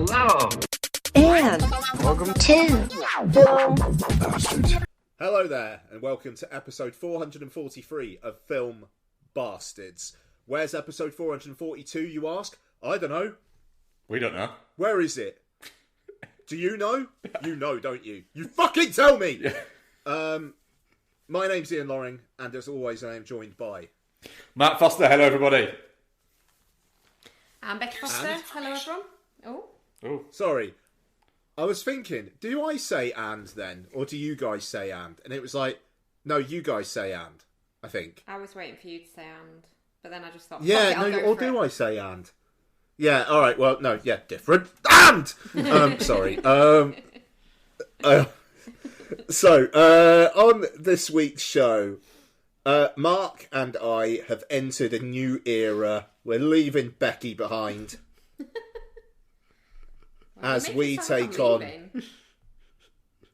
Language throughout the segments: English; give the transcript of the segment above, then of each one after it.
Hello. And welcome to Film Bastards. Hello there, and welcome to episode 443 of Film Bastards. Where's episode 442, you ask? I don't know. We don't know. Where is it? Do you know? You know, don't you? You fucking tell me! My name's Ian Loring, and as always, I am joined by... Matt Foster, hello everybody. I'm Becky Foster, hello everyone. Oh. Sorry. I was thinking, do I say and then, or do you guys say and? And it was like, no, you guys say and, I think. I was waiting for you to say and, but then I just thought, Yeah, fuck it, no, I'll go or for do it. I say and? Yeah, alright, well, no, yeah, different. And! Sorry. So, on this week's show, Mark and I have entered a new era. We're leaving Becky behind. Well, as you make we it sound take like I'm on... leaving. Are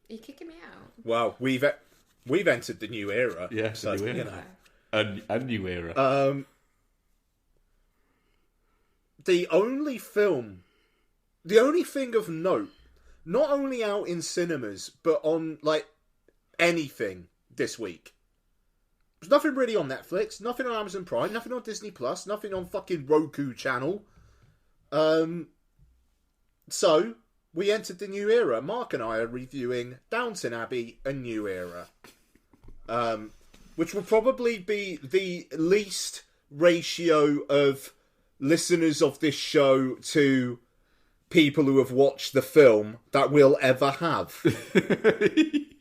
you kicking me out? Well, we've entered the new era. Yeah, so, the new era. you know. A new era. The only thing of note, not only out in cinemas, but on, like, anything this week. There's nothing really on Netflix, nothing on Amazon Prime, nothing on Disney Plus, nothing on fucking Roku channel. So, we entered the new era. Mark and I are reviewing Downton Abbey, A New Era. Which will probably be the least ratio of listeners of this show to people who have watched the film that we'll ever have.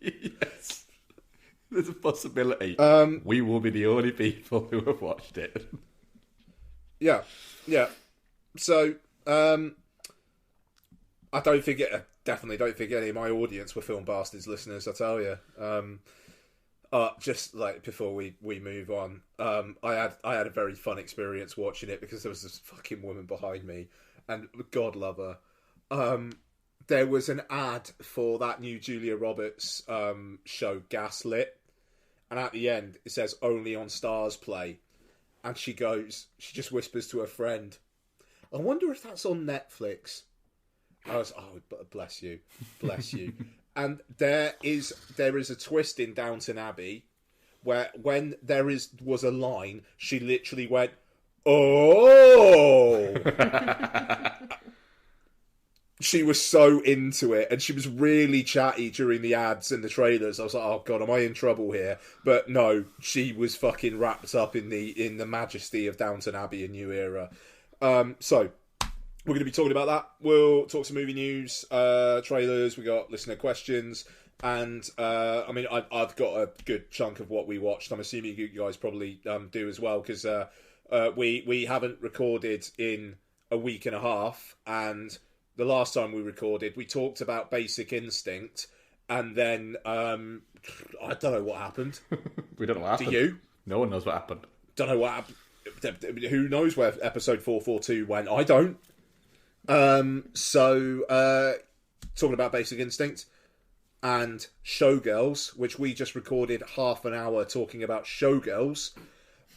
Yes. There's a possibility. We will be the only people who have watched it. Yeah. So, I definitely don't think any of my audience were Film Bastards listeners, I tell you. Just like before we move on, I had a very fun experience watching it because there was this fucking woman behind me, and God love her. There was an ad for that new Julia Roberts show, Gaslit, and at the end it says only on Stars Play, and she just whispers to her friend, I wonder if that's on Netflix. I was, bless you. And there is a twist in Downton Abbey where when was a line, she literally went, oh! She was so into it, and she was really chatty during the ads and the trailers. I was like, oh god, am I in trouble here? But no, she was fucking wrapped up in the majesty of Downton Abbey, A New Era. So, we're going to be talking about that. We'll talk some movie news, trailers, we got listener questions, and, I've got a good chunk of what we watched. I'm assuming you guys probably do as well, because we haven't recorded in a week and a half, and the last time we recorded, we talked about Basic Instinct, and then, I don't know what happened. We don't know what happened. Do you? No one knows what happened. Don't know what happened. Who knows where episode 442 went? I don't. Talking about Basic Instinct and Showgirls, which we just recorded half an hour talking about Showgirls.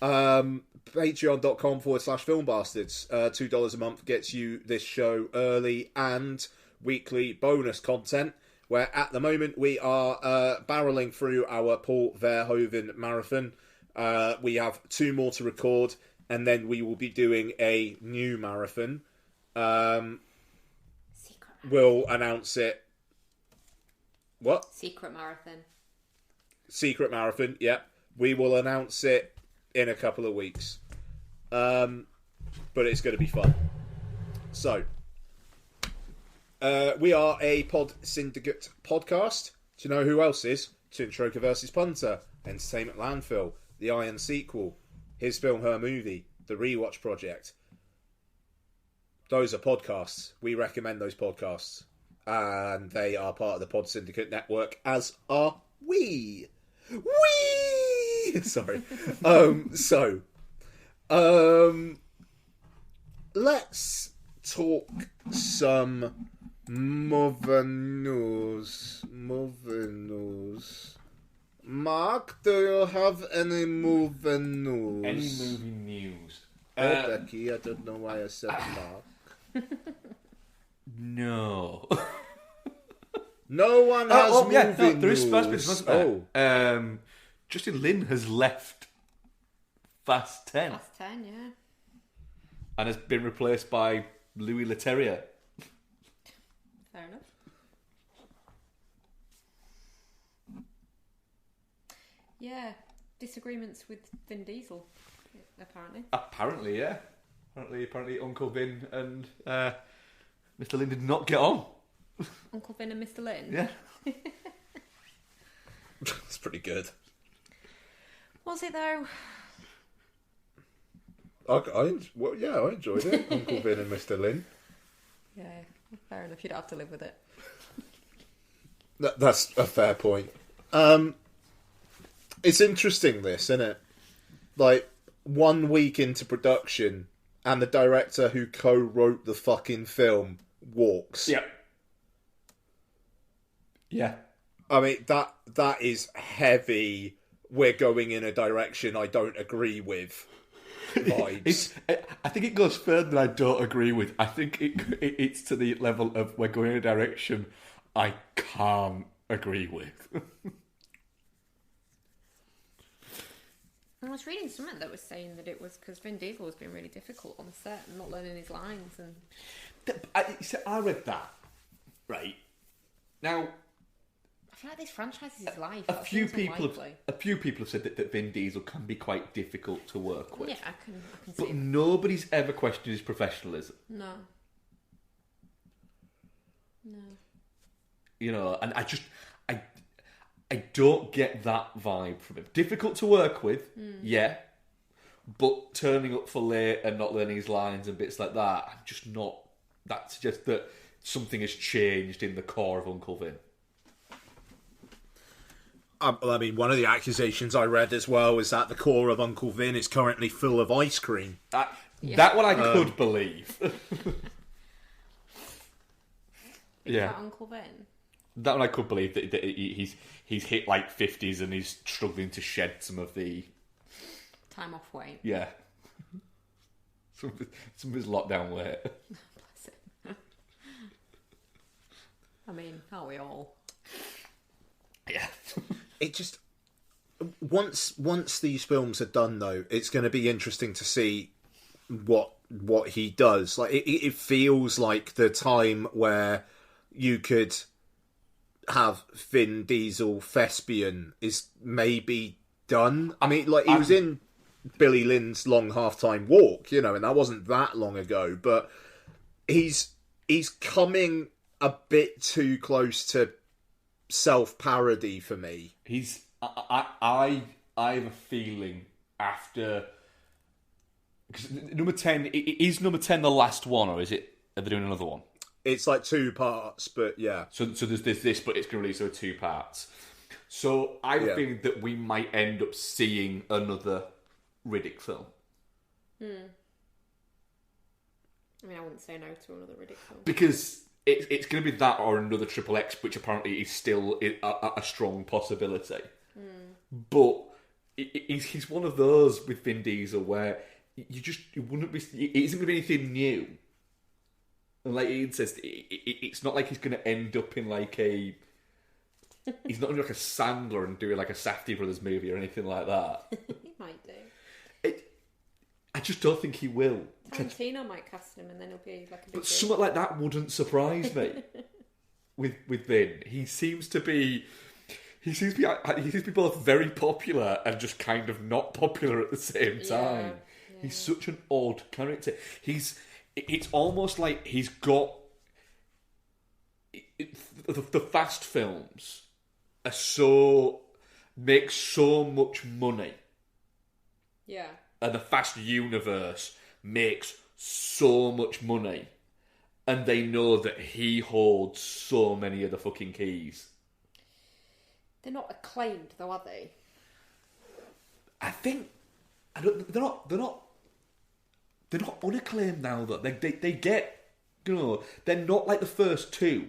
Patreon.com/filmbastards. $2 a month gets you this show early and weekly bonus content, where at the moment we are barreling through our Paul Verhoeven marathon. We have 2 more to record, and then we will be doing a new marathon. We'll announce it. What? Secret marathon, yeah. We will announce it in a couple of weeks. But it's going to be fun. So, we are a Pod Syndicate podcast. Do you know who else is? Twin Troker vs. Punter, Entertainment Landfill, The Iron Sequel, His Film, Her Movie, The Rewatch Project. Those are podcasts. We recommend those podcasts. And they are part of the Pod Syndicate network, as are we. Sorry. Let's talk some movie news. Mark, do you have any movie news? Any movie news? Becky, I don't know why I said Mark. No. No one has moving there is rules. supposed to be, wasn't there? Justin Lin has left Fast 10. Fast 10, yeah. And has been replaced by Louis Leterrier. Fair enough. Yeah, disagreements with Vin Diesel, apparently. Apparently, yeah. Apparently, Uncle Vin and Mr. Lin did not get on. Uncle Vin and Mr. Lin? Yeah. That's pretty good. Was it, though? I enjoyed it. Uncle Vin and Mr. Lin. Yeah, fair enough. You'd have to live with it. That's a fair point. It's interesting, this, isn't it? Like, 1 week into production, and the director who co-wrote the fucking film walks. Yeah. Yeah. I mean, that is heavy. We're going in a direction I don't agree with vibes. I think it goes further than I don't agree with. I think it's to the level of we're going in a direction I can't agree with. I was reading something that was saying that it was because Vin Diesel was being really difficult on the set and not learning his lines. And I read that. Right. Now, I feel like this franchise is his life. a few people have said that Vin Diesel can be quite difficult to work with. Yeah, I can see But it. nobody's ever questioned his professionalism. No. You know, and I don't get that vibe from him. Difficult to work with, yeah. But turning up for late and not learning his lines and bits like that, I'm just not. That suggests that something has changed in the core of Uncle Vin. I mean, one of the accusations I read as well is that the core of Uncle Vin is currently full of ice cream. That one I could believe. Is that Uncle Vin? That one I could believe that he's hit like 50s and he's struggling to shed some of the Time off weight. yeah some of his lockdown weight. Bless him. I mean, aren't we all? Yeah. It just once these films are done, though, it's going to be interesting to see what he does. Like it feels like the time where you could have Vin Diesel thespian is maybe done. I mean, like he was in Billy Lynn's Long Halftime Walk, you know, and that wasn't that long ago. But he's coming a bit too close to self-parody for me. I have a feeling after, because number 10 is number 10 the last one, or are they doing another one? It's like 2 parts, but yeah. So there's this, but it's going to release over 2 parts. So I have a feeling that we might end up seeing another Riddick film. I mean, I wouldn't say no to another Riddick film. Because it's going to be that or another Triple X, which apparently is still a strong possibility. But he's one of those with Vin Diesel where you wouldn't be. It isn't going to be anything new. And like Ian says, it's not like he's going to end up in like a. He's not going to be like a Sandler and doing like a Safdie Brothers movie or anything like that. He might do. I just don't think he will. Tarantino might cast him, and then he'll be like a big. But something like that wouldn't surprise me. with Vin, he seems to be both very popular and just kind of not popular at the same time. Yeah. He's such an odd character. It's almost like he's got the fast films make so much money. Yeah. And the Fast universe makes so much money, and they know that he holds so many of the fucking keys. They're not acclaimed, though, are they? I think they're not unacclaimed now. Though they get, you know, they're not like the first 2,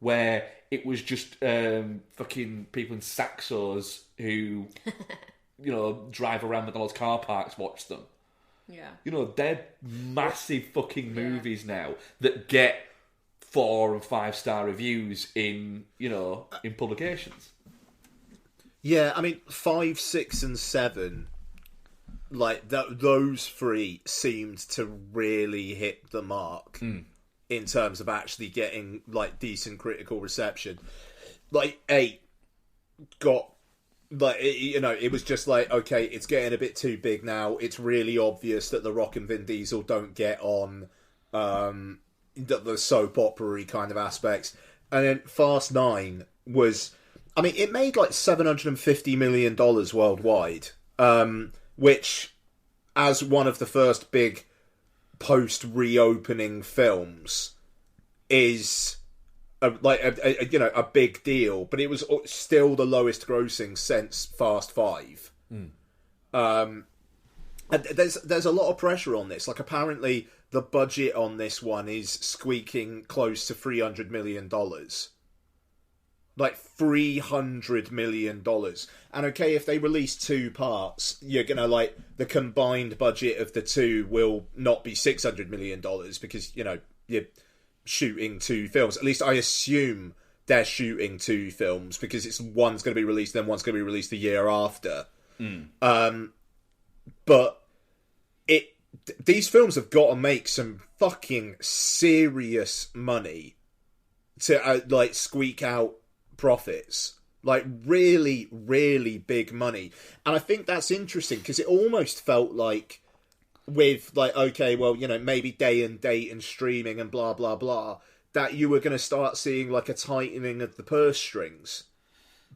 where it was just fucking people in Saxos who. You know, drive around McDonald's car parks, watch them. Yeah. You know, they're massive fucking movies now that get 4 and 5 star reviews in publications. Yeah, I mean 5, 6, and 7, like those 3 seemed to really hit the mark in terms of actually getting like decent critical reception. Like 8 got like it was just like, okay, it's getting a bit too big now. It's really obvious that The Rock and Vin Diesel don't get on the soap opera-y kind of aspects. And then Fast 9 was, I mean, it made like $750 million worldwide, which, as one of the first big post-reopening films, is a big deal. But it was still the lowest grossing since Fast 5. And there's a lot of pressure on this. Like, apparently the budget on this one is squeaking close to $300 million. Like $300 million. And okay, if they release 2 parts, you're gonna like the combined budget of the 2 will not be $600 million because you're shooting 2 films. At least I assume they're shooting 2 films because one's going to be released, then one's going to be released the year after. But these films have got to make some fucking serious money to like squeak out profits, like really, really big money. And I think that's interesting because it almost felt like with like, okay, well, maybe day and date and streaming and blah blah blah, that you were going to start seeing like a tightening of the purse strings.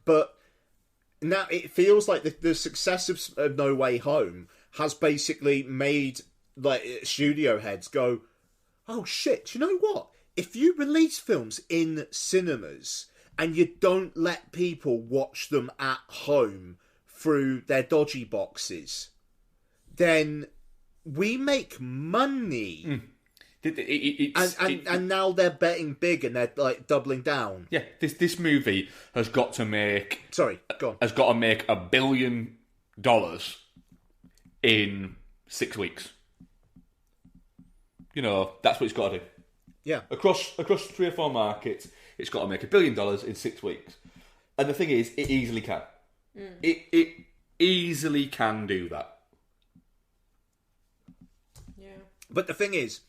But now it feels like the success of No Way Home has basically made like studio heads go, oh shit, you know what? If you release films in cinemas and you don't let people watch them at home through their dodgy boxes, then we make money. And now they're betting big and they're like doubling down. Yeah, this movie has got to make... Sorry, go on. Has got to make $1 billion in 6 weeks. That's what it's got to do. Yeah. Across 3 or 4 markets, it's got to make $1 billion in 6 weeks. And the thing is, it easily can. It easily can do that. Yeah. But the thing is,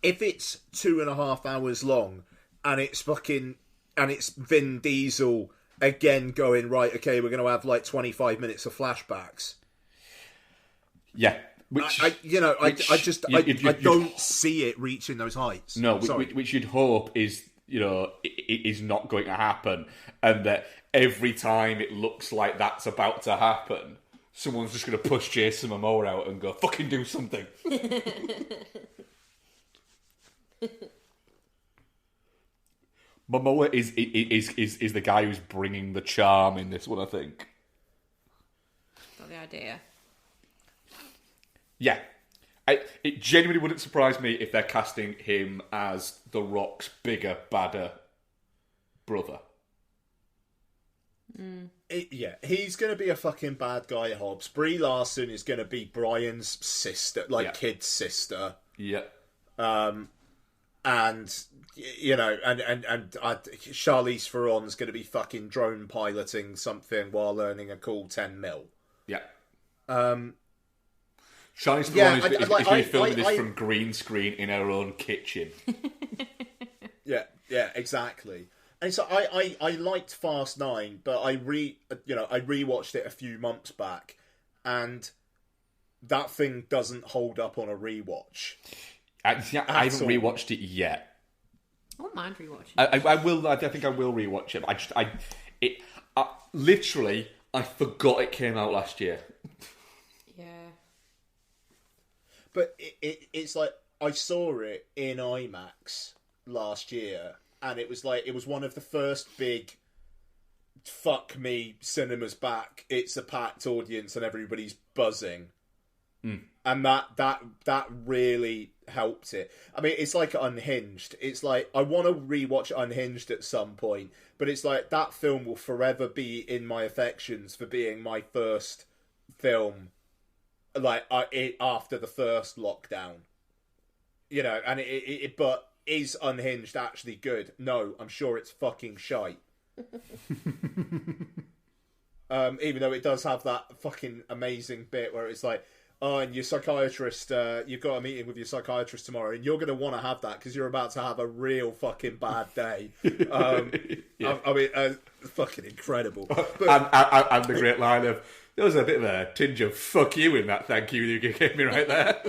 if it's 2.5 hours long and it's Vin Diesel again going, right, okay, we're going to have like 25 minutes of flashbacks. Yeah. I don't see it reaching those heights. No, which you'd hope is, is not going to happen, and that every time it looks like that's about to happen, someone's just going to push Jason Momoa out and go, fucking do something. Momoa is the guy who's bringing the charm in this one, I think. Got the idea. Yeah. It genuinely wouldn't surprise me if they're casting him as The Rock's bigger, badder brother. He's going to be a fucking bad guy, Hobbs. Brie Larson is going to be Brian's sister, kid sister. Yeah. And Charlize Theron's going to be fucking drone piloting something while earning a cool 10 mil. Yeah. Charlize Theron is going to be filming this from green screen in her own kitchen. Yeah, exactly. And so I liked Fast 9, but I rewatched it a few months back, and that thing doesn't hold up on a rewatch. I haven't rewatched it yet. I wouldn't mind rewatching. I will. I think I will rewatch it. Literally, I forgot it came out last year. Yeah. But it's like I saw it in IMAX last year, and it was one of the first big fuck me, cinema's back, it's a packed audience and everybody's buzzing. And that really helped it. I mean, it's like Unhinged. It's like, I want to rewatch Unhinged at some point, but it's like, that film will forever be in my affections for being my first film, like, after the first lockdown. And but is Unhinged actually good? No, I'm sure it's fucking shite. Even though it does have that fucking amazing bit where it's like, oh, and your psychiatrist, you've got a meeting with your psychiatrist tomorrow, and you're going to want to have that because you're about to have a real fucking bad day. Yeah. I mean, fucking incredible. But, and the great line of, there was a bit of a tinge of fuck you in that thank you gave me right there.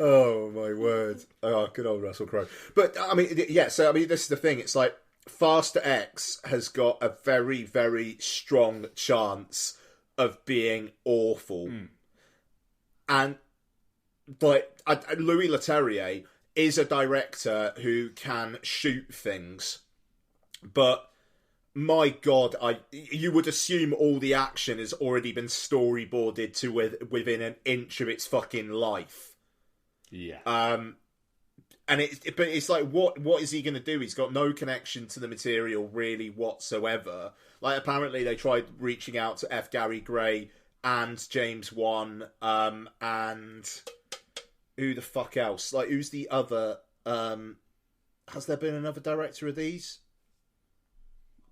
Oh, my word. Oh, good old Russell Crowe. But, I mean, yeah, so, I mean, this is the thing. It's like, Faster X has got a very, very strong chance of being awful. And, like, Louis Leterrier is a director who can shoot things. But, my God, you would assume all the action has already been storyboarded to within an inch of its fucking life. Yeah. And it's like, what is he going to do? He's got no connection to the material really whatsoever. Like, apparently they tried reaching out to F. Gary Gray and James Wan, and who the fuck else? Like, who's the other? Has there been another director of these?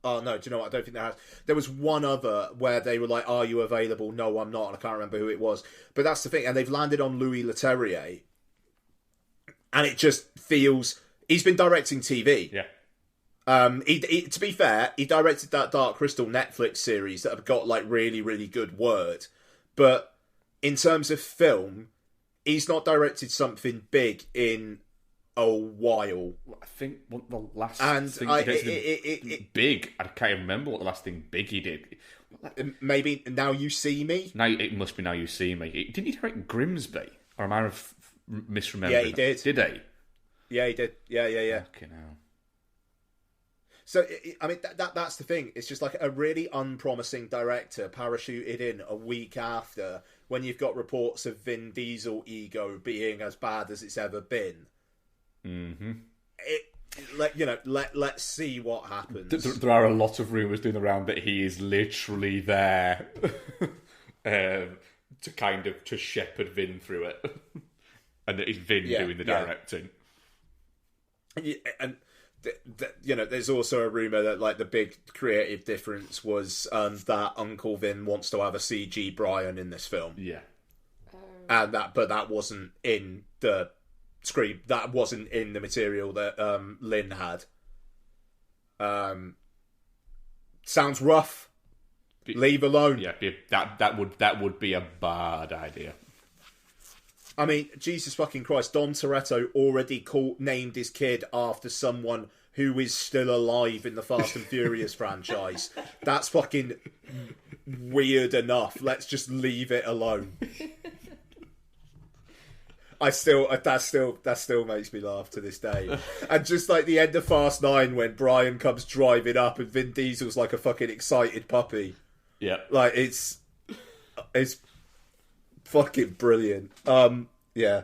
Oh, no, do you know what? I don't think there has. There was one other where they were like, are you available? No, I'm not. And I can't remember who it was. But that's the thing. And they've landed on Louis Leterrier. And it just feels... He's been directing TV. Yeah. To be fair, he directed that Dark Crystal Netflix series that have got, like, really, really good word. But in terms of film, he's not directed something big in a while. I think the last thing he did... big, I can't even remember what the last thing big he did. Maybe Now You See Me? Now it must be Now You See Me. Didn't he direct Grimsby? Or am I misremembering? Yeah, he did. Did he? Yeah, he did. Yeah. Okay, now. So, I mean, that's the thing. It's just like a really unpromising director parachuted in a week after when you've got reports of Vin Diesel ego being as bad as it's ever been. Mm-hmm. Let's see what happens. There are a lot of rumours doing around that he is literally there to shepherd Vin through it. And that it's Vin doing the directing. Yeah, and there's also a rumor that like the big creative difference was that Uncle Vin wants to have a CG Brian in this film. Yeah, and that wasn't in the script. That wasn't in the material that Lynn had. Sounds rough. Leave alone. Yeah, that would be a bad idea. I mean, Jesus fucking Christ, Dom Toretto already named his kid after someone who is still alive in the Fast and Furious franchise. That's fucking weird enough. Let's just leave it alone. That still makes me laugh to this day. And just like the end of Fast 9 when Brian comes driving up and Vin Diesel's like a fucking excited puppy. Yeah. Like, it's fucking brilliant. Yeah.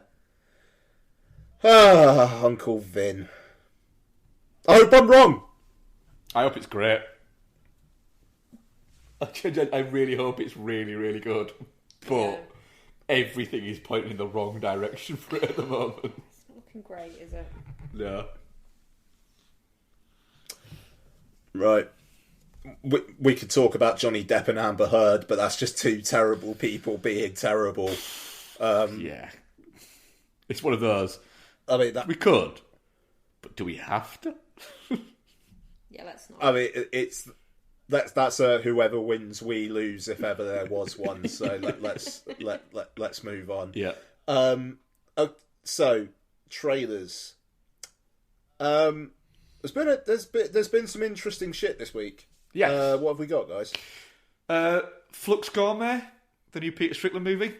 Uncle Vin. I hope I'm wrong. I hope it's great. I really hope it's really, really good. But everything is pointing in the wrong direction for it at the moment. It's not looking great, is it? No. Right. We could talk about Johnny Depp and Amber Heard, but that's just two terrible people being terrible. Yeah. It's one of those. I mean, we could, but do we have to? Yeah, let's not. I mean, that's a whoever wins, we lose if ever there was one. So let's move on. Yeah. So trailers. There's been some interesting shit this week. Yeah. What have we got, guys? Flux Gourmet, the new Peter Strickland movie.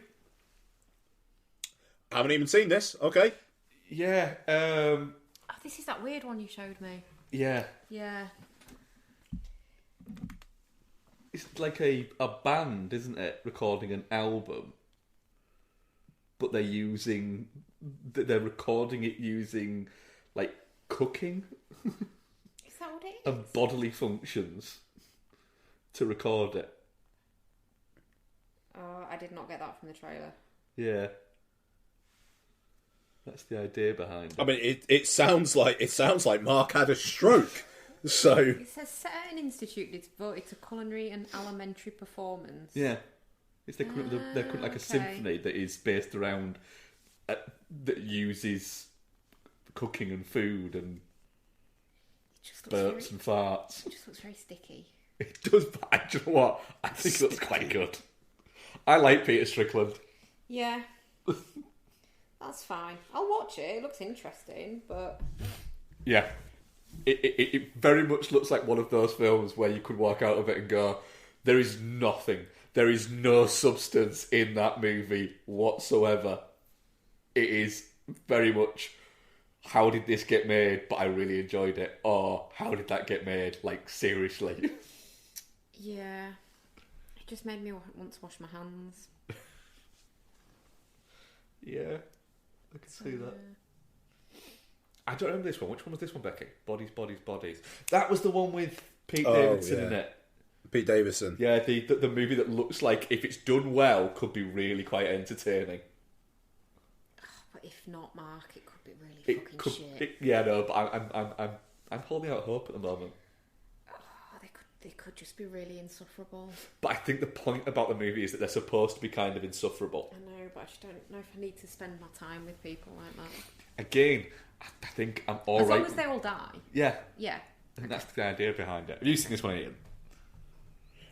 I haven't even seen this. Okay. Yeah. Oh, this is that weird one you showed me. Yeah. Yeah. It's like a band, isn't it? Recording an album. But they're recording it using, like, cooking. Is that what it is? And bodily functions to record it. Oh, I did not get that from the trailer. Yeah. That's the idea behind it. I mean, it sounds like Mark had a stroke. So It says set at an institute that's devoted to culinary and alimentary performance. Yeah. It's they're like a okay. symphony that is based around... that uses cooking and food and It just looks burps and farts. It just looks very sticky. It does, but do you know what? I think it looks quite good. I like Peter Strickland. Yeah. That's fine. I'll watch it. It looks interesting, but... Yeah. It very much looks like one of those films where you could walk out of it and go, there is nothing. There is no substance in that movie whatsoever. It is very much, how did this get made, but I really enjoyed it, or how did that get made, like, seriously? Yeah. It just made me want to wash my hands. Yeah, I can see that. I don't remember this one. Which one was this one, Becky? Bodies, Bodies, Bodies. That was the one with Pete Davidson in it. Pete Davidson. Yeah, the movie that looks like, if it's done well, could be really quite entertaining. But if not, Mark, it could be really fucking shit. No, but I'm holding out hope at the moment. Oh, they could just be really insufferable. But I think the point about the movie is that they're supposed to be kind of insufferable. I know, but I just don't know if I need to spend my time with people like that. Again, I think I'm all as right. long as they all die. Yeah. Yeah. I think that's the idea behind it. Have you seen this one, Ian?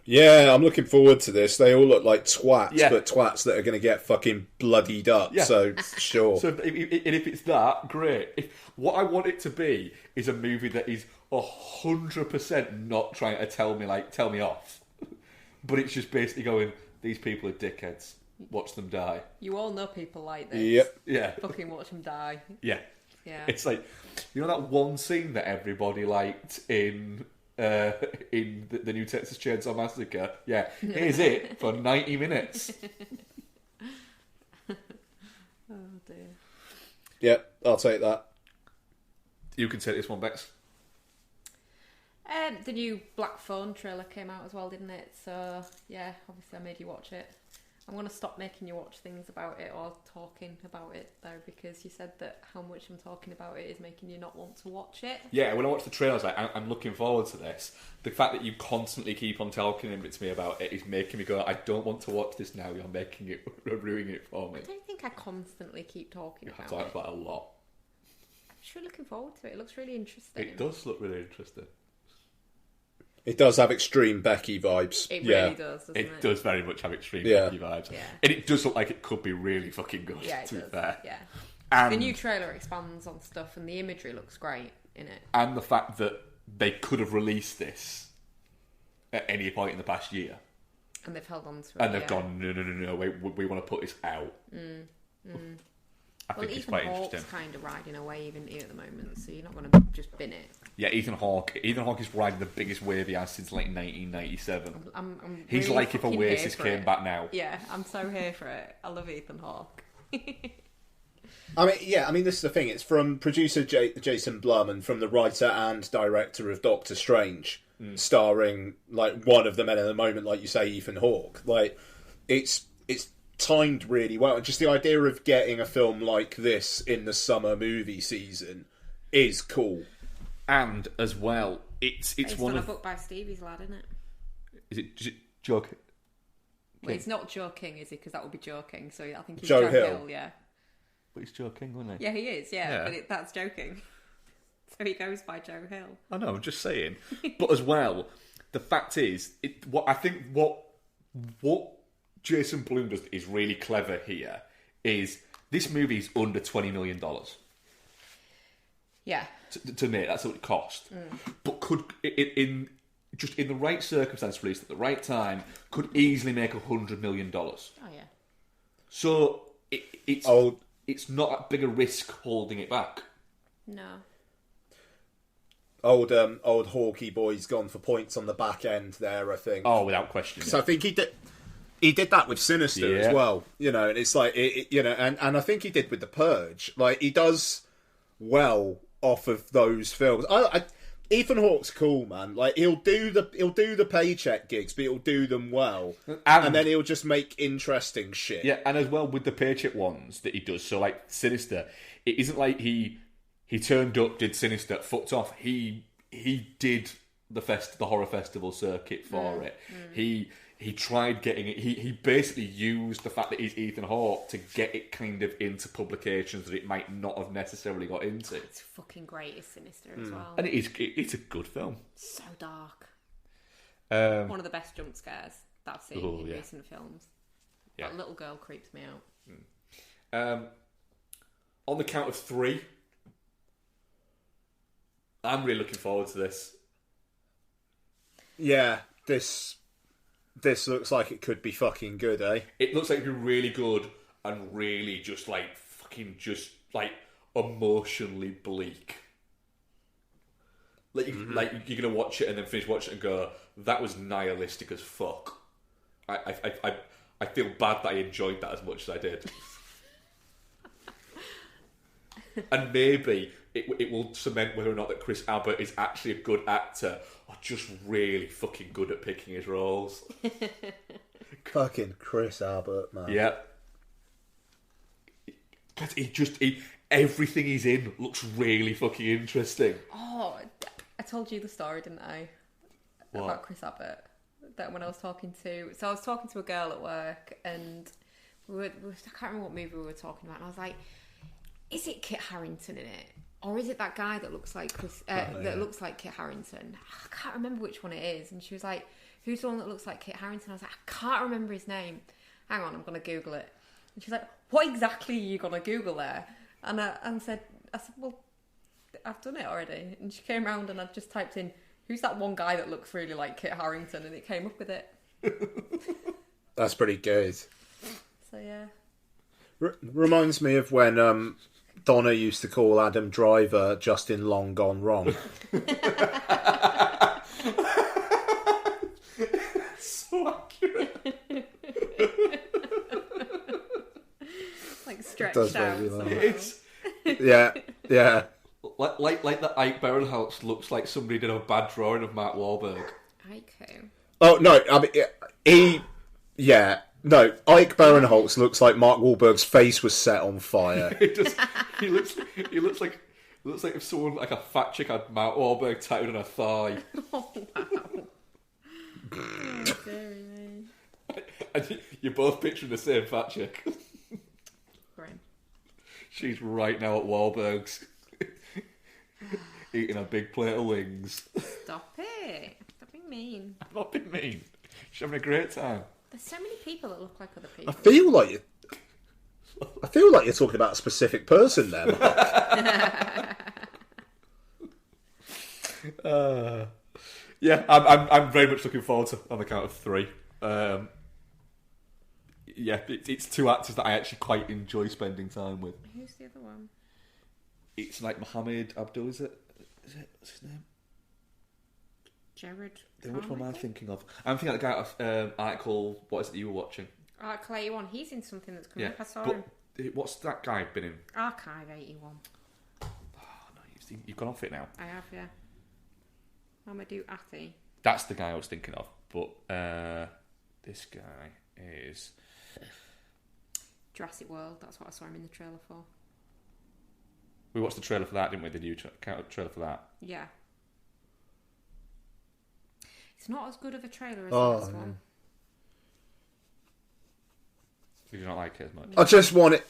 Yeah, I'm looking forward to this. They all look like twats, Yeah. but twats that are going to get fucking bloodied up. Yeah. So, sure. So if it's that, great. What I want it to be is a movie that is 100% not trying to tell me off, but it's just basically going, these people are dickheads. Watch them die. You all know people like this. Yep. Yeah. Fucking watch them die. Yeah. Yeah. It's like, you know that one scene that everybody liked in the new Texas Chainsaw Massacre? Yeah. Here's it for 90 minutes. Oh dear. Yep, I'll take that. You can take this one, Bex. The new Black Phone trailer came out as well, didn't it? So, yeah, obviously I made you watch it. I'm going to stop making you watch things about it or talking about it, though, because you said that how much I'm talking about it is making you not want to watch it. Yeah, when I watch the trailers, I'm looking forward to this. The fact that you constantly keep on talking to me about it is making me go, I don't want to watch this now. You're making it, ruining it for me. I don't think I constantly keep talking You have about to it. talk about it a lot. I'm just really looking forward to it. It looks really interesting. It does look really interesting. It does have extreme Becky vibes. It yeah. really does, doesn't it? It does very much have extreme Yeah. Becky vibes. Yeah. And it does look like it could be really fucking good, Yeah, it to be does. fair. Yeah. And The new trailer expands on stuff and the imagery looks great in it. and the fact that they could have released this at any point in the past year. And they've held on to it. And they've yeah. gone, no, we want to put this out. I think it's Ethan quite Hawke's interesting. kind of riding a wave in here at the moment, so you're not going to just bin it. Yeah, Ethan Hawke is riding the biggest wave he has since like 1997. I'm He's really like if fucking Oasis here for came it. back now. Yeah, I'm so here for it. I love Ethan Hawke. I mean, this is the thing. It's from producer Jason Blum and from the writer and director of Doctor Strange, starring like one of the men in the moment, like you say, Ethan Hawke. Like, it's timed really well. And just the idea of getting a film like this in the summer movie season is cool. And as well, it's Based one on a of book by Stevie's Lad, isn't it? is it Joe? Well, it's not Joe King, is he? Because that would be joking. So I think he's Joe Joe Hill. Hill. Yeah. But it's Joe King, wasn't he? Yeah, he is. Yeah, Yeah. but that's joking. So he goes by Joe Hill. I know, I'm just saying. But as well, the fact is, what Jason Blum does is really clever here. Is this movie's under $20 million Yeah. to make? That's what it cost. But could in the right circumstance, released at the right time, could easily make $100 million. Oh yeah. So it's not that big a risk holding it back. No. Old Hawkeye boy's gone for points on the back end there, I think. Oh, without question. So I think he did that with Sinister Yeah. as well, and it's like, and I think he did with The Purge. Like, he does well off of those films. Ethan Hawke's cool, man. Like he'll do the paycheck gigs, but he'll do them well, and then he'll just make interesting shit. Yeah, and as well with the paycheck ones that he does. So like Sinister, it isn't like he turned up, did Sinister, fucked off. He did the horror festival circuit for it. He tried getting it. He basically used the fact that he's Ethan Hawke to get it kind of into publications that it might not have necessarily got into. It's fucking great. It's Sinister as well. And it's a good film. So dark. One of the best jump scares that I've seen in recent films. Yeah. That little girl creeps me out. On the count of 3, I'm really looking forward to this. Yeah, this looks like it could be fucking good, eh? It looks like it'd be really good and really just like fucking just like emotionally bleak. Like you're gonna watch it and then finish watching it and go, that was nihilistic as fuck. I feel bad that I enjoyed that as much as I did. And maybe it will cement whether or not that Chris Abbott is actually a good actor or just really fucking good at picking his roles. Fucking Chris Abbott, man. Yeah. Because everything he's in looks really fucking interesting. Oh, I told you the story, didn't I? What? About Chris Abbott. That when I was talking to a girl at work, and I can't remember what movie we were talking about, and I was like, is it Kit Harington in it? Or is it that guy that looks like looks like Kit Harington? I can't remember which one it is. And she was like, who's the one that looks like Kit Harington? I was like, I can't remember his name. Hang on, I'm going to Google it. And she's like, what exactly are you going to Google there? And I said, well, I've done it already. And she came round and I just typed in, who's that one guy that looks really like Kit Harington? And it came up with it. That's pretty good. So, yeah. Reminds me of when Donna used to call Adam Driver Justin Long Gone Wrong. So accurate. Like stretched Does out. make me laugh. Somehow. Yeah. Like that Ike Barinholtz looks like somebody did a bad drawing of Mark Wahlberg. Ike. Oh, no, I mean, no, Ike Barinholtz looks like Mark Wahlberg's face was set on fire. He looks like if someone like a fat chick had Mark Wahlberg tattooed on her thigh. Oh, wow. Oh, dearie me. And you're both picturing the same fat chick. Grim. She's right now at Wahlberg's eating a big plate of wings. Stop it. Stop being mean. I'm not being mean. She's having a great time. There's so many people that look like other people. I feel like you're talking about a specific person there, Mark. Yeah, I'm very much looking forward to On the Count of 3. Yeah, it's 2 actors that I actually quite enjoy spending time with. Who's the other one? It's like Mohammed Abdul, is it? What's his name? Jared. Which one am I thinking of? I'm thinking of the guy of Article. What is it that you were watching? Archive 81. He's in something that's coming up. I saw him. What's that guy been in? Archive 81. Oh no, you've gone off it now. I have, yeah. Mamadou Ati. That's the guy I was thinking of, but this guy is Jurassic World. That's what I saw him in the trailer for. We watched the trailer for that, didn't we? The new trailer for that. Yeah. It's not as good of a trailer as the last one. Did you not like it as much? I just want it.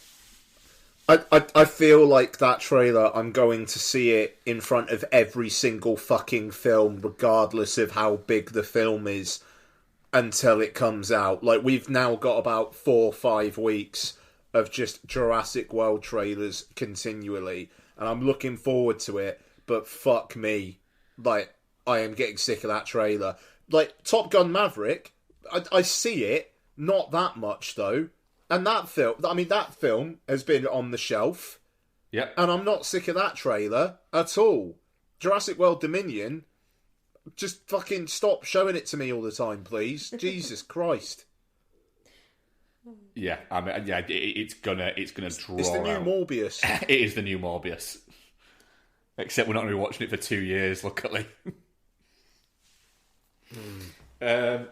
I feel like that trailer, I'm going to see it in front of every single fucking film, regardless of how big the film is, until it comes out. Like, we've now got about 4 or 5 weeks of just Jurassic World trailers continually, and I'm looking forward to it, but fuck me. Like, I am getting sick of that trailer. Like, Top Gun Maverick, I see it, not that much, though. And that film has been on the shelf. Yep. And I'm not sick of that trailer at all. Jurassic World Dominion, just fucking stop showing it to me all the time, please. Jesus Christ. Yeah, I mean, it's gonna draw. It's the new out. Morbius. It is the new Morbius. Except we're not going to be watching it for 2 years, luckily. It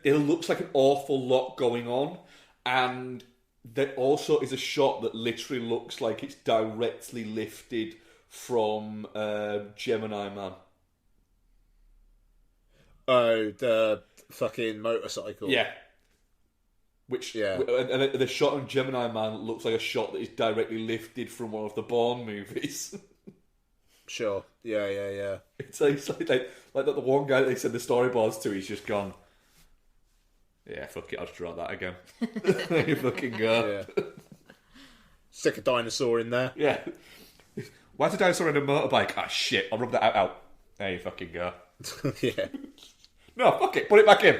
looks like an awful lot going on, and there also is a shot that literally looks like it's directly lifted from Gemini Man. Oh, the fucking motorcycle. Yeah. And the shot on Gemini Man looks like a shot that is directly lifted from one of the Bourne movies. Sure. Yeah. It's like the one guy that they send the storyboards to, he's just gone, yeah, fuck it, I'll just draw that again. You fucking go. Yeah. Stick a dinosaur in there. Yeah. Why's a dinosaur on a motorbike? Ah, shit, I'll rub that out. There you fucking go. Yeah. No, fuck it, put it back in.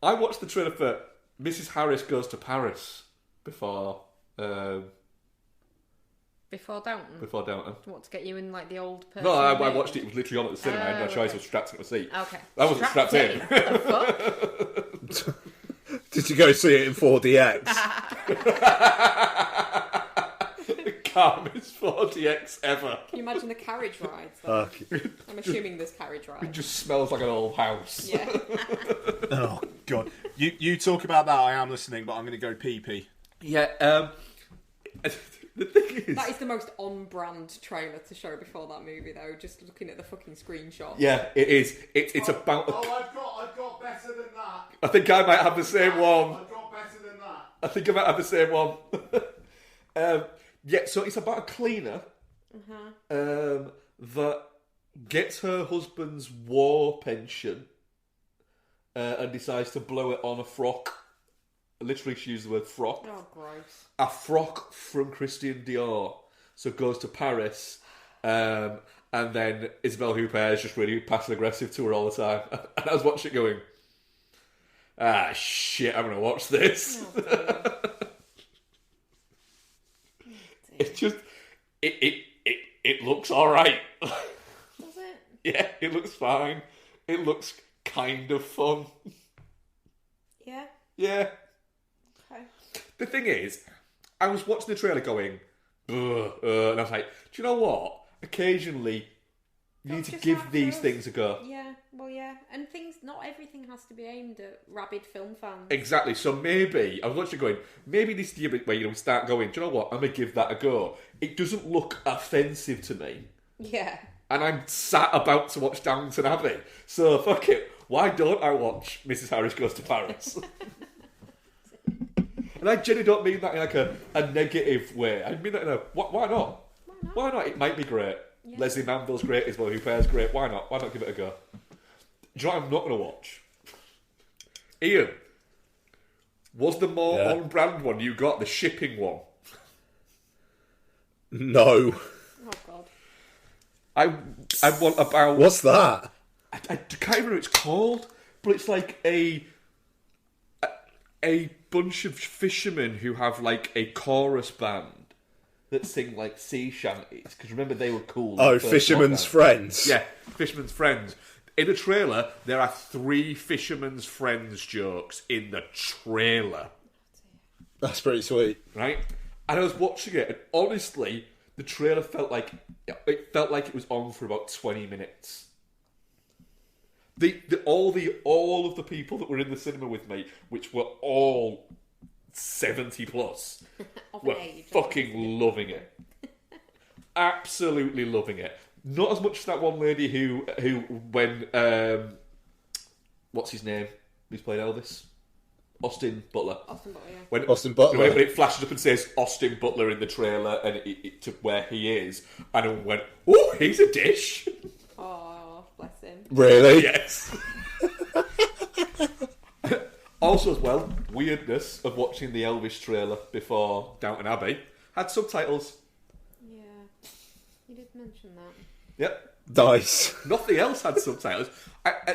I watched the trailer for Mrs. Harris Goes to Paris before Downton. What, to get you in like the old person? No, I watched it. It was literally on at the cinema. I had no choice. I was strapped to my seat. Okay. I wasn't strapped in. The fuck? Did you go see it in 4DX? The calmest 4DX ever. Can you imagine the carriage rides? Though? I'm assuming there's carriage rides. It just smells like an old house. Yeah. Oh god. You talk about that. I am listening, but I'm going to go pee. Yeah. The thing is, that is the most on-brand trailer to show before that movie, though. Just looking at the fucking screenshot. Yeah, it is. It's about. I've got better than that. I think I might have the same one. I've got better than that. I think I might have the same one. Yeah, so it's about a cleaner that gets her husband's war pension and decides to blow it on a frock. Literally, she used the word frock. Oh, gross. A frock from Christian Dior. So goes to Paris, and then Isabelle Huppert is just really passive-aggressive to her all the time. And I was watching it going, ah, shit, I'm going to watch this. Oh, It's just, it looks alright. Does it? Yeah, it looks fine. It looks kind of fun. Yeah? Yeah. Okay. The thing is, I was watching the trailer going, and I was like, do you know what? Occasionally, you need to give these things a go. Yeah, well, yeah. And not everything has to be aimed at rabid film fans. Exactly. So maybe, I was watching going, maybe this is the bit where we start going, do you know what? I'm going to give that a go. It doesn't look offensive to me. Yeah. And I'm sat about to watch Downton Abbey. So fuck it. Why don't I watch Mrs. Harris Goes to Paris? And I genuinely don't mean that in like a negative way. I mean that in a, why not? Why not? It might be great. Yeah. Leslie Manville's great, Isabelle Huppert's great. Why not? Why not give it a go? Do you know what I'm not going to watch? Ian, was the more on-brand one you got, the shipping one? No. Oh, God. I want about... What's that? I can't remember what it's called, but it's like a bunch of fishermen who have like a chorus band that sing like sea shanties. Because remember, they were cool. Oh, Fisherman's Friends. Yeah, Fisherman's Friends. In the trailer, there are 3 Fisherman's Friends jokes in the trailer. That's pretty sweet. Right? And I was watching it, and honestly, the trailer felt like it was on for about 20 minutes. All of the people that were in the cinema with me, which were all 70 plus, were fucking loving it. Absolutely loving it. Not as much as that one lady who when what's his name? Who's played Elvis? Austin Butler. Austin Butler, yeah. When it flashes up and says Austin Butler in the trailer, and it to where he is, and I went, "Oh, he's a dish." Oh, bless him. Really? Yes. Also, as well, weirdness of watching the Elvis trailer before Downton Abbey had subtitles. Yeah, you did mention that. Yep. Nice. Nothing else had subtitles.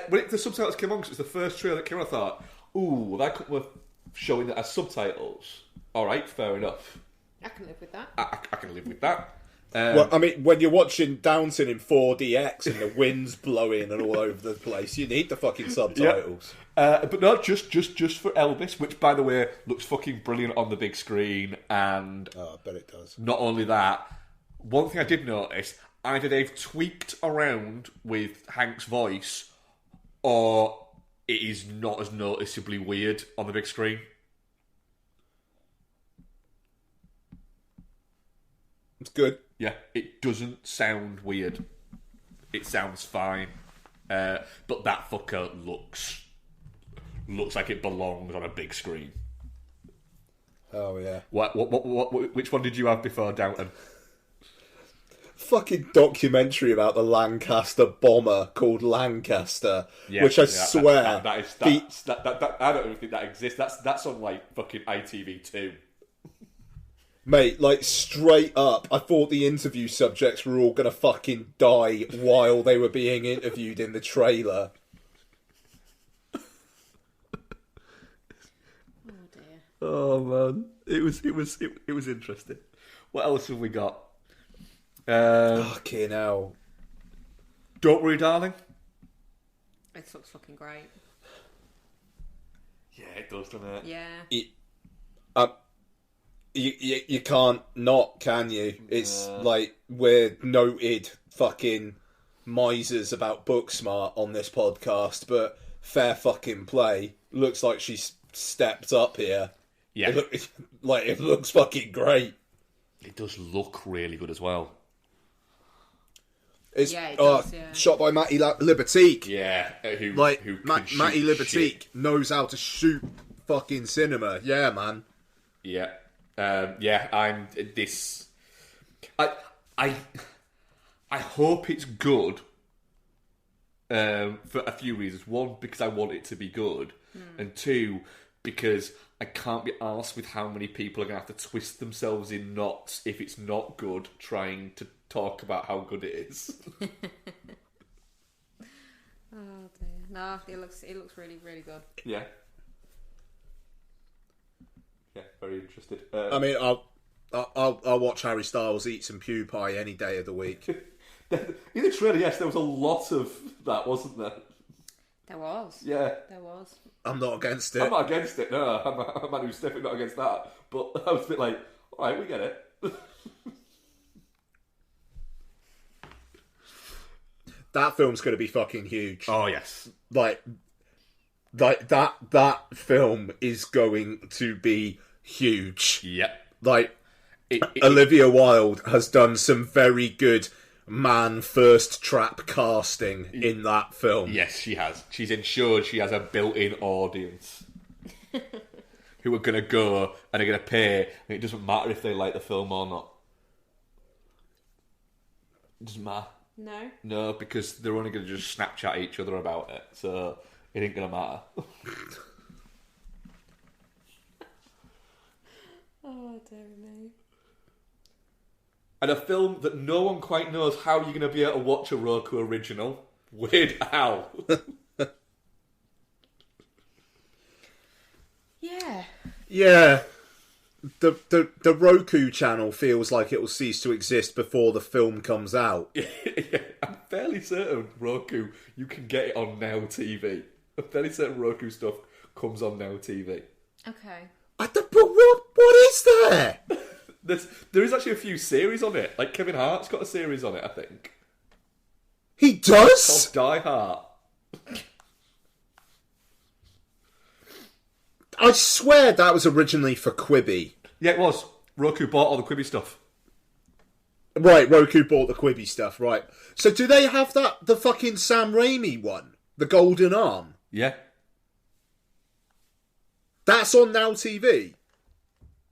When the subtitles came on, because it was the first trailer that came on, I thought, ooh, that could worth showing that as subtitles. All right, fair enough. I can live with that. I can live with that. Well, I mean, when you're watching Downton in 4DX and the wind's blowing and all over the place, you need the fucking subtitles. But no, just for Elvis, which, by the way, looks fucking brilliant on the big screen. And I bet it does. Not only that, one thing I did notice, either they've tweaked around with Hank's voice, or it is not as noticeably weird on the big screen. It's good. Yeah, it doesn't sound weird. It sounds fine. But that fucker looks like it belongs on a big screen. Oh, yeah. Which one did you have before Downton? Fucking documentary about the Lancaster bomber called Lancaster, which I swear... I don't even think that exists. That's on, like, fucking ITV2. Mate, like, straight up, I thought the interview subjects were all gonna fucking die while they were being interviewed in the trailer. Oh dear. Oh man, it was interesting. What else have we got? Fucking hell. Don't Worry Darling. It looks fucking great. Yeah, it does, doesn't it? Yeah. You can't not, can you? It's like, we're noted fucking misers about Booksmart on this podcast, but fair fucking play. Looks like she's stepped up here. Yeah. It looks fucking great. It does look really good as well. It's it does, yeah. shot by Matty Libatique. Yeah, who Matty Libatique knows how to shoot fucking cinema. Yeah, man. Yeah. I'm this. I hope it's good. For a few reasons. One, because I want it to be good, and two, because I can't be arsed with how many people are going to have to twist themselves in knots if it's not good, trying to talk about how good it is. Oh dear. No, it looks really, really good. Yeah. Yeah, very interested. I mean, I'll watch Harry Styles eat some pew pie any day of the week. In the trailer, yes, there was a lot of that, wasn't there? There was. Yeah. There was. I'm not against it. I'm not against it, no. I'm a man who's definitely not against that. But I was a bit like, alright, we get it. That film's going to be fucking huge. Oh, yes. Like that film is going to be huge. Yep. Like, Olivia Wilde has done some very good man first trap casting in that film. Yes, she has. She's ensured she has a built-in audience who are going to go and are going to pay, and it doesn't matter if they like the film or not. It doesn't matter. No? No, because they're only going to just Snapchat each other about it, so it ain't going to matter. Oh, dear me. And a film that no one quite knows how you're going to be able to watch a Roku original. Weird Al. Yeah. Yeah. The Roku channel feels like it will cease to exist before the film comes out. Yeah, I'm fairly certain Roku, you can get it on Now TV. I'm fairly certain Roku stuff comes on Now TV. Okay. But what is there? There is actually a few series on it. Like Kevin Hart's got a series on it, I think. He does? Called Die Hard. I swear that was originally for Quibi. Yeah, it was. Roku bought all the Quibi stuff. Right, Roku bought the Quibi stuff, right. So do they have the fucking Sam Raimi one? The Golden Arm? Yeah. That's on Now TV?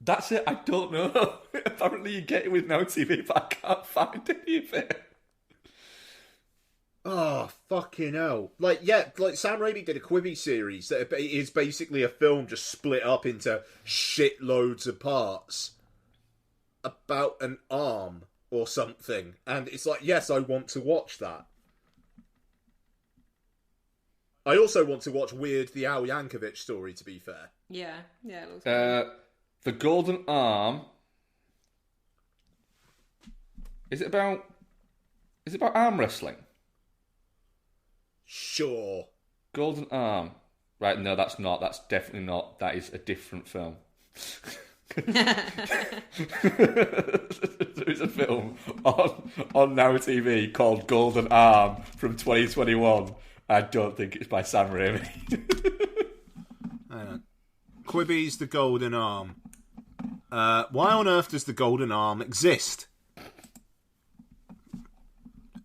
That's it, I don't know. Apparently you get it with Now TV, but I can't find any of it. Oh, fucking hell. Like Sam Raimi did a Quibi series that is basically a film just split up into shitloads of parts about an arm or something. And it's like, yes, I want to watch that. I also want to watch Weird the Al Yankovic story, to be fair. Yeah, it looks good. The Golden Arm Is it about arm wrestling? Sure. Golden Arm. Right, no, that's not. That's definitely not. That is a different film. There is a film on Now TV called Golden Arm from 2021. I don't think it's by Sam Raimi. Hang on. Quibi's The Golden Arm. Why on earth does the Golden Arm exist?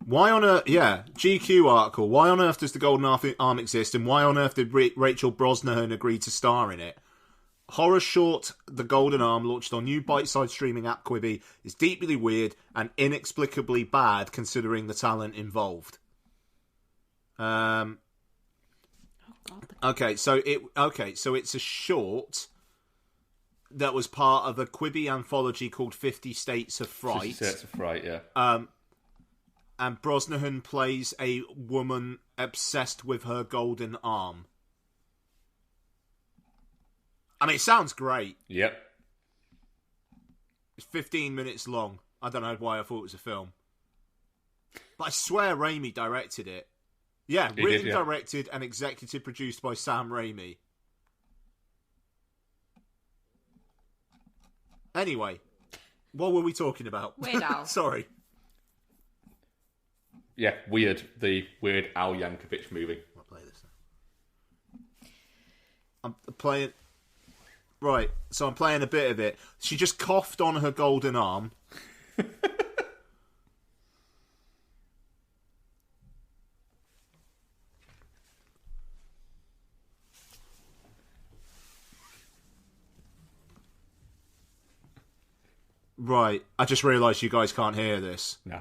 Why on earth... Yeah, GQ article. Why on earth does the Golden Arm exist, and why on earth did Rachel Brosnahan agree to star in it? Horror short The Golden Arm, launched on new bite-sized streaming app Quibi, is deeply weird and inexplicably bad considering the talent involved. Okay, so it's a short that was part of a Quibi anthology called 50 States of Fright. 50 States of Fright, yeah. And Brosnahan plays a woman obsessed with her golden arm. I mean, it sounds great. Yep. It's 15 minutes long. I don't know why I thought it was a film. But I swear Raimi directed it. Yeah, written, directed, and executive produced by Sam Raimi. Anyway, what were we talking about? Weird Al. Sorry. Yeah, Weird. The Weird Al Yankovic movie. I'll play this now. I'm playing... Right, so I'm playing a bit of it. She just coughed on her golden arm. Right, I just realised you guys can't hear this. No.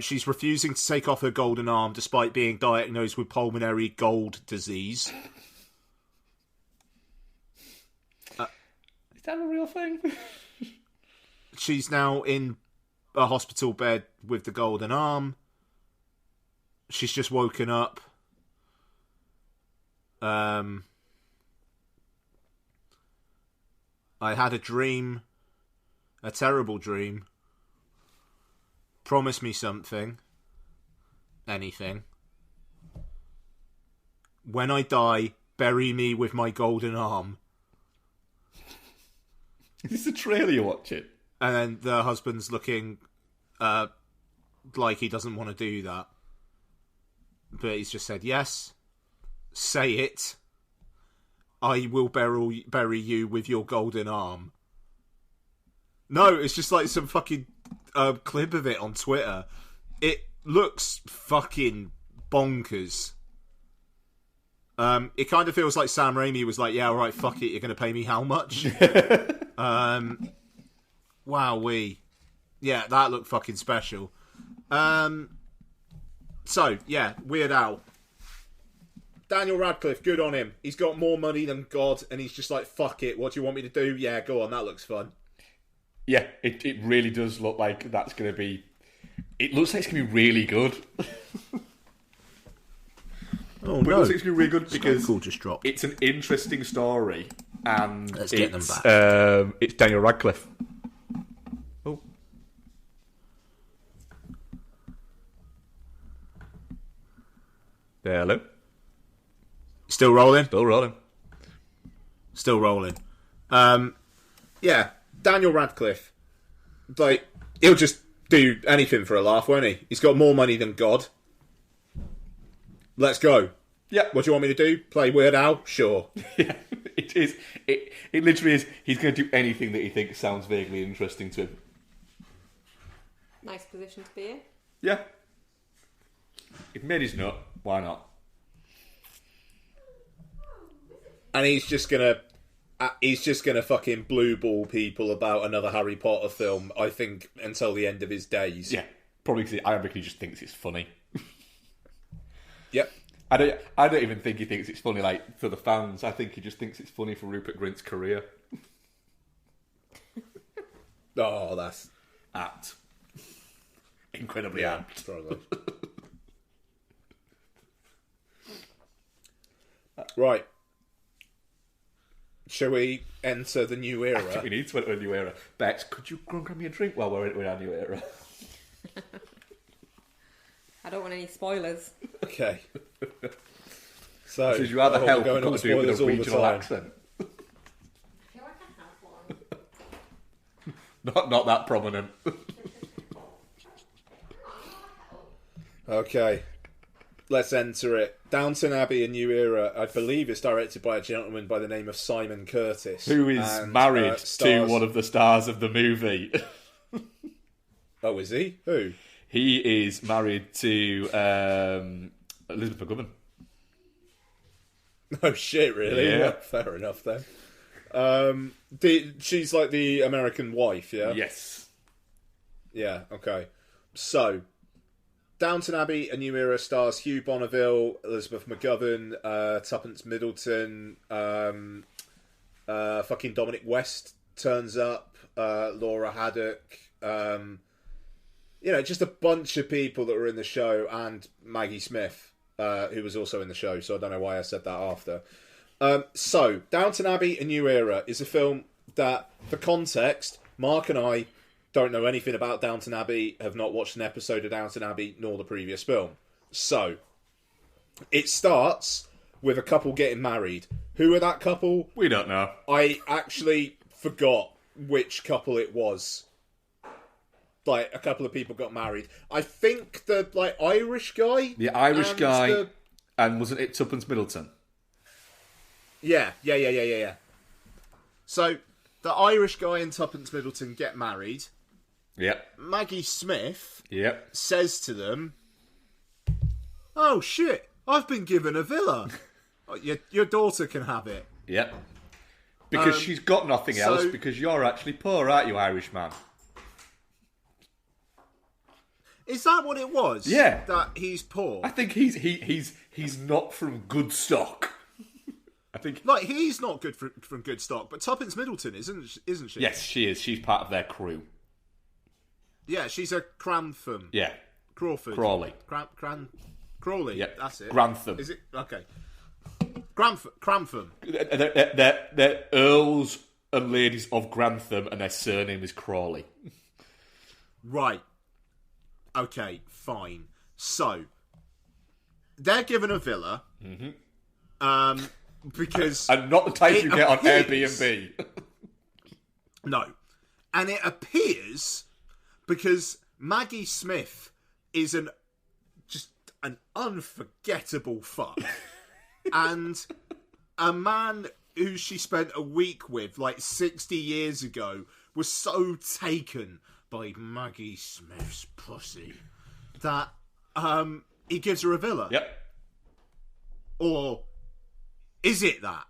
She's refusing to take off her golden arm despite being diagnosed with pulmonary gold disease. Is that a real thing? She's now in a hospital bed with the golden arm. She's just woken up. I had a dream. A terrible dream. Promise me something. Anything. When I die, bury me with my golden arm. Is this a trailer you're watching? And then the husband's looking like he doesn't want to do that. But he's just said, yes, say it. I will bury you with your golden arm. No, it's just like some fucking clip of it on Twitter. It looks fucking bonkers. It kind of feels like Sam Raimi was like, yeah, alright, fuck it, you're going to pay me how much? Wowee. Yeah, that looked fucking special. So, yeah, Weird Al. Daniel Radcliffe, good on him. He's got more money than God, and he's just like, fuck it, what do you want me to do? Yeah, go on, that looks fun. Yeah, it really does look like that's going to be... It looks like it's going to be really good. Oh, but no. it looks like it's going to be really good because Cool just dropped. it's an interesting story, and Let's get them back. It's Daniel Radcliffe. Oh. Hello? Still rolling? Still rolling. Still rolling. Yeah, Daniel Radcliffe. Like, he'll just do anything for a laugh, won't he? He's got more money than God. Let's go. Yeah. What do you want me to do? Play Weird Al? Sure. Yeah, it is. It literally is. He's going to do anything that he thinks sounds vaguely interesting to him. Nice position to be in. Yeah. If made his nut, why not? And he's just gonna fucking blue ball people about another Harry Potter film, I think, until the end of his days. Yeah, probably because I reckon he just thinks it's funny. Yep. I don't even think he thinks it's funny, like, for the fans. I think he just thinks it's funny for Rupert Grint's career. Oh, that's Apt. Incredibly apt. strong. Right. Shall we enter the new era? We need to enter a new era. Bex, could you go and grab me a drink while we're in our new era? I don't want any spoilers. Okay. So you rather help going on people do with spoilers a all the regional time. accent. I feel like I have one. Not that prominent. Okay. Let's enter it. Downton Abbey, A New Era, I believe it's directed by a gentleman by the name of Simon Curtis. Who is and, married to stars... one of the stars of the movie. Oh, is he? Who? He is married to Elizabeth McGovern. Oh, shit, really? Yeah. Well, fair enough, then. She's like the American wife, yeah? Yes. Yeah, okay. So, Downton Abbey, A New Era stars Hugh Bonneville, Elizabeth McGovern, Tuppence Middleton, fucking Dominic West turns up, Laura Haddock, just a bunch of people that were in the show, and Maggie Smith, who was also in the show, so I don't know why I said that after. So, Downton Abbey, A New Era is a film that, for context, Mark and I don't know anything about Downton Abbey, have not watched an episode of Downton Abbey, nor the previous film. So, it starts with a couple getting married. Who are that couple? We don't know. I actually forgot which couple it was. Like, a couple of people got married. I think the, Irish guy? The Irish and guy, and wasn't it Tuppence Middleton? Yeah. So, the Irish guy and Tuppence Middleton get married. Yep. Maggie Smith Yep. says to them, "Oh shit, I've been given a villa. Oh, your daughter can have it." Yep. Because she's got nothing else, because you're actually poor, aren't you, Irish man? Is that what it was? Yeah. That he's poor? I think he's not from good stock. I think... Like, he's not good from good stock, but Tuppence Middleton isn't she? Yes, she is. She's part of their crew. Yeah, she's a Crantham. Yeah. Crawford. Crawley. Crawley. Yeah. That's it. Grantham. Is it? Okay. Crantham. They're earls and ladies of Grantham, and their surname is Crawley. Right. Okay, fine. So, they're given a villa. Mm-hmm. Because... And not the type you get on Airbnb. No. And it appears... Because Maggie Smith is just an unforgettable fuck. And a man who she spent a week with, 60 years ago, was so taken by Maggie Smith's pussy that he gives her a villa. Yep. Or is it that?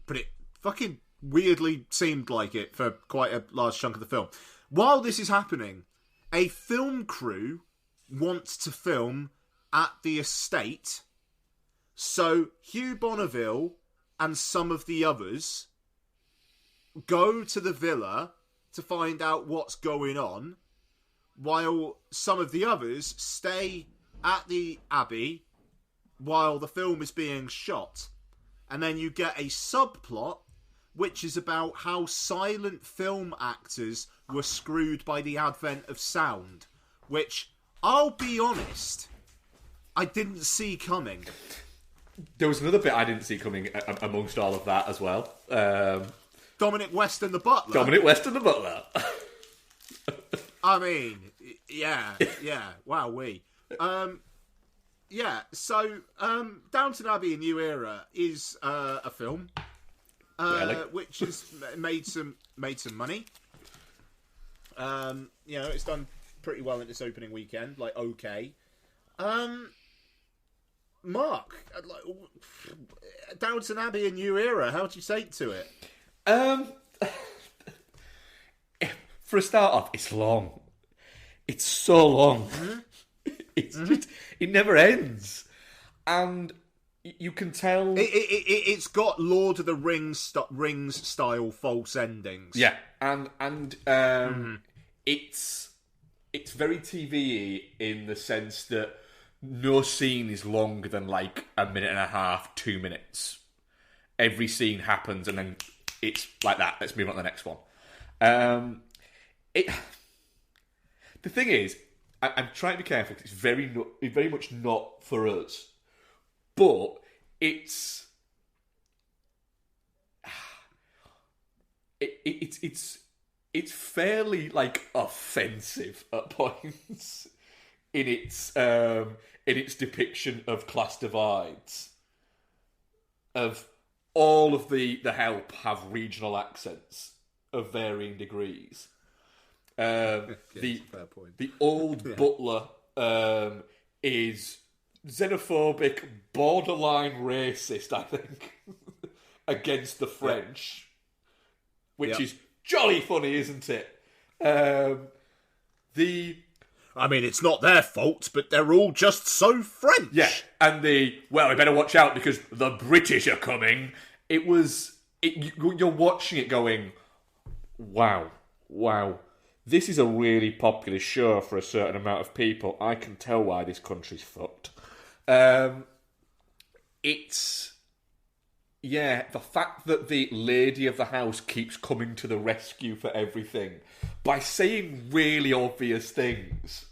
But it fucking weirdly seemed like it for quite a large chunk of the film. While this is happening, a film crew wants to film at the estate, so Hugh Bonneville and some of the others go to the villa to find out what's going on, while some of the others stay at the Abbey while the film is being shot. And then you get a subplot which is about how silent film actors were screwed by the advent of sound, which, I'll be honest, I didn't see coming. There was another bit I didn't see coming amongst all of that as well. Dominic West and the Butler. Dominic West and the Butler. I mean, yeah, wowee. So Downton Abbey, A New Era is a film which has made some money. It's done pretty well in its opening weekend, okay. Mark, Downton Abbey, A New Era, how would you say to it? For a start off, it's long. It's so long. Mm-hmm. It's just, it never ends. And you can tell... It's got Lord of the Rings style false endings. Yeah, and it's very TV-y in the sense that no scene is longer than a minute and a half, 2 minutes. Every scene happens and then it's like that. Let's move on to the next one. The thing is, I'm trying to be careful because it's very much not for us, but it's fairly like offensive at points in its depiction of class divides. Of all of the help have regional accents of varying degrees. The old butler is xenophobic, borderline racist, I think, against the French, which is jolly funny, isn't it? I mean, it's not their fault, but they're all just so French. Yeah, and we better watch out because the British are coming. You're watching it going, wow, this is a really popular show for a certain amount of people. I can tell why this country's fucked. The fact that the lady of the house keeps coming to the rescue for everything by saying really obvious things.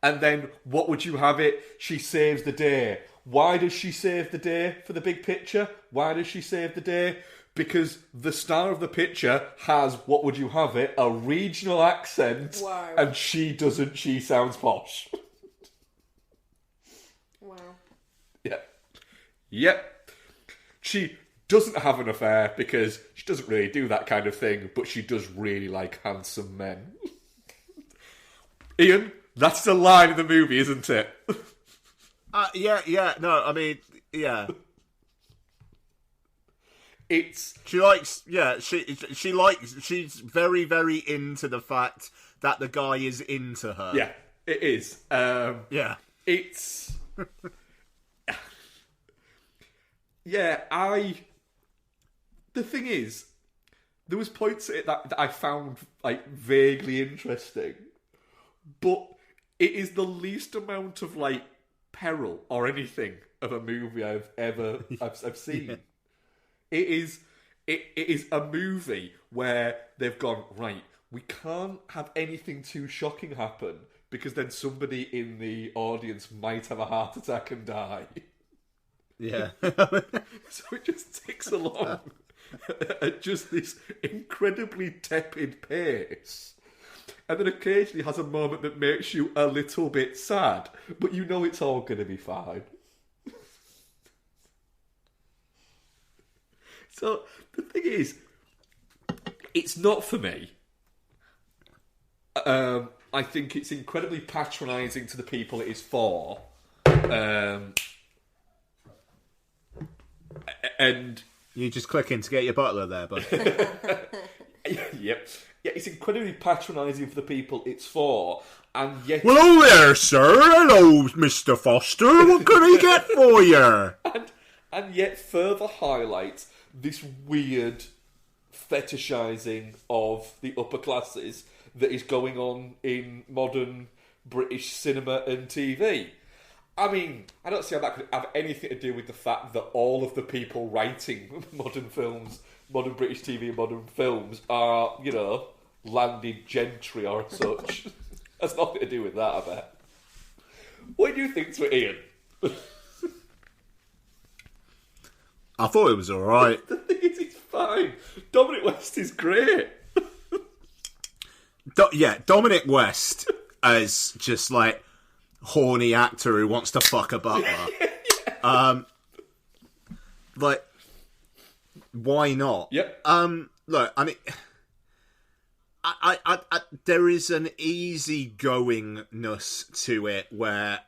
And then, what would you have it? She saves the day. Why does she save the day for the big picture? Why does she save the day? Because the star of the picture has, what would you have it, a regional accent. Wow. And she doesn't, she sounds posh. Wow. Yep. She doesn't have an affair because she doesn't really do that kind of thing, but she does really like handsome men. Ian, that's the line in the movie, isn't it? No, I mean, yeah. It's... She likes, she likes, she's very, very into the fact that the guy is into her. Yeah, it is. Yeah. It's... The thing is, there was points at it that I found like vaguely interesting, but it is the least amount of like peril or anything of a movie I've seen. Yeah. It is a movie where they've gone, right, we can't have anything too shocking happen because then somebody in the audience might have a heart attack and die. Yeah. So it just ticks along at just this incredibly tepid pace. And then occasionally has a moment that makes you a little bit sad, but you know it's all going to be fine. So the thing is, it's not for me. I think it's incredibly patronising to the people it is for. And you just clicking to get your butler there, bud. Yep. Yeah, it's incredibly patronising for the people it's for, and yet... Well, hello there, sir. Hello, Mr. Foster. What can I get for you? And yet further highlights this weird fetishising of the upper classes that is going on in modern British cinema and TV. I mean, I don't see how that could have anything to do with the fact that all of the people writing modern films, modern British TV and modern films are, you know, landed gentry or such. Has nothing to do with that, I bet. What do you think to it, Ian? I thought it was alright. The thing is, it's fine. Dominic West is great. Dominic West as just like horny actor who wants to fuck a butler. Like, why not? Yep. Look, I mean, I there is an easygoingness to it where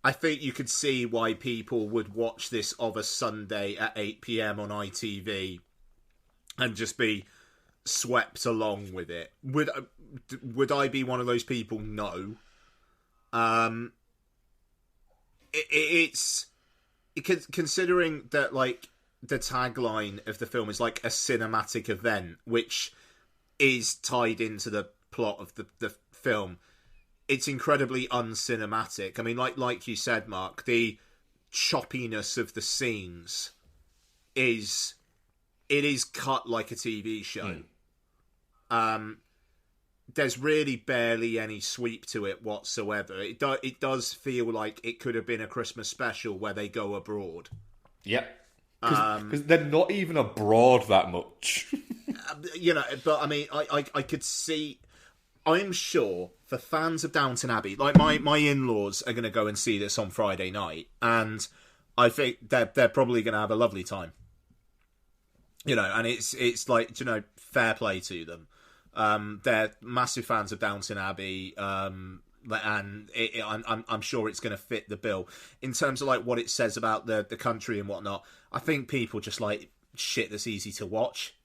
I think you could see why people would watch this of a Sunday at 8 p.m. on ITV and just be swept along with it. Would I be one of those people? No. It's considering that like the tagline of the film is like a cinematic event, which is tied into the plot of the film. It's incredibly uncinematic. I mean, like you said, Mark, the choppiness of the scenes is cut like a TV show. there's really barely any sweep to it whatsoever. It does feel like it could have been a Christmas special where they go abroad. Yep. Because they're not even abroad that much. But I mean, I could see... I'm sure for fans of Downton Abbey, like my in-laws are going to go and see this on Friday night, and I think they're probably going to have a lovely time. And it's like, fair play to them. They're massive fans of Downton Abbey, and I'm sure it's going to fit the bill. In terms of like what it says about the country and whatnot, I think people just like shit that's easy to watch.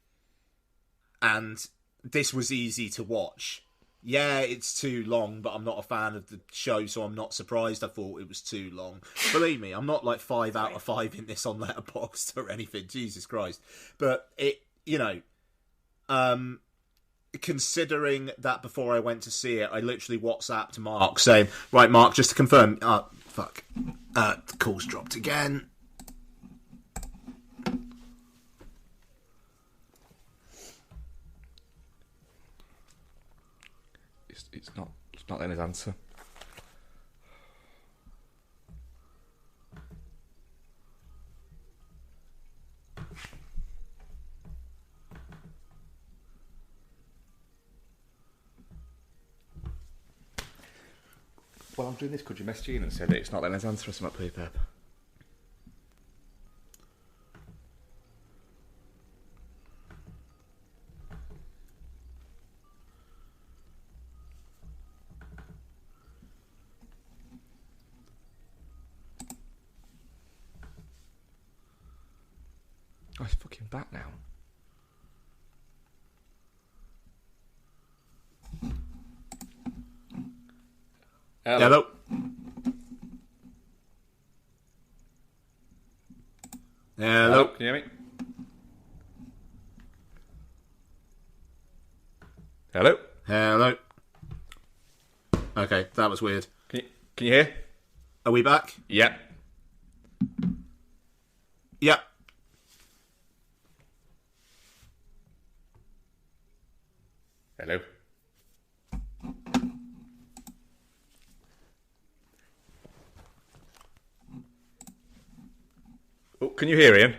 And this was easy to watch. Yeah, it's too long, but I'm not a fan of the show, so I'm not surprised I thought it was too long. Believe me, I'm not like 5 out of 5 in this on Letterboxd or anything. Jesus Christ. But it, considering that before I went to see it, I literally WhatsApped Mark saying, right, Mark, just to confirm, the call's dropped again. It's not letting us answer. While I'm doing this, could you message Ian and say that it's not letting us answer or something, please, Pep? Oh, he's fucking back now. Hello. Hello. Can you hear me? Hello. Hello. Okay, that was weird. Can you hear? Are we back? Yep. Yep. Hello. Oh, can you hear Ian?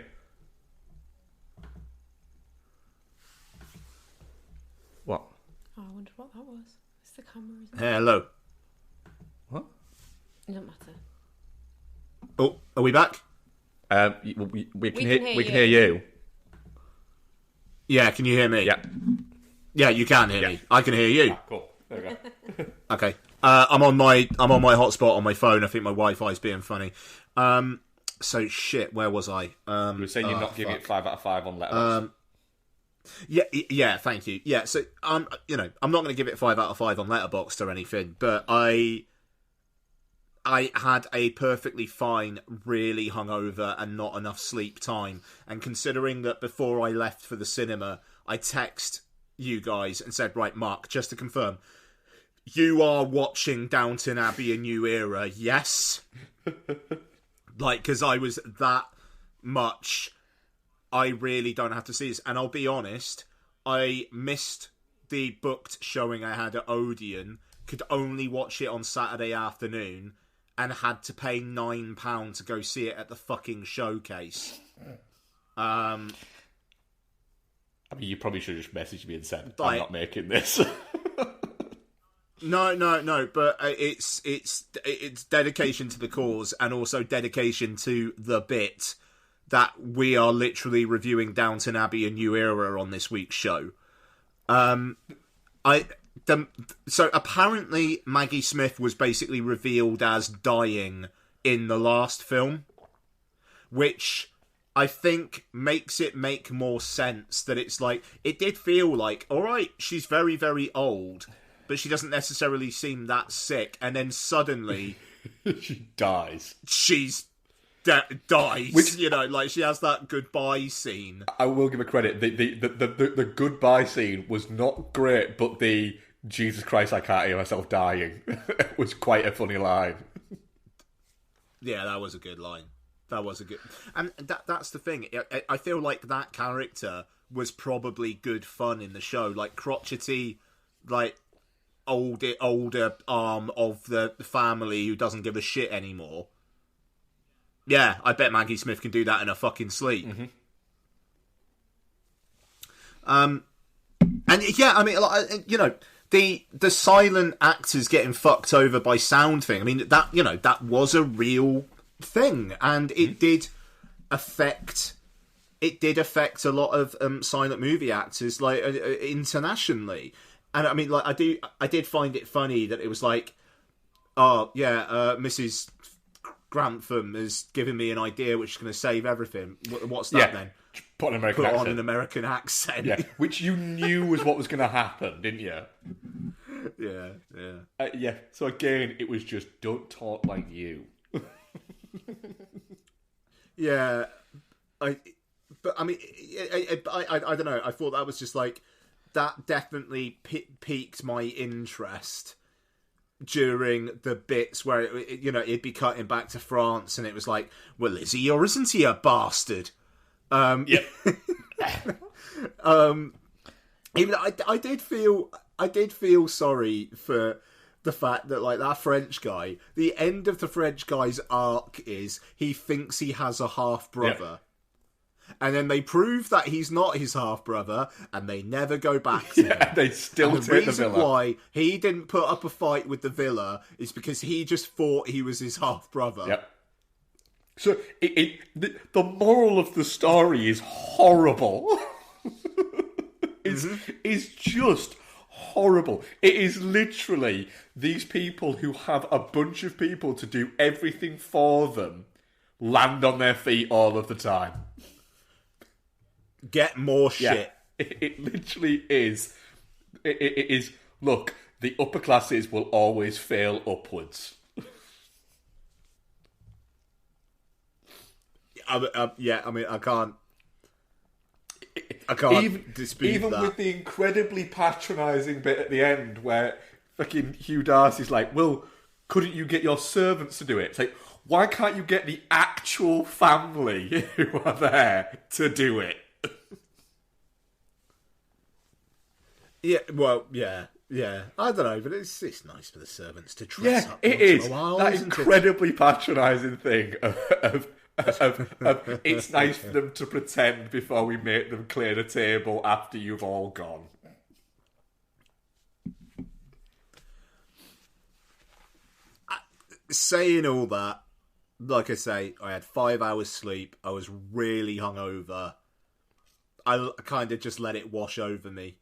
What? Oh, I wondered what that was. It's the camera, isn't it? Hello. What? It doesn't matter. Oh, are we back? We can hear you. Yeah, can you hear me? Yeah. Yeah, you can hear me. I can hear you. Ah, cool. There we go. Okay. I'm on my hotspot on my phone. I think my Wi-Fi's being funny. So shit, where was I? You were saying you're not giving it 5 out of 5 on Letterboxd. Yeah, thank you. Yeah, so I'm not going to give it 5 out of 5 on Letterboxd or anything, but I had a perfectly fine, really hungover and not enough sleep time, and considering that before I left for the cinema, I text you guys and said, right, Mark, just to confirm, you are watching Downton Abbey: A New Era, yes? Because I was that much, I really don't have to see this. And I'll be honest, I missed the booked showing I had at Odeon, could only watch it on Saturday afternoon, and had to pay £9 to go see it at the fucking showcase. I mean, you probably should have just messaged me and said, I'm Like- not making this. No, but it's dedication to the cause and also dedication to the bit that we are literally reviewing Downton Abbey: A New Era on this week's show. So apparently Maggie Smith was basically revealed as dying in the last film, which I think makes it make more sense that it's like, it did feel like, alright, she's very, very old, but she doesn't necessarily seem that sick, and then suddenly She dies. she's dies. Which- like she has that goodbye scene. I will give her credit. The goodbye scene was not great, but the Jesus Christ, I can't hear myself dying was quite a funny line. Yeah, that was a good line. That was a good, and that's the thing. I feel like that character was probably good fun in the show, like crotchety, like older arm of the family who doesn't give a shit anymore. Yeah, I bet Maggie Smith can do that in her fucking sleep. Mm-hmm. And yeah, I mean, like, you know, the silent actors getting fucked over by sound thing. I mean, that was a real thing, and it did affect. It did affect a lot of silent movie actors, like internationally. And I mean, like, I did find it funny that it was like, oh yeah, Mrs. Grantham has given me an idea which is going to save everything. What's that then? Put on an American accent. Yeah, which you knew was what was going to happen, didn't you? Yeah. Yeah. So again, it was just don't talk like you. Yeah, I mean, I don't know. I thought that was just like that. Definitely piqued my interest during the bits where it'd be cutting back to France, and it was like, well, is he or isn't he a bastard? Yeah. Even I did feel sorry for the fact that, like, that French guy, the end of the French guy's arc is he thinks he has a half brother. Yeah. And then they prove that he's not his half brother, and they never go back to him. They still and take the reason the villa. why he didn't put up a fight with the villa is because he just thought he was his half brother. Yep. So the moral of the story is horrible. It's just horrible. It is literally these people who have a bunch of people to do everything for them land on their feet all of the time. Get more shit. Yeah, it literally is. It is. Look, the upper classes will always fail upwards. Yeah, I mean, I can't dispute even that. With the incredibly patronising bit at the end where fucking Hugh Darcy's like, well, couldn't you get your servants to do it? It's like, why can't you get the actual family who are there to do it? Yeah, well, yeah. I don't know, but it's nice for the servants to dress up. It is. In a while, that isn't incredibly patronising thing of it's nice for them to pretend before we make them clear the table after you've all gone. Saying all that, like I say, I had 5 hours sleep. I was really hungover. I kind of just let it wash over me,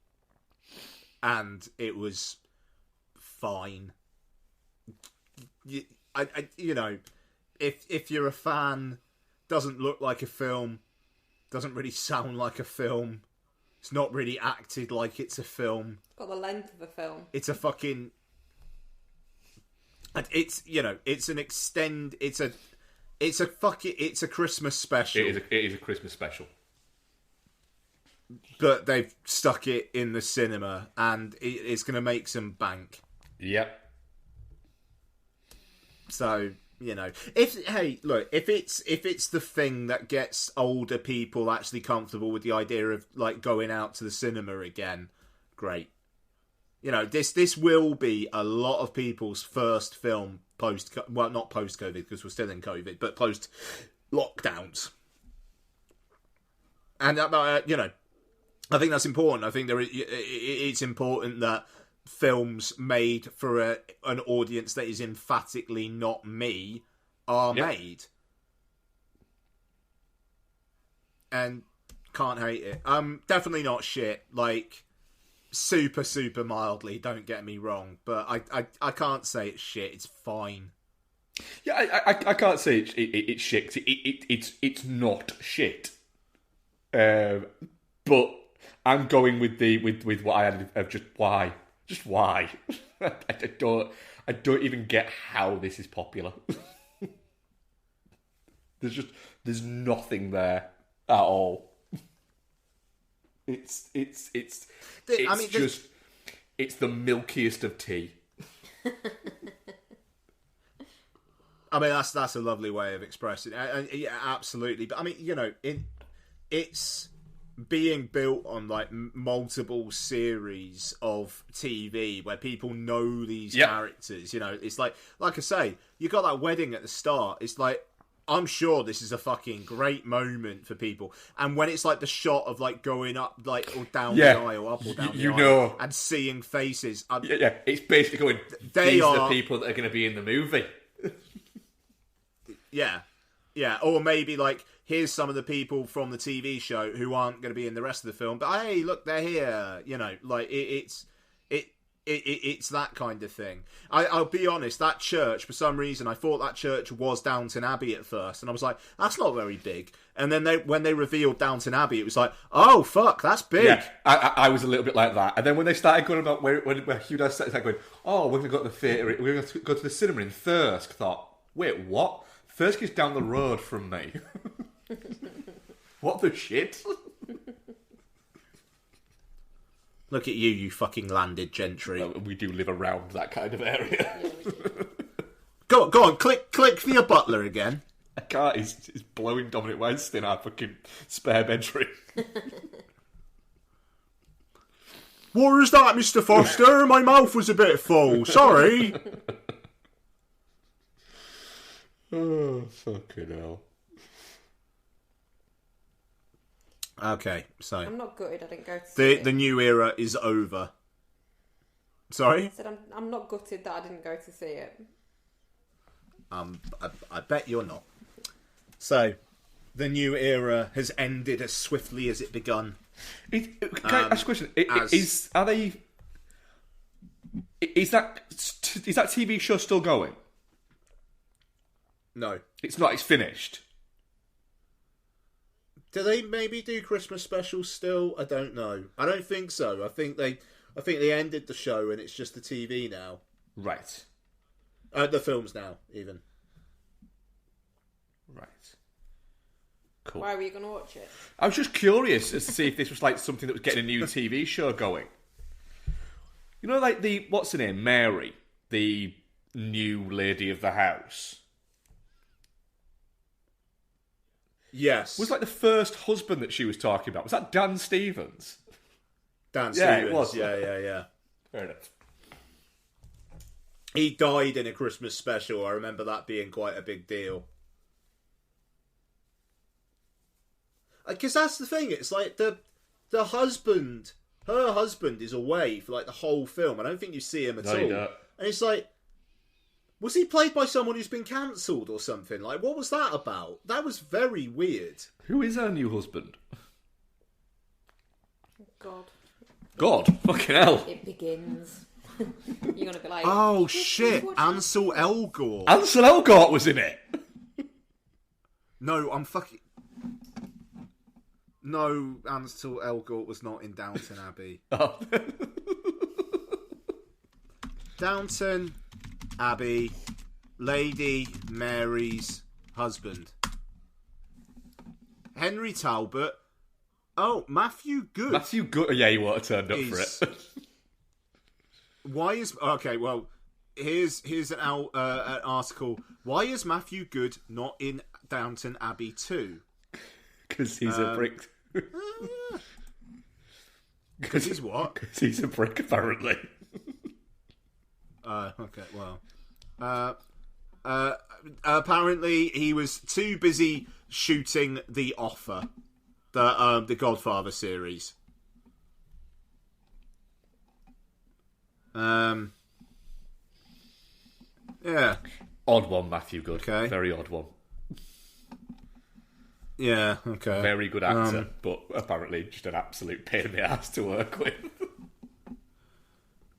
and it was fine. You know, if you're a fan, doesn't look like a film, doesn't really sound like a film, it's not really acted like it's a film. It's got the length of a film. It's a fucking... It's, you know, it's an extend... It's a Christmas special. It is a Christmas special. But they've stuck it in the cinema, and it's going to make some bank. Yep. So, you know, if it's the thing that gets older people actually comfortable with the idea of, like, going out to the cinema again, great. You know, this will be a lot of people's first film not post-COVID, because we're still in COVID, but post-lockdowns. And, you know, I think that's important. I think it's important that films made for an audience that is emphatically not me are made. And can't hate it. Definitely not shit. Like, super, super mildly, don't get me wrong. But I can't say it's shit. It's fine. Yeah, I can't say it's shit. It's not shit. But I'm going with what I had of just why. Just why? I don't even get how this is popular. There's nothing there at all. It's the milkiest of tea. I mean, that's a lovely way of expressing it. Yeah, absolutely. But I mean, you know, it's being built on like multiple series of TV where people know these characters. You know, it's like I say, you got that wedding at the start. It's like, I'm sure this is a fucking great moment for people. And when it's like the shot of like going up like or down the aisle, up or down the aisle, and seeing faces. It's basically going, these are the people that are going to be in the movie. Yeah, or maybe like, here's some of the people from the TV show who aren't going to be in the rest of the film, but hey, look, they're here. You know, like it's that kind of thing. I'll be honest, that church, for some reason, I thought that church was Downton Abbey at first, and I was like, that's not very big. And then when they revealed Downton Abbey, it was like, oh fuck, that's big. Yeah, I was a little bit like that. And then when they started going about where Hugh Dance started going, oh, we're going to go to the theatre, we're going to go to the cinema in Thirsk. I thought, wait, what? Thirsk is down the road from me. What the shit? Look at you fucking landed gentry. Well, we do live around that kind of area. Go on, click for your butler again. I can't, he's blowing Dominic Weinstein our fucking spare bedroom. What was that, Mr. Foster? My mouth was a bit full, sorry. Oh, fucking hell. Okay, so I'm not gutted I didn't go to see it. The new era is over. Sorry? I said I'm not gutted that I didn't go to see it. I bet you're not. So, the new era has ended as swiftly as it begun. Can I ask a question? Is that TV show still going? No. It's not, it's finished. Do they maybe do Christmas specials still? I don't know. I don't think so. I think they ended the show and it's just the TV now. Right. The films now, even. Right. Cool. Why were you going to watch it? I was just curious as to see if this was like something that was getting a new TV show going. You know, like what's her name? Mary, the new lady of the house. Yes. Was like the first husband that she was talking about. Was that Dan Stevens? Dan Yeah, Stevens. it was. Yeah. Fair enough. He died in a Christmas special. I remember that being quite a big deal. Because that's the thing. It's like the husband, her husband is away for like the whole film. I don't think you see him at all. No. And it's like, was he played by someone who's been cancelled or something? Like, what was that about? That was very weird. Who is her new husband? God. Fucking hell. It begins. You're going to be like... Oh, shit. Ansel Elgort. Ansel Elgort was in it. No, No, Ansel Elgort was not in Downton Abbey. Oh. Downton Abbey, Lady Mary's husband. Henry Talbot. Oh, Matthew Good. Matthew Good. Yeah, he would have turned up for it. Why is... Okay, well, here's an article. Why is Matthew Good not in Downton Abbey 2? Because he's a brick. Because he's what? Because he's a brick, apparently. Okay, well. Apparently he was too busy shooting The Offer, the Godfather series. Yeah. Odd one, Matthew Good. Okay. Very odd one. Yeah, okay. Very good actor, but apparently just an absolute pain in the ass to work with.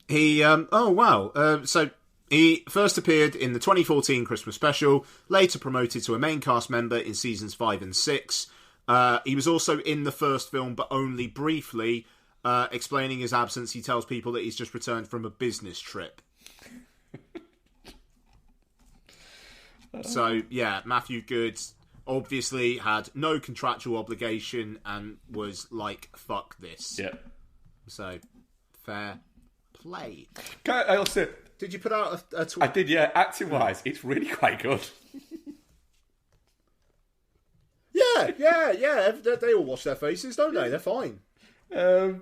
He, so he first appeared in the 2014 Christmas special, later promoted to a main cast member in seasons 5 and 6. He was also in the first film, but only briefly. Explaining his absence, he tells people that he's just returned from a business trip. So, yeah, Matthew Good obviously had no contractual obligation and was like, fuck this. Yeah. So, fair play. I also... Did you put out a tweet? I did, yeah. Acting-wise, it's really quite good. Yeah, Yeah. They all wash their faces, don't they? They're fine. Yeah,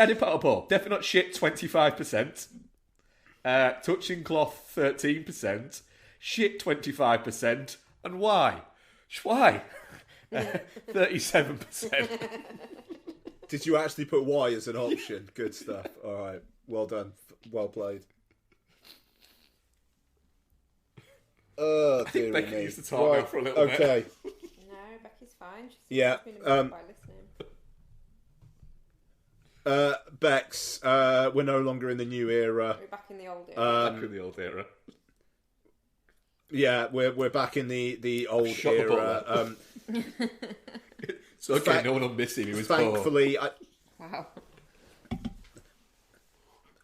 I did put up all. Definitely not shit, 25%. Touching cloth, 13%. Shit, 25%. And why? Why? 37%. Did you actually put Y as an option? Good stuff. All right. Well done. Well played. I think Becky needs to talk now for a little bit. Okay. No, Becky's fine. She's Yeah. been annoyed by listening. Bex, we're no longer in the new era. We're back in the old era. Back in the old era. Yeah, we're back in the old Shut era. It's okay, no one will miss him. He was thankfully, Wow.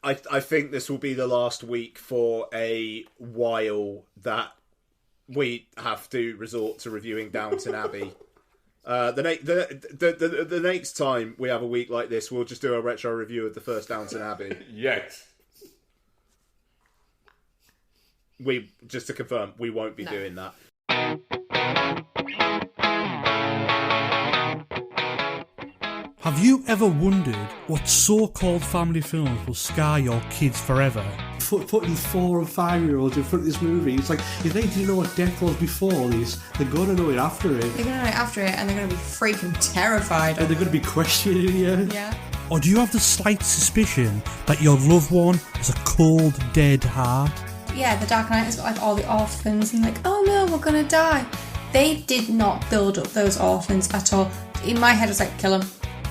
I think this will be the last week for a while that we have to resort to reviewing Downton Abbey. The next time we have a week like this, we'll just do a retro review of the first Downton Abbey. Yes. Just to confirm, we won't be doing that. Have you ever wondered what so-called family films will scar your kids forever? Putting 4 and 5-year-olds in front of this movie, it's like, if they didn't know what death was before this, they're going to know it after it. They're going to know it after it, and they're going to be freaking terrified. And they're going to be questioning you. Yeah. Or do you have the slight suspicion that your loved one has a cold, dead heart? Yeah, the Dark Knight has got like all the orphans, and like, oh no, we're going to die. They did not build up those orphans at all. In my head, it's like, kill them.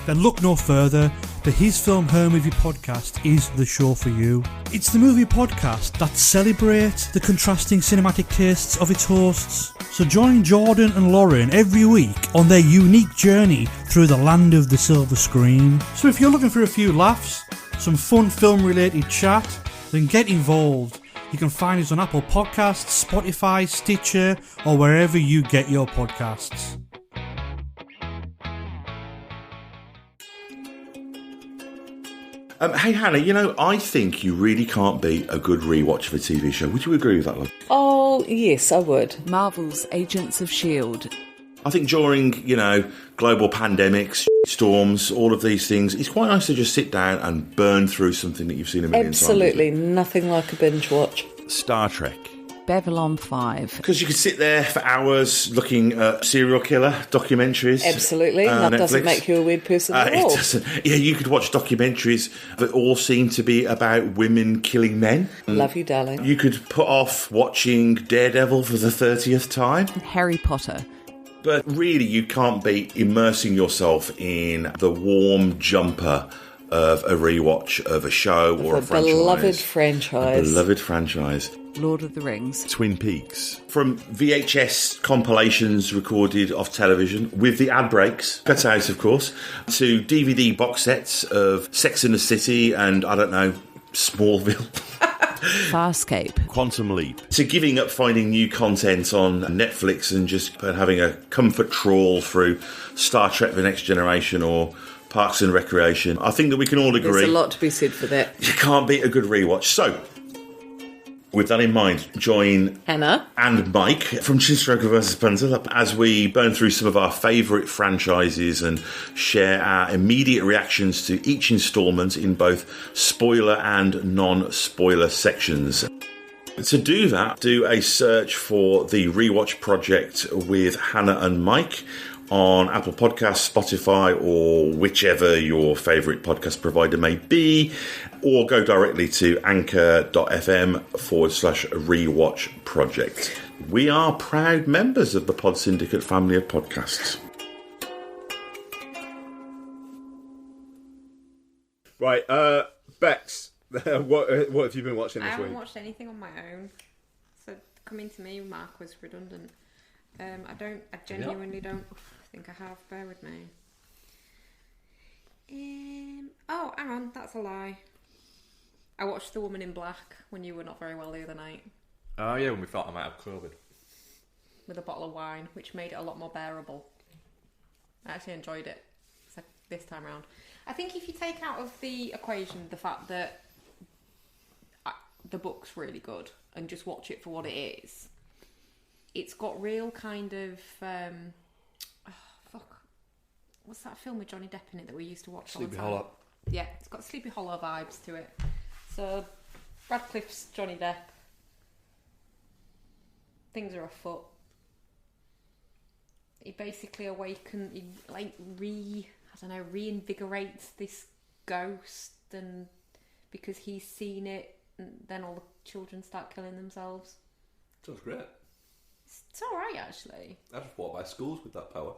Then look no further. The His Film Her Movie podcast is the show for you. It's the movie podcast that celebrates the contrasting cinematic tastes of its hosts. So join Jordan and Lauren every week on their unique journey through the land of the silver screen. So if you're looking for a few laughs, some fun film-related chat, then get involved. You can find us on Apple Podcasts, Spotify, Stitcher, or wherever you get your podcasts. Hey Hannah, I think you really can't beat a good rewatch of a TV show. Would you agree with that, love? Oh, yes, I would. Marvel's Agents of S.H.I.E.L.D. I think during, global pandemics, storms, all of these things, it's quite nice to just sit down and burn through something that you've seen a million times. Absolutely, nothing like a binge watch. Star Trek. Babylon 5. Because you could sit there for hours looking at serial killer documentaries. Absolutely, that doesn't Netflix. make you a weird person at all. It doesn't. Yeah, you could watch documentaries that all seem to be about women killing men. Love you, darling. You could put off watching Daredevil for the 30th time. Harry Potter. But really, you can't beat immersing yourself in the warm jumper of a rewatch of a show or a franchise. A beloved franchise. Lord of the Rings. Twin Peaks. From VHS compilations recorded off television, with the ad breaks, cut out of course, to DVD box sets of Sex and the City and, I don't know, Smallville. Farscape. Quantum Leap. To giving up finding new content on Netflix and just having a comfort trawl through Star Trek The Next Generation or Parks and Recreation. I think that we can all agree. There's a lot to be said for that. You can't beat a good rewatch. So, with that in mind, join Hannah and Mike from Chinstroker vs. Punter as we burn through some of our favourite franchises and share our immediate reactions to each instalment in both spoiler and non-spoiler sections. To do that, do a search for the Rewatch Project with Hannah and Mike on Apple Podcasts, Spotify, or whichever your favourite podcast provider may be, or go directly to anchor.fm/rewatch project. We are proud members of the Pod Syndicate family of podcasts. Right, Bex, what have you been watching this week? I haven't watched anything on my own, so coming to me, Mark, was redundant. I genuinely don't think I have. Bear with me. Oh, hang on, that's a lie. I watched The Woman in Black when you were not very well the other night. Oh yeah, when we thought I might have COVID. With a bottle of wine, which made it a lot more bearable. I actually enjoyed it this time around. I think if you take out of the equation the fact that the book's really good and just watch it for what it is, it's got real kind of what's that film with Johnny Depp in it that we used to watch all the Sleepy time? Hollow. Yeah, it's got Sleepy Hollow vibes to it. So Radcliffe's Johnny Depp. Things are afoot. He basically reinvigorates this ghost, and because he's seen it, and then all the children start killing themselves. Sounds great. It's alright, actually. I just walk by schools with that power.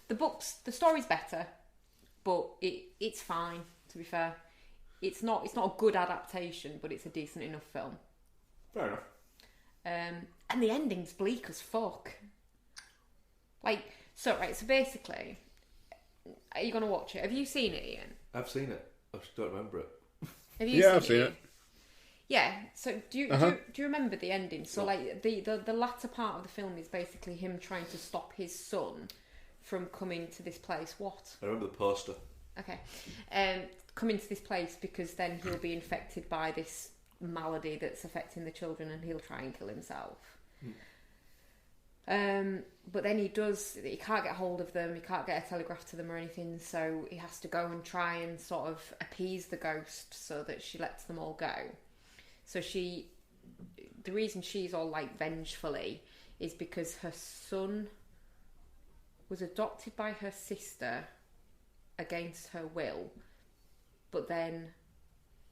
The story's better, but it's fine, to be fair. It's not a good adaptation, but it's a decent enough film. Fair enough. And the ending's bleak as fuck. So basically, are you going to watch it? Have you seen it, Ian? I've seen it. I just don't remember it. Have you I've seen it. Yeah, so do you remember the ending? So the latter part of the film is basically him trying to stop his son from coming to this place. What? I remember the poster. Okay. Coming to this place because then he'll be infected by this malady that's affecting the children and he'll try and kill himself. But then he can't get hold of them, he can't get a telegraph to them or anything, so he has to go and try and sort of appease the ghost so that she lets them all go. So the reason she's all vengefully is because her son was adopted by her sister against her will, but then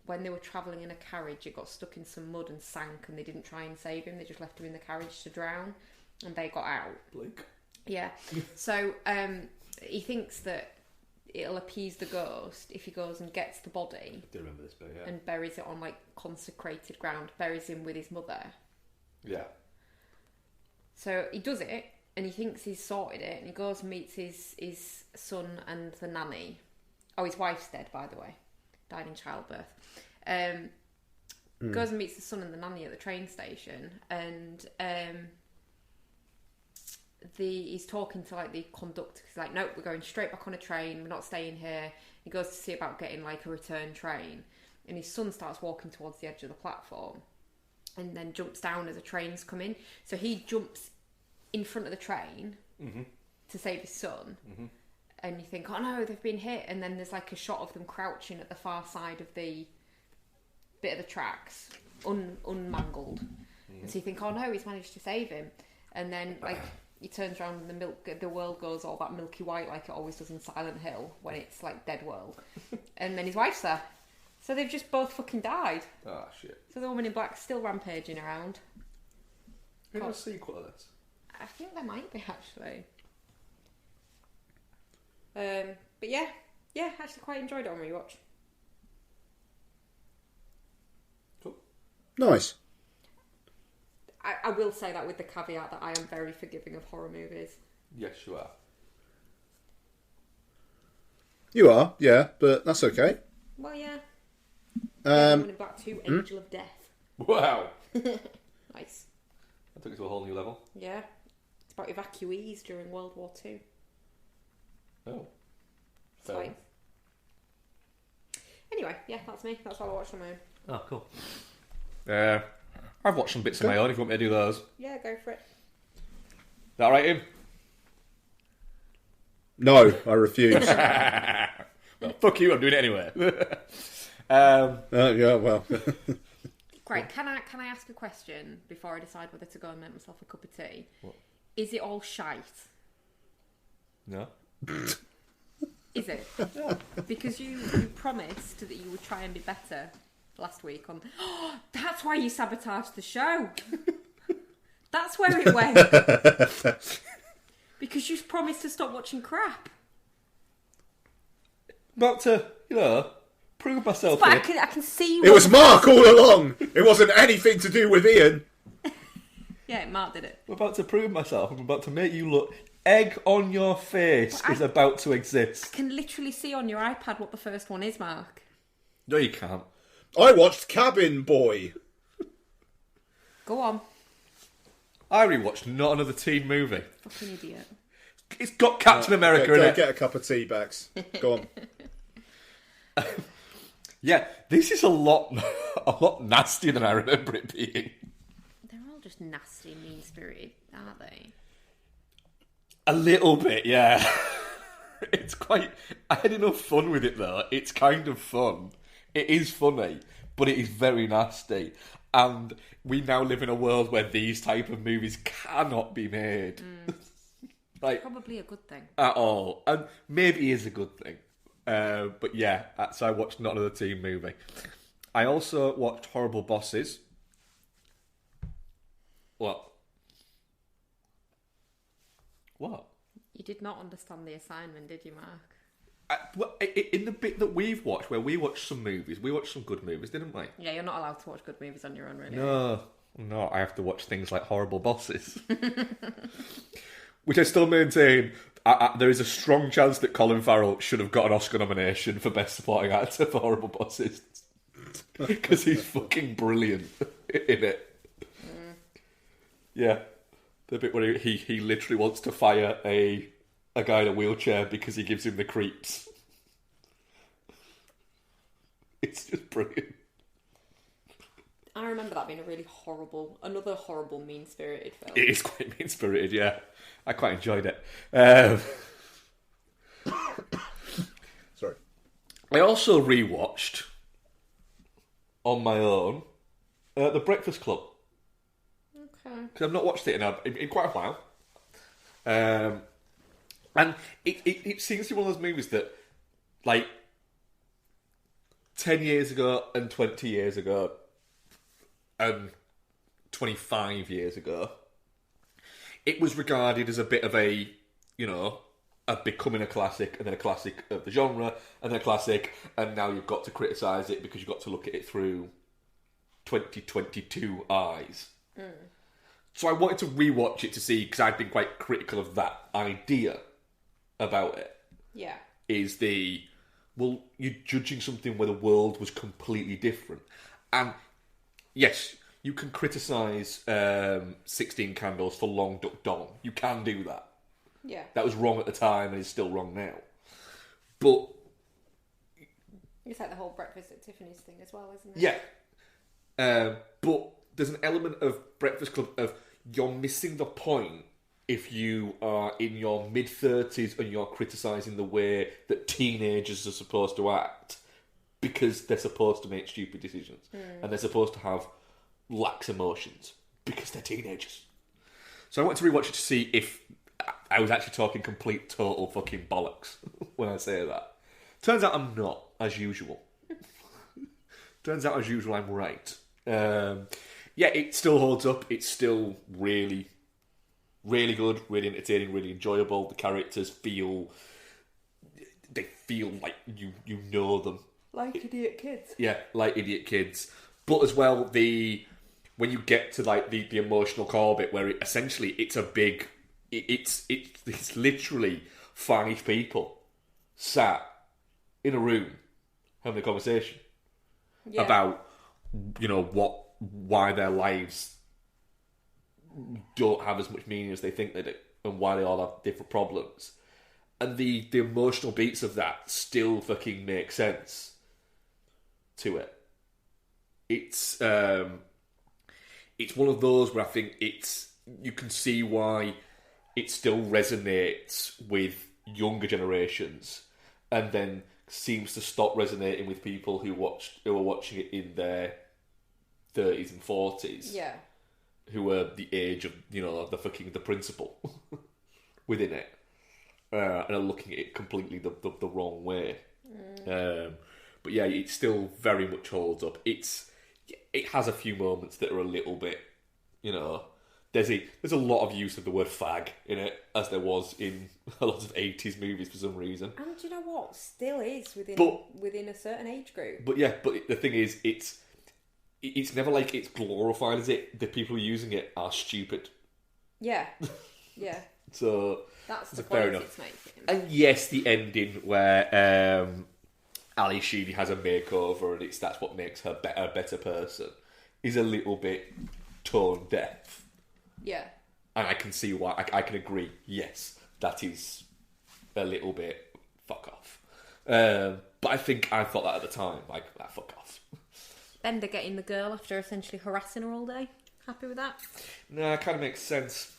when they were travelling in a carriage it got stuck in some mud and sank, and they didn't try and save him, they just left him in the carriage to drown, and they got out. Blake. Yeah. So he thinks that it'll appease the ghost if he goes and gets the body. I do remember this bit, yeah. And buries it on consecrated ground, buries him with his mother. Yeah. So he does it, and he thinks he's sorted it, and he goes and meets his son and the nanny. Oh, his wife's dead, by the way. Died in childbirth. Goes and meets the son and the nanny at the train station, and he's talking to the conductor. He's like, nope, we're going straight back on a train, we're not staying here. He goes to see about getting a return train, and his son starts walking towards the edge of the platform and then jumps down as a train's coming. So he jumps in front of the train to save his son, and you think, oh no, they've been hit, and then there's a shot of them crouching at the far side of the bit of the tracks, unmangled, and so you think, oh no, he's managed to save him, and then he turns around and the world goes all that milky white like it always does in Silent Hill when it's Dead World, and then his wife's there, so they've just both fucking died. Oh shit. So the woman in black's still rampaging around. Is there a sequel of this? I think there might be, actually. But yeah, actually quite enjoyed it on rewatch. Cool. Nice. I will say that with the caveat that I am very forgiving of horror movies. Yes, you are. You are, yeah, but that's okay. Well, yeah. Woman in Black 2, Angel of Death. Wow. Nice. That took it to a whole new level. Yeah. It's about evacuees during World War II. Oh. It's fine. Anyway, yeah, that's me. That's all I watched on my own. Oh, cool. I've watched some bits of my own if you want me to do those. Yeah, go for it. Is that right, Im? No, I refuse. Well, fuck you, I'm doing it anyway. Yeah, well. Great. Can I ask a question before I decide whether to go and make myself a cup of tea? What? Is it all shite? No. Is it? Because you promised that you would try and be better last week on... Oh, that's why you sabotaged the show. That's where it went. Because you promised to stop watching crap. About to, prove myself But here. I can see... It was Mark all along. It wasn't anything to do with Ian. Yeah, Mark did it. I'm about to prove myself. I'm about to make you look... Egg on your face is about to exist. I can literally see on your iPad what the first one is, Mark. No, you can't. I watched Cabin Boy. Go on. I rewatched Not Another Teen Movie. Fucking idiot. It's got Captain America in it. Get a cup of tea, Bex. Go on. Yeah, this is a lot nastier than I remember it being. They're all just just nasty, mean-spirited, aren't they? A little bit, yeah. It's quite... I had enough fun with it, though. It's kind of fun. It is funny, but it is very nasty. And we now live in a world where these type of movies cannot be made. Like, probably a good thing. At all. And maybe it is a good thing. But yeah, so I watched not another teen movie. I also watched Horrible Bosses. What? You did not understand the assignment, did you, Mark? Well, in the bit that we've watched, where we watched some movies, we watched some good movies, didn't we? Yeah, you're not allowed to watch good movies on your own, really. No, I have to watch things like Horrible Bosses. Which I still maintain, there is a strong chance that Colin Farrell should have got an Oscar nomination for Best Supporting Actor for Horrible Bosses. Because he's fucking brilliant in it. Yeah. The bit where he literally wants to fire a guy in a wheelchair because he gives him the creeps. It's just brilliant. I remember that being another horrible, mean-spirited film. It is quite mean-spirited, yeah. I quite enjoyed it. Sorry. I also rewatched, on my own, The Breakfast Club. Okay. Because I've not watched it in quite a while. And it seems to be one of those movies that, like, 10 years ago and 20 years ago and 25 years ago, it was regarded as a bit of a becoming a classic, and then a classic of the genre, and then a classic, and now you've got to criticise it because you've got to look at it through 2022 eyes. So I wanted to rewatch it to see, because I'd been quite critical of that idea about it. Yeah. You're judging something where the world was completely different. And yes, you can criticise 16 Candles for Long Duck Dawn. You can do that. Yeah. That was wrong at the time and is still wrong now. But it's like the whole Breakfast at Tiffany's thing as well, isn't it? yeah. But there's an element of Breakfast Club of you're missing the point if you are in your mid-30s and you're criticising the way that teenagers are supposed to act because they're supposed to make stupid decisions and they're supposed to have lax emotions because they're teenagers. So I wanted to rewatch it to see if I was actually talking complete, total fucking bollocks when I say that. Turns out I'm not, as usual. Turns out, as usual, I'm right. Yeah, it still holds up. It's still really, really good, really entertaining, really enjoyable. The characters feel like you know them. Like idiot kids. Yeah, like idiot kids. But as well, when you get to like the emotional core bit, where essentially it's a big, it's literally 5 people sat in a room having a conversation about why their lives don't have as much meaning as they think they do, and why they all have different problems. And the emotional beats of that still fucking make sense to it. It's one of those where I think you can see why it still resonates with younger generations, and then seems to stop resonating with people who are watching it in their 30s and 40s. Yeah. Who are the age of, the principal within it. And are looking at it completely the wrong way. But yeah, it still very much holds up. It has a few moments that are a little bit, there's a lot of use of the word fag in it, as there was in a lot of 80s movies for some reason. And do you know what? Still is within a certain age group. But yeah, the thing is, it's never like it's glorified as it. The people who are using it are stupid. Yeah. Yeah. So that's the fair point enough. It's making. And yes, the ending where Ali Sheedy has a makeover and that's what makes her a better person is a little bit tone deaf. Yeah. And I can see why. I can agree. Yes, that is a little bit fuck off. But I think I thought that at the time, like, fuck off. Then they're getting the girl after essentially harassing her all day. Happy with that? No, it kind of makes sense.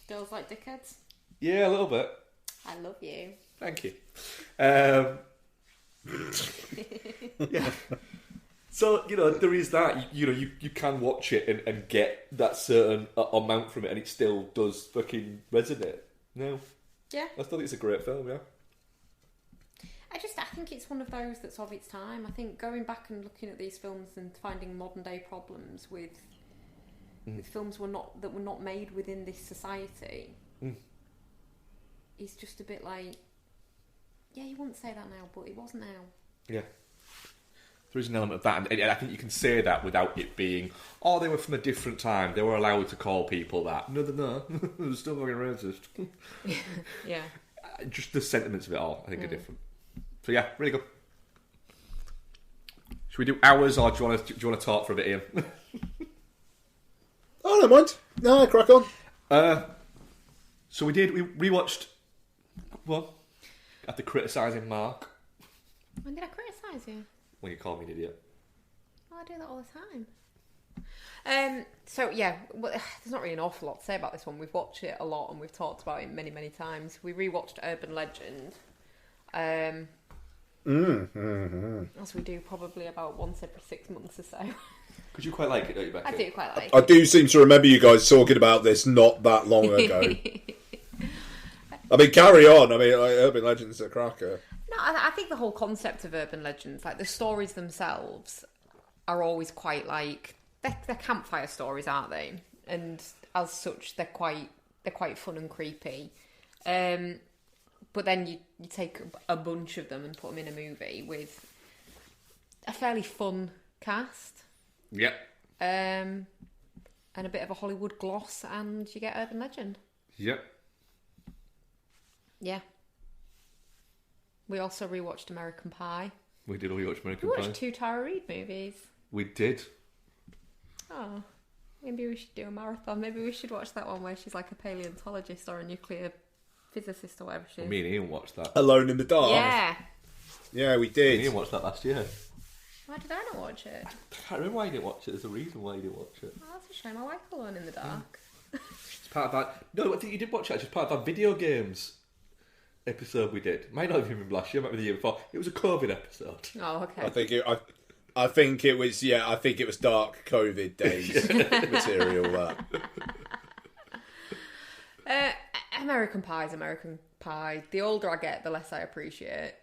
Girls like dickheads? Yeah, a little bit. I love you. Thank you. Yeah. So, there is that. You can watch it and get that certain amount from it, and it still does fucking resonate. No. Yeah. I still think it's a great film, yeah. I think it's one of those that's of its time. I think going back and looking at these films and finding modern day problems with films that were not made within this society is just a bit like, yeah, you wouldn't say that now, but it wasn't now. Yeah. There is an element of that, and I think you can say that without it being, oh, they were from a different time, they were allowed to call people that. No, they're not. They're still fucking racist. Yeah. Just the sentiments of it all, I think, are different. So yeah, really good. Should we do hours, or do you want to talk for a bit, Ian? Oh, no mind. No, crack on. So we rewatched. Well, after criticising Mark. When did I criticise you? When you called me an idiot. Oh, I do that all the time. So yeah, well, there's not really an awful lot to say about this one. We've watched it a lot and we've talked about it many, many times. We rewatched Urban Legend. As we do probably about once every 6 months or so. Because you quite like it, don't you, Becky? I do quite like I it. do seem to remember you guys talking about this not that long ago. I mean, carry on. I mean, Urban Legend's a cracker. No, I think the whole concept of Urban Legends, like the stories themselves, are always quite like they're campfire stories, aren't they? And as such, they're quite fun and creepy. But then you take a bunch of them and put them in a movie with a fairly fun cast. Yep. And a bit of a Hollywood gloss, and you get Urban Legend. Yep. Yeah. We also rewatched American Pie. We did rewatch American We Pie. watched 2 Tara Reid movies. We did. Oh, maybe we should do a marathon. Maybe we should watch that one where she's like a paleontologist or a nuclear physicist or whatever she is. Me and Ian watched that. Alone in the Dark. Yeah. Yeah, we did. Ian watched that last year. Why did I not watch it? I can't remember why you didn't watch it. There's a reason why you didn't watch it. Oh, that's a shame. I like Alone in the Dark. It's part of that. No, I think you did watch it. It's just part of that video games episode we did. Might not have even been last year. Might be the year before. It was a COVID episode. Oh, okay. I think it was. Yeah, I think it was dark COVID days material. American Pie is American Pie. The older I get, the less I appreciate.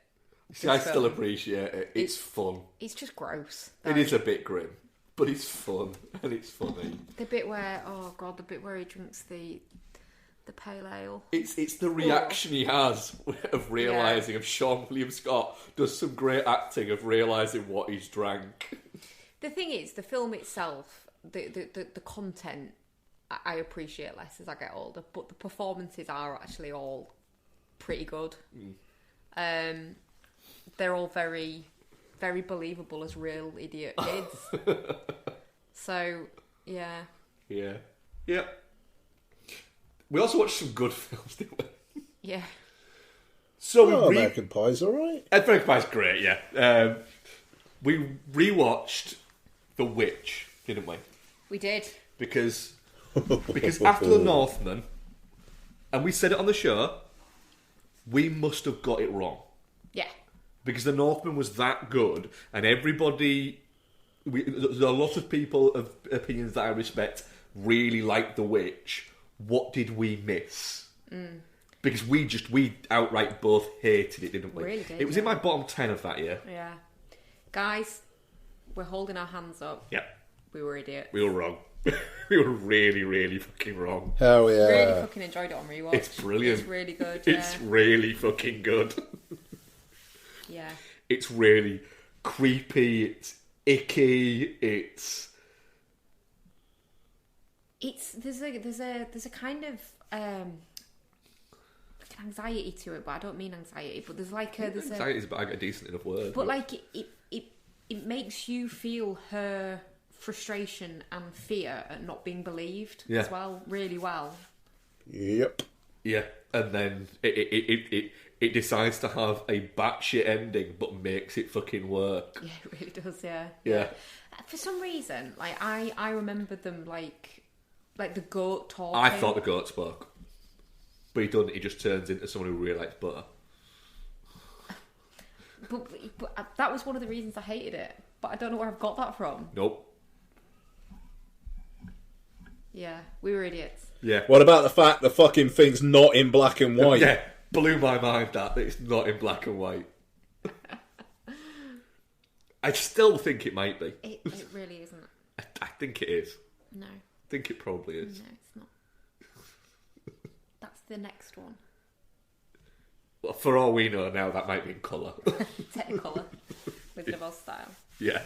See, I still appreciate it. It's fun. It's just gross. It is a bit grim, but it's fun and it's funny. The bit where, the bit where he drinks the pale ale. It's the reaction he has of realising, of Sean William Scott does some great acting of realising what he's drank. The thing is, the film itself, the content, I appreciate less as I get older, but the performances are actually all pretty good. They're all very, very believable as real idiot kids. So, yeah. Yeah. Yeah. We also watched some good films, didn't we? Yeah. So American Pie's alright. American Pie's great, yeah. We rewatched The Witch, didn't we? We did. Because after The Northman, and we said it on the show, we must have got it wrong. Yeah. Because The Northman was that good, and everybody... There's a lot of people of opinions that I respect really like The Witch. What did we miss? Because we outright both hated it, didn't we? Really did, it was in my bottom 10 of that year. Yeah. Guys, we're holding our hands up. Yeah. We were idiots. We were wrong. We were really, really fucking wrong. Hell yeah. Really fucking enjoyed it on rewatch. It's brilliant. It's really good, It's really fucking good. Yeah. It's really creepy, it's icky, there's a kind of anxiety to it, but I don't mean anxiety. But there's like anxiety is a decent enough word. But like it makes you feel her frustration and fear at not being believed as well, really well. Yep. Yeah, and then it decides to have a batshit ending, but makes it fucking work. Yeah, it really does. Yeah. Yeah. For some reason, like I remember them like the goat talking. I thought the goat spoke, but he doesn't. He just turns into someone who really likes butter. But that was one of the reasons I hated it. But I don't know where I've got that from. Nope. Yeah, we were idiots. Yeah. What about the fact the fucking thing's not in black and white? Yeah, blew my mind that it's not in black and white. I still think it might be. It really isn't. I think it is. No. I think it probably is. No, it's not. That's the next one. Well, for all we know now, that might be in colour. Technicolor. With Devil's style. Yeah.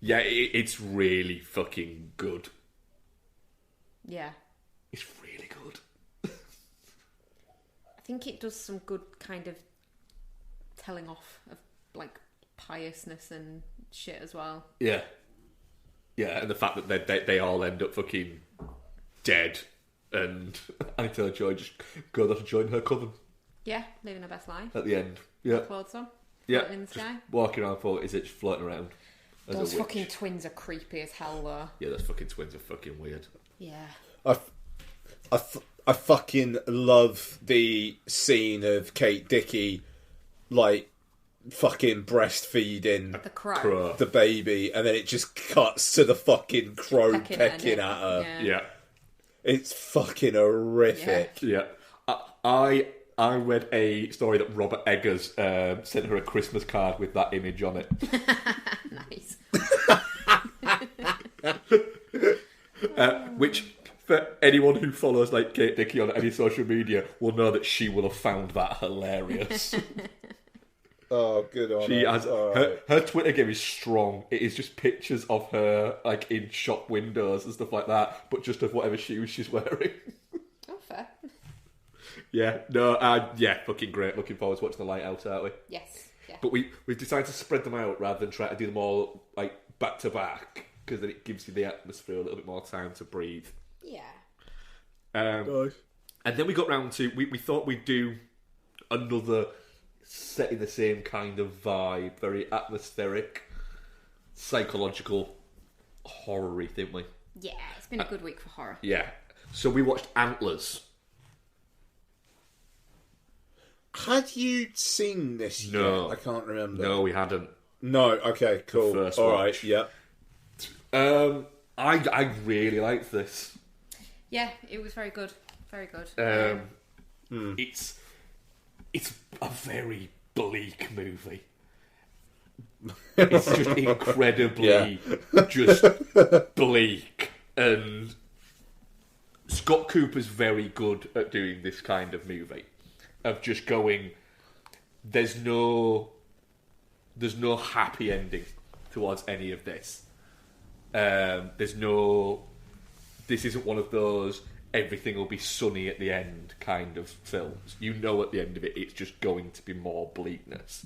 It's really fucking good. Yeah. It's really good. I think it does some good kind of telling off of, like, piousness and shit as well. Yeah. Yeah, and the fact that they all end up fucking dead, and Annie Taylor-Joy just goes off to join her coven. Yeah, living her best life. At the end. Yeah. Clothes on. Yeah. Floating in the sky. Walking around for, is it just floating around? As Those a witch. fucking twins are creepy as hell, though. Yeah, those fucking twins are fucking weird. Yeah. I fucking love the scene of Kate Dickie, like, fucking breastfeeding The crow. the baby, and then it just cuts to the fucking crow pecking at her. Yeah. It's fucking horrific. Yeah. I read a story that Robert Eggers sent her a Christmas card with that image on it. Nice. Which, for anyone who follows like Kate Dickie on any social media, will know that she will have found that hilarious. Oh, good on She her. has Alright. her Twitter game is strong. It is just pictures of her like in shop windows and stuff like that, but just of whatever shoes she's wearing. Oh, fair. Yeah, fucking great. Looking forward to watching the Lighthouse, aren't we? Yes. Yeah. But we've decided to spread them out rather than try to do them all like back to back, because then it gives you the atmosphere a little bit more time to breathe. Yeah. And then we got round to we thought we'd do another set in the same kind of vibe, very atmospheric, psychological, horror-y, didn't we? Yeah, it's been a good week for horror. Yeah. So we watched Antlers. Had you seen this No. yet? I can't remember. No, we hadn't. No, okay, cool. first All watch. right, yeah. I really liked this. Yeah, it was very good. Very good. It's a very bleak movie. It's just incredibly just bleak, and Scott Cooper's very good at doing this kind of movie, of just going, there's no happy ending towards any of this. This isn't one of those everything will be sunny at the end kind of films. You know at the end of it it's just going to be more bleakness.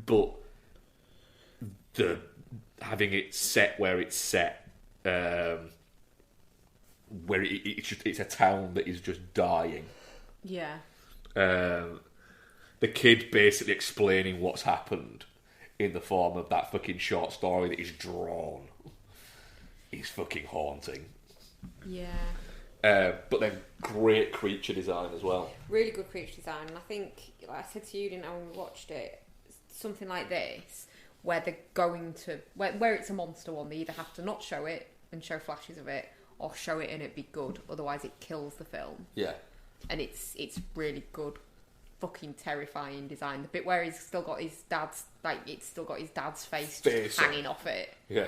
But having it set where it's set, where it's a town that is just dying. Yeah. The kid basically explaining what's happened in the form of that fucking short story that is drawn is fucking haunting. Yeah. But then great creature design as well. Really good creature design. And I think, like I said to you, didn't I, when we watched it, something like this, where they're going to... Where it's a monster one, they either have to not show it and show flashes of it, or show it and it be good, otherwise it kills the film. Yeah. And it's really good, fucking terrifying design. The bit where he's still got his dad's... Like, it's still got his dad's face just hanging off it. Yeah.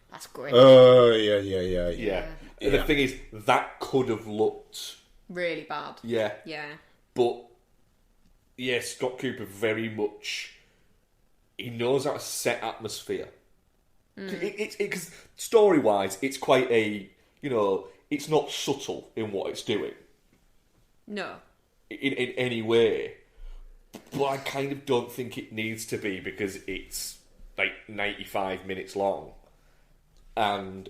That's great. Oh, yeah. And the thing is, that could have looked... Really bad. Yeah. Yeah. But, yeah, Scott Cooper very much... He knows how to set atmosphere. Because story-wise, it's quite a... You know, it's not subtle in what it's doing. No. In any way. But I kind of don't think it needs to be, because it's, like, 95 minutes long. And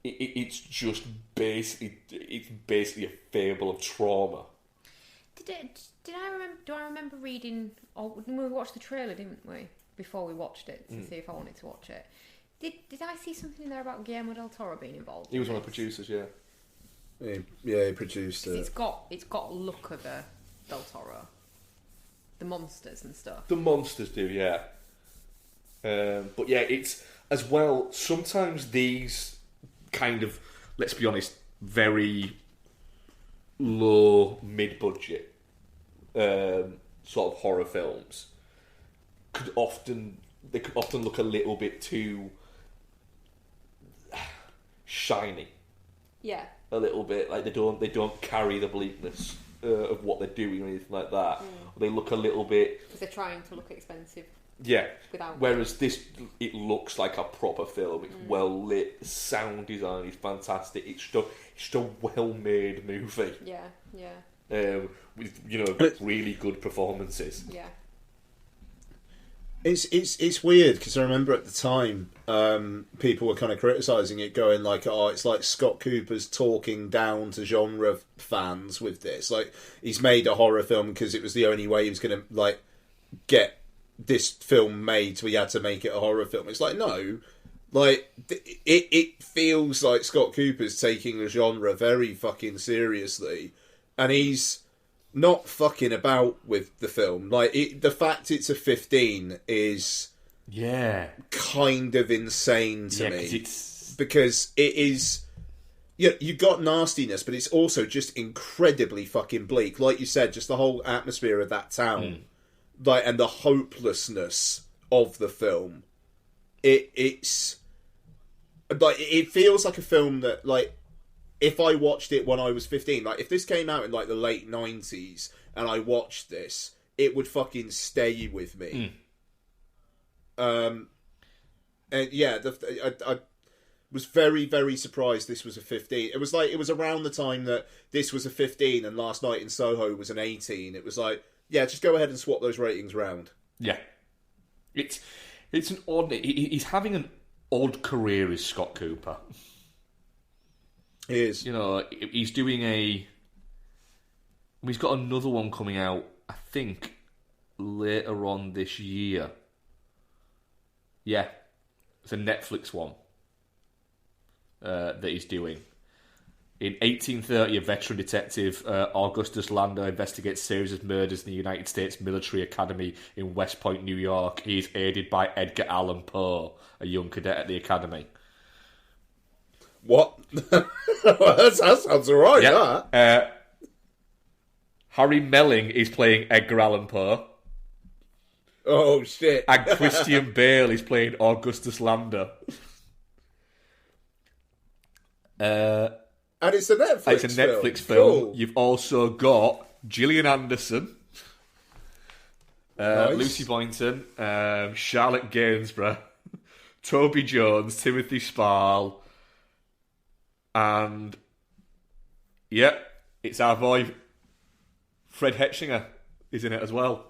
it's just basically a fable of trauma. Did I remember? Do I remember reading? Or we watched the trailer, didn't we? Before we watched it to see if I wanted to watch it. Did I see something in there about Guillermo del Toro being involved? He was one of the producers, yeah. He produced it. It's got a look of a Del Toro. The monsters and stuff. The monsters do, yeah. But yeah, it's as well. Sometimes these kind of, let's be honest, very low mid-budget sort of horror films could often look a little bit too shiny. Yeah. A little bit like they don't carry the bleakness of what they're doing or anything like that. They look a little bit because they're trying to look expensive. Yeah. Without Whereas this, it looks like a proper film. It's well lit. Sound design is fantastic. It's just a well made movie. Yeah, yeah. With really good performances. Yeah. It's weird because I remember at the time people were kind of criticising it, going like, "Oh, it's like Scott Cooper's talking down to genre fans with this. Like, he's made a horror film because it was the only way he was going to like get this film made, so he had to make it a horror film." It's like, no, like it feels like Scott Cooper's taking the genre very fucking seriously, and he's not fucking about with the film. Like, the fact it's a 15 is kind of insane to me. Because it is, you got nastiness, but it's also just incredibly fucking bleak. Like you said, just the whole atmosphere of that town, like, and the hopelessness of the film. It's like, it feels like a film that, like, if I watched it when I was 15, like, if this came out in, like, the late 90s and I watched this, it would fucking stay with me. And, yeah, I was very, very surprised this was a 15. It was like, it was around the time that this was a 15 and Last Night in Soho was an 18. It was like, yeah, just go ahead and swap those ratings round. Yeah. It's an odd... He's having an odd career as Scott Cooper. He is. You know, he's doing he's got another one coming out, I think, later on this year. Yeah. It's a Netflix one that he's doing. In 1830, a veteran detective, Augustus Lando, investigates series of murders in the United States Military Academy in West Point, New York. He is aided by Edgar Allan Poe, a young cadet at the academy. What? that sounds alright, that. Harry Melling is playing Edgar Allan Poe. Oh, shit. And Christian Bale is playing Augustus Lando. And it's a Netflix film. Cool. You've also got Gillian Anderson, Nice. Lucy Boynton, Charlotte Gainsborough, Toby Jones, Timothy Spall, and it's our boy Fred Hetchinger is in it as well.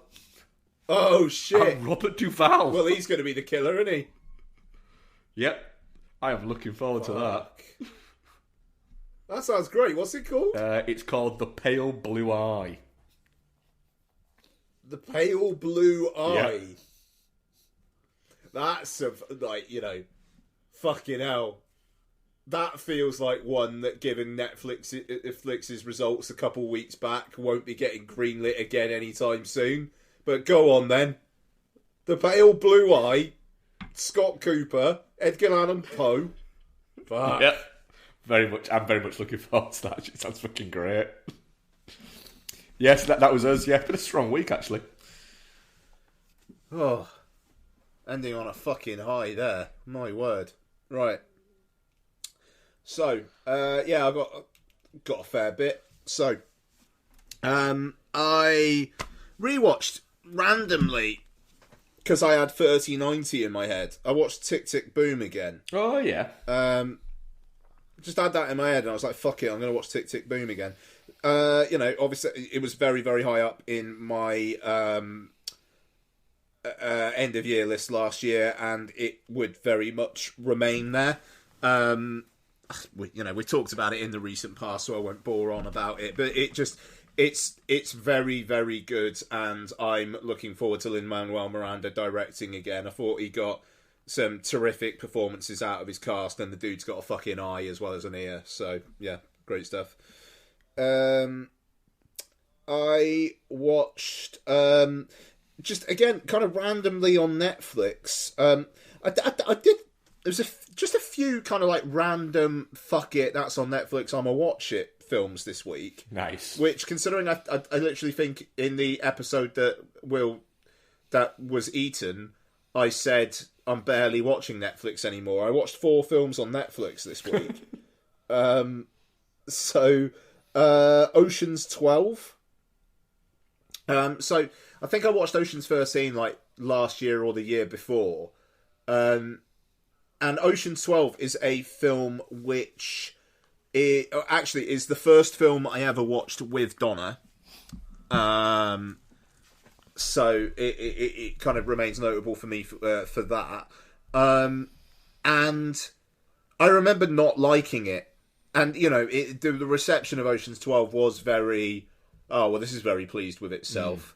Oh, shit. And Robert Duvall. Well, he's going to be the killer, isn't he? Yep. I am looking forward to that. That sounds great. What's it called? It's called The Pale Blue Eye. The Pale Blue Eye. Yeah. That's fucking hell. That feels like one that, given Netflix's results a couple weeks back, won't be getting greenlit again anytime soon. But go on then. The Pale Blue Eye, Scott Cooper, Edgar Allan Poe. Fuck. Yep. I'm very much looking forward to that. It sounds fucking great. Yes, that was us. Yeah, been a strong week, actually. Oh. Ending on a fucking high there. My word. Right. So, I got a fair bit. So, I rewatched randomly, because I had 3090 in my head. I watched Tick Tick Boom again. Oh, yeah. Just had that in my head, and I was like, fuck it, I'm going to watch Tick Tick Boom again. Obviously, it was very, very high up in my end of year list last year, and it would very much remain there. We talked about it in the recent past, so I won't bore on about it, but it's very, very good, and I'm looking forward to Lin-Manuel Miranda directing again. I thought he got some terrific performances out of his cast, and the dude's got a fucking eye as well as an ear. So yeah, great stuff. I watched just again kind of randomly on Netflix. I did. There's just a few kind of like random fuck it, that's on Netflix, I'ma watch it films this week. Nice. Which, considering I literally think in the episode that was eaten, I said I'm barely watching Netflix anymore. I watched 4 films on Netflix this week. Ocean's 12. So I think I watched Ocean's 13 like last year or the year before. And Ocean's 12 is a film which actually is the first film I ever watched with Donna. So it kind of remains notable for me for that. And I remember not liking it. And, you know, the reception of Ocean's 12 was very, oh, well, this is very pleased with itself.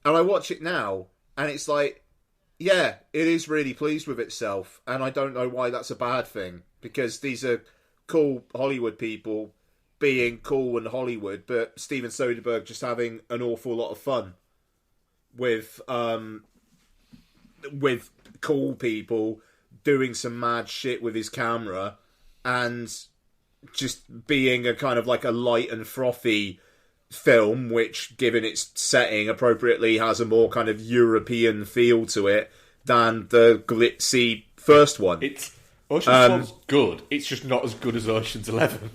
And I watch it now, and it's like, yeah, it is really pleased with itself. And I don't know why that's a bad thing, because these are cool Hollywood people being cool in Hollywood, but Steven Soderbergh just having an awful lot of fun with cool people doing some mad shit with his camera and just being a kind of like a light and frothy film, which, given its setting, appropriately has a more kind of European feel to it than the glitzy first one. Ocean's 12's good. It's just not as good as Ocean's 11.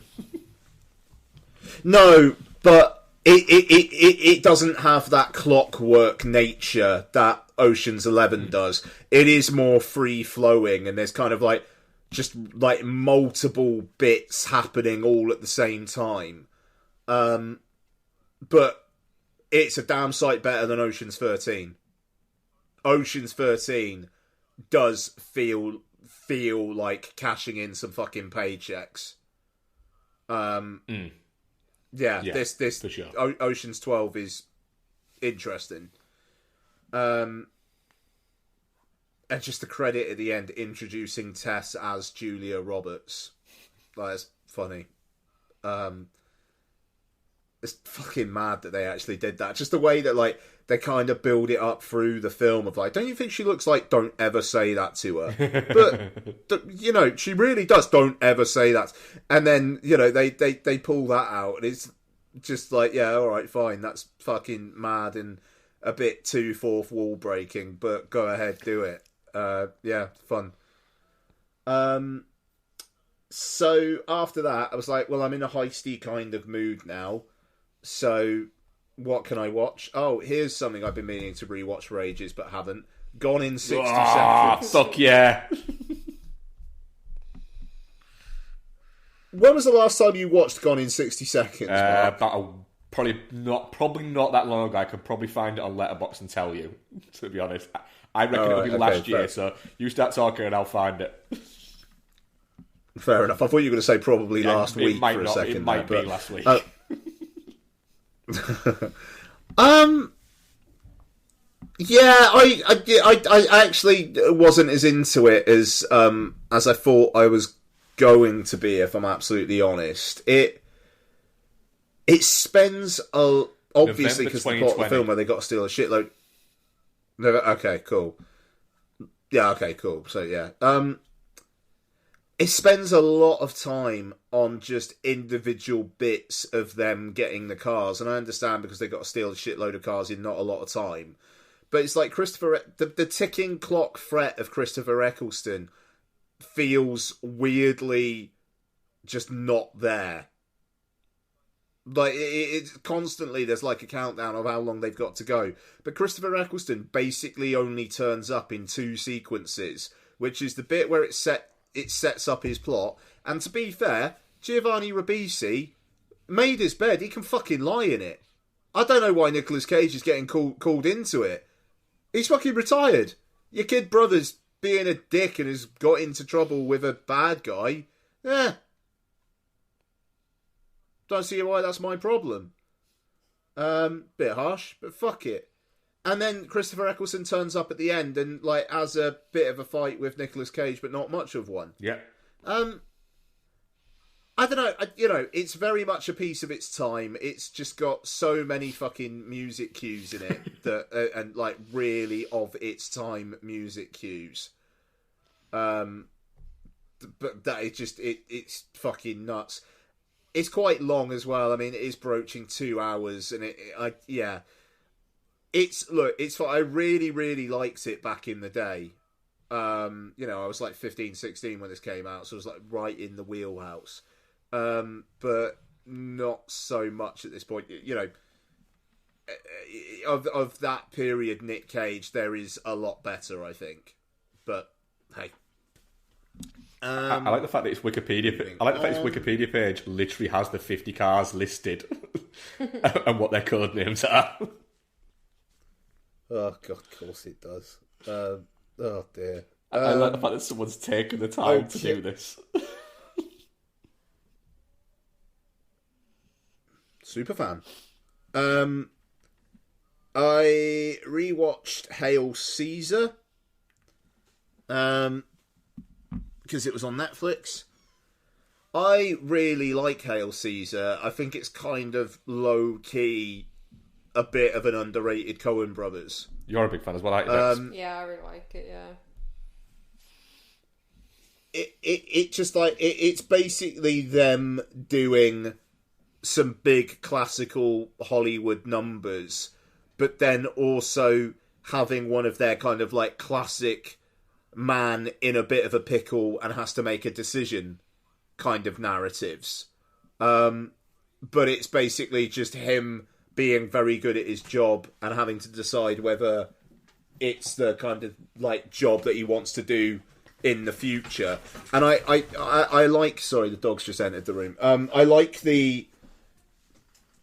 No, but it doesn't have that clockwork nature that Ocean's 11 does. It is more free-flowing, and there's kind of like just like multiple bits happening all at the same time. But it's a damn sight better than Ocean's 13. Ocean's 13 does feel like cashing in some fucking paychecks. Yeah, this for sure. Ocean's 12 is interesting. And just the credit at the end introducing Tess as Julia Roberts. That's funny. It's fucking mad that they actually did that. Just the way that like they kind of build it up through the film of like, don't you think she looks like, don't ever say that to her? But you know, she really does. Don't ever say that. And then, you know, they pull that out, and it's just like, yeah, all right, fine. That's fucking mad and a bit too fourth wall breaking, but go ahead, do it. Yeah, fun. So after that, I was like, well, I'm in a heisty kind of mood now. So what can I watch? Oh, here's something I've been meaning to rewatch for ages, but haven't. Gone in 60 Seconds. Fuck yeah. When was the last time you watched Gone in 60 Seconds, Mark? Probably not that long ago. I could probably find it on Letterboxd and tell you, to be honest. I reckon it'll be last year, so you start talking and I'll find it. Fair enough. I thought you were going to say probably last week for a second. It might be last week. Yeah, I actually wasn't as into it as I thought I was going to be, if I'm absolutely honest. It spends obviously because the plot of the film where they got to steal a shitload. Okay, cool. Yeah, okay, cool. So yeah, it spends a lot of time on just individual bits of them getting the cars, and I understand because they got to steal a shitload of cars in not a lot of time. But it's like the ticking clock threat of Christopher Eccleston feels weirdly just not there. Like it's constantly there's like a countdown of how long they've got to go, but Christopher Eccleston basically only turns up in 2 sequences, which is the bit where it sets up his plot. And to be fair, Giovanni Ribisi made his bed. He can fucking lie in it. I don't know why Nicolas Cage is getting called into it. He's fucking retired. Your kid brother's being a dick and has got into trouble with a bad guy. Don't see why that's my problem. Bit harsh, but fuck it. And then Christopher Eccleston turns up at the end and like has a bit of a fight with Nicolas Cage, but not much of one. Yeah. I don't know. It's very much a piece of its time. It's just got so many fucking music cues in it that, and like really of its time music cues. But that is just it's fucking nuts. It's quite long as well. I mean, it is broaching 2 hours, and I really, really liked it back in the day. I was like 15, 16 when this came out, so it was like right in the wheelhouse. But not so much at this point. Of that period, Nick Cage, there is a lot better, I think. But hey, I like the fact that its Wikipedia. I like the fact its Wikipedia page literally has the 50 cars listed and what their code names are. Oh god, of course it does. Oh dear. I like the fact that someone's taken the time to do this. Super fan. I rewatched Hail Caesar because it was on Netflix. I really like Hail Caesar. I think it's kind of low key, a bit of an underrated Coen Brothers. You're a big fan as well, aren't you? Yeah, I really like it. Yeah. It just like it's basically them doing some big classical Hollywood numbers, but then also having one of their kind of like classic man in a bit of a pickle and has to make a decision kind of narratives. But it's basically just him being very good at his job and having to decide whether it's the kind of like job that he wants to do in the future. And I like, sorry, the dog's just entered the room. I like the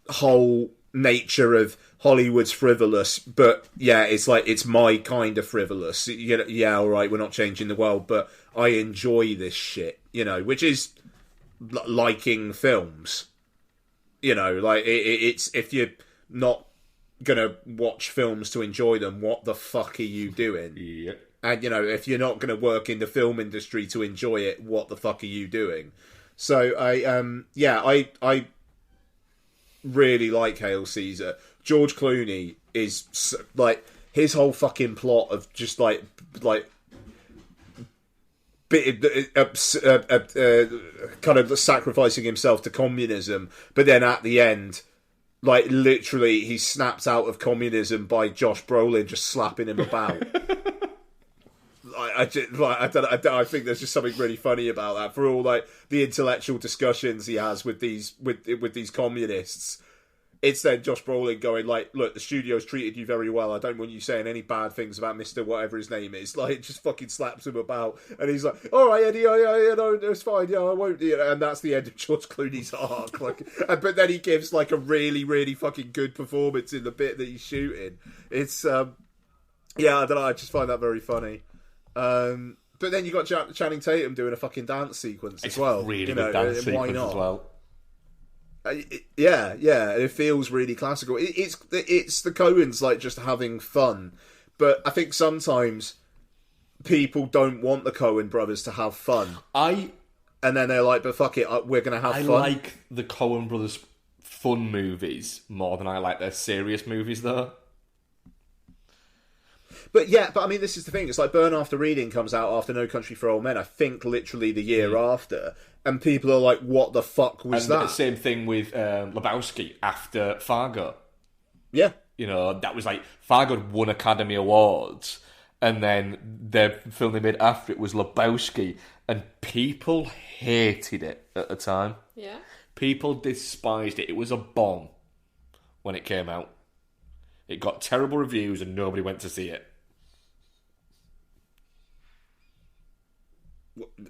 whole nature of Hollywood's frivolous, but yeah, it's like it's my kind of frivolous. Yeah, all right, we're not changing the world, but I enjoy this shit, which is liking films. Like it's if you're not gonna watch films to enjoy them, what the fuck are you doing? Yeah. And if you're not gonna work in the film industry to enjoy it, what the fuck are you doing? So I really like Hail Caesar. George Clooney is like his whole fucking plot of just like kind of sacrificing himself to communism, but then at the end, like literally, he snaps out of communism by Josh Brolin just slapping him about. I think there's just something really funny about that. For all like the intellectual discussions he has with these communists, it's then Josh Brolin going like, "Look, the studio's treated you very well. I don't want you saying any bad things about Mr. whatever his name is." Like, just fucking slaps him about, and he's like, "All right, Eddie, yeah, no, it's fine. Yeah, I won't." And that's the end of George Clooney's arc. Like, but then he gives like a really, really fucking good performance in the bit that he's shooting. It's I don't know. I just find that very funny. But then you got Channing Tatum doing a fucking dance sequence as well. Really good dance sequence as well. Yeah, it feels really classical. It's the Coens like just having fun, but I think sometimes people don't want the Coen brothers to have fun. And then they're like, "But fuck it, we're gonna have fun." I like the Coen brothers' fun movies more than I like their serious movies, though. But I mean, this is the thing. It's like Burn After Reading comes out after No Country for Old Men. I think literally the year after, and people are like, "What the fuck was that?" The same thing with Lebowski after Fargo. Yeah, that was like Fargo had won Academy Awards, and then the film they made after it was Lebowski, and people hated it at the time. Yeah, people despised it. It was a bomb when it came out. It got terrible reviews, and nobody went to see it.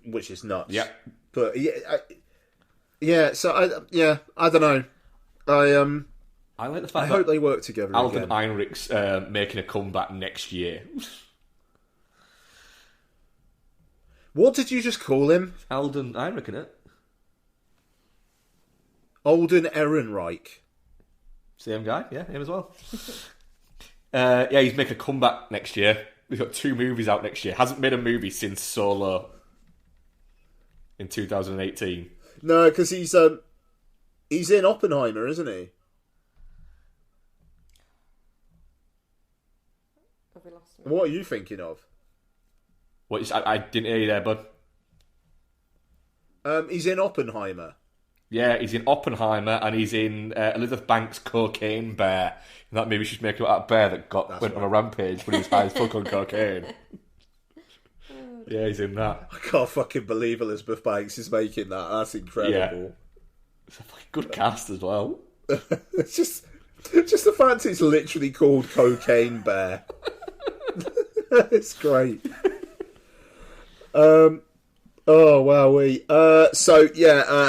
Which is nuts. Yeah, but So I don't know. I like the fact. I hope they work together. Alden again. Ehrenreich's making a comeback next year. What did you just call him? Alden Ehrenreich, innit? Alden Ehrenreich. Same guy, yeah, him as well. Yeah, he's making a comeback next year. He's got 2 movies out next year. Hasn't made a movie since Solo in 2018. No, because he's in Oppenheimer, isn't he? Have we lost him? What are you thinking of? I didn't hear you there, bud. He's in Oppenheimer. Yeah, he's in Oppenheimer, and he's in Elizabeth Banks' Cocaine Bear. And that maybe she's making about that bear that went on a rampage when he was high as fuck on cocaine. Yeah, he's in that. I can't fucking believe Elizabeth Banks is making that. That's incredible. Yeah. It's a fucking good cast as well. It's just the fact it's literally called Cocaine Bear. It's great. Oh wow,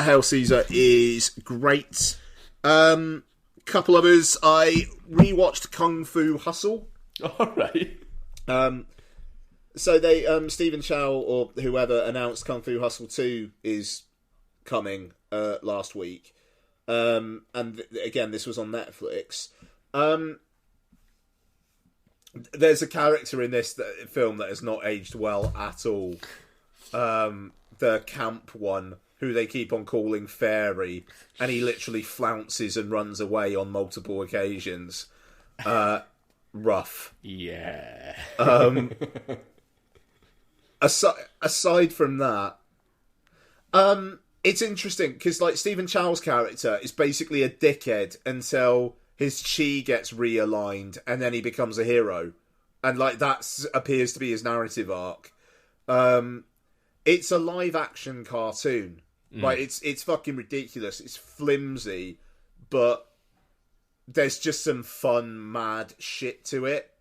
Hail Caesar is great. Couple others. I rewatched Kung Fu Hustle. All right. So they Stephen Chow or whoever announced Kung Fu Hustle 2 is coming last week. Again, this was on Netflix. There's a character in this film that has not aged well at all. The camp one, who they keep on calling Fairy, and he literally flounces and runs away on multiple occasions. Rough. Yeah. Aside from that, it's interesting because like Stephen Chow's character is basically a dickhead until his chi gets realigned, and then he becomes a hero, and like that appears to be his narrative arc. It's a live action cartoon. Like it's fucking ridiculous. It's flimsy, but there's just some fun, mad shit to it.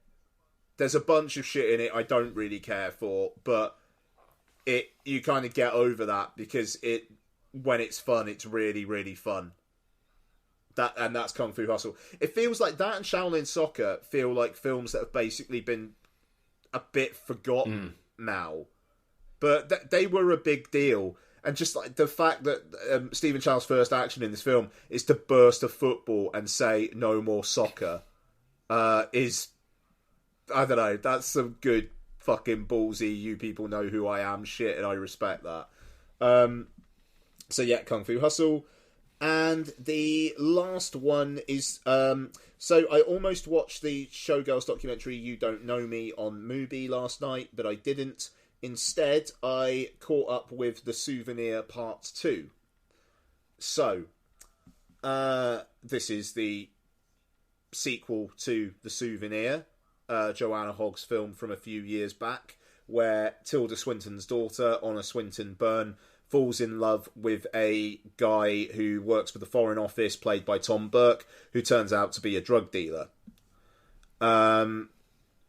There's a bunch of shit in it I don't really care for, but you kind of get over that because when it's fun, it's really, really fun. That's Kung Fu Hustle. It feels like that and Shaolin Soccer feel like films that have basically been a bit forgotten now. But they were a big deal. And just like the fact that Stephen Chow's first action in this film is to burst a football and say no more soccer is, I don't know, that's some good fucking ballsy, you people know who I am shit, and I respect that. So yeah, Kung Fu Hustle. And the last one is, so I almost watched the Showgirls documentary You Don't Know Me on Mubi last night, but I didn't. Instead, I caught up with The Souvenir Part 2. So, this is the sequel to The Souvenir, Joanna Hogg's film from a few years back, where Tilda Swinton's daughter, Honor Swinton Byrne, falls in love with a guy who works for the Foreign Office, played by Tom Burke, who turns out to be a drug dealer.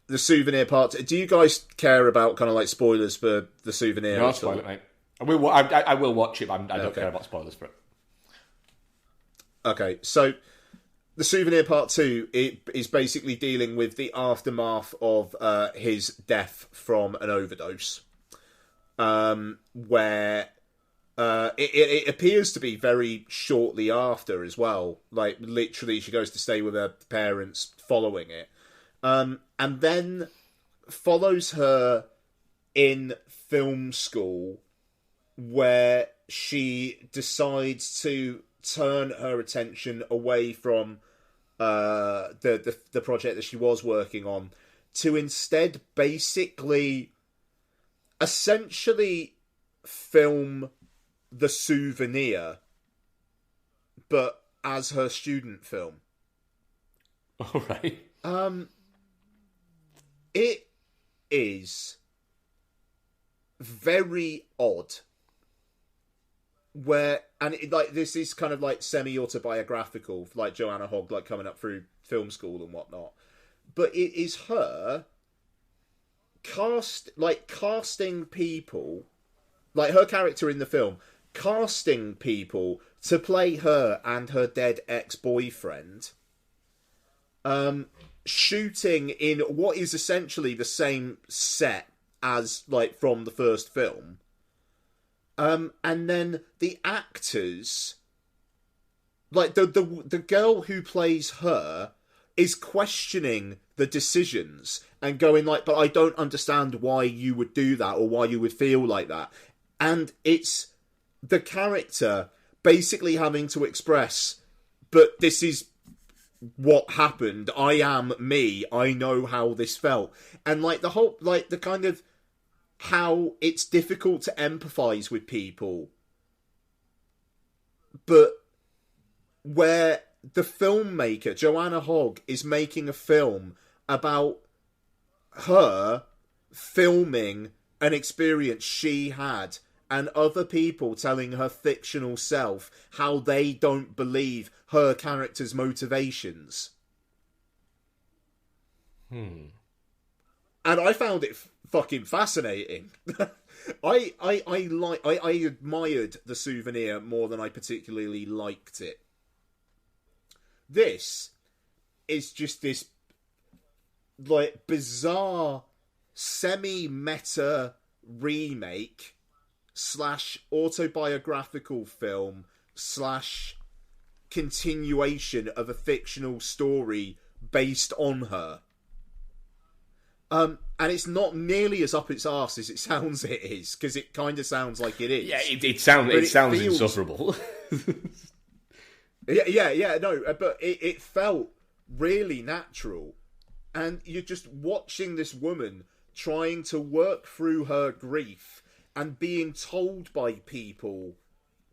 The Souvenir Part. Do you guys care about kind of like spoilers for The Souvenir? No, I'll spoil it, mate. I will watch it, but I don't care about spoilers for it. Okay, so The Souvenir Part 2 it is basically dealing with the aftermath of his death from an overdose, where it appears to be very shortly after as well. Like, literally, she goes to stay with her parents following it. And then follows her in film school, where she decides to turn her attention away from the project that she was working on to instead basically essentially film The Souvenir, but as her student film. All right. It is very odd. This is kind of like semi-autobiographical, like Joanna Hogg, like coming up through film school and whatnot. But it is her casting people, like her character in the film, casting people to play her and her dead ex-boyfriend. Shooting in what is essentially the same set as like from the first film, and then the actors, like the girl who plays her, is questioning the decisions and going like, but I don't understand why you would do that or why you would feel like that. And it's the character basically having to express, but this is what happened. I am me. I know how this felt. And like the whole, like the kind of how it's difficult to empathise with people, but where the filmmaker, Joanna Hogg, is making a film about her filming an experience she had and other people telling her fictional self how they don't believe her character's motivations. And I found it fucking fascinating. I admired The Souvenir more than I particularly liked it. This is just this like bizarre semi-meta remake / autobiographical film / continuation of a fictional story based on her. And it's not nearly as up its arse as it sounds it is, because it kind of sounds like it is. Yeah, it sounds insufferable. But it felt really natural. And you're just watching this woman trying to work through her grief and being told by people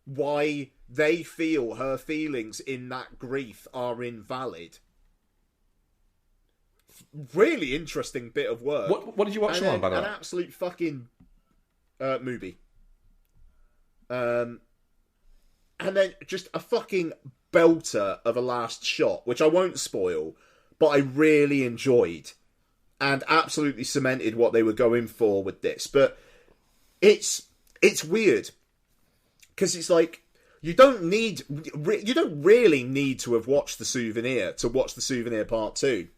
why they feel her feelings in that grief are invalid. Really interesting bit of work. What did you watch on, by the way? An absolute fucking movie. And then just a fucking belter of a last shot, which I won't spoil, but I really enjoyed and absolutely cemented what they were going for with this. But it's weird because it's like you don't really need to have watched The Souvenir to watch The Souvenir Part 2.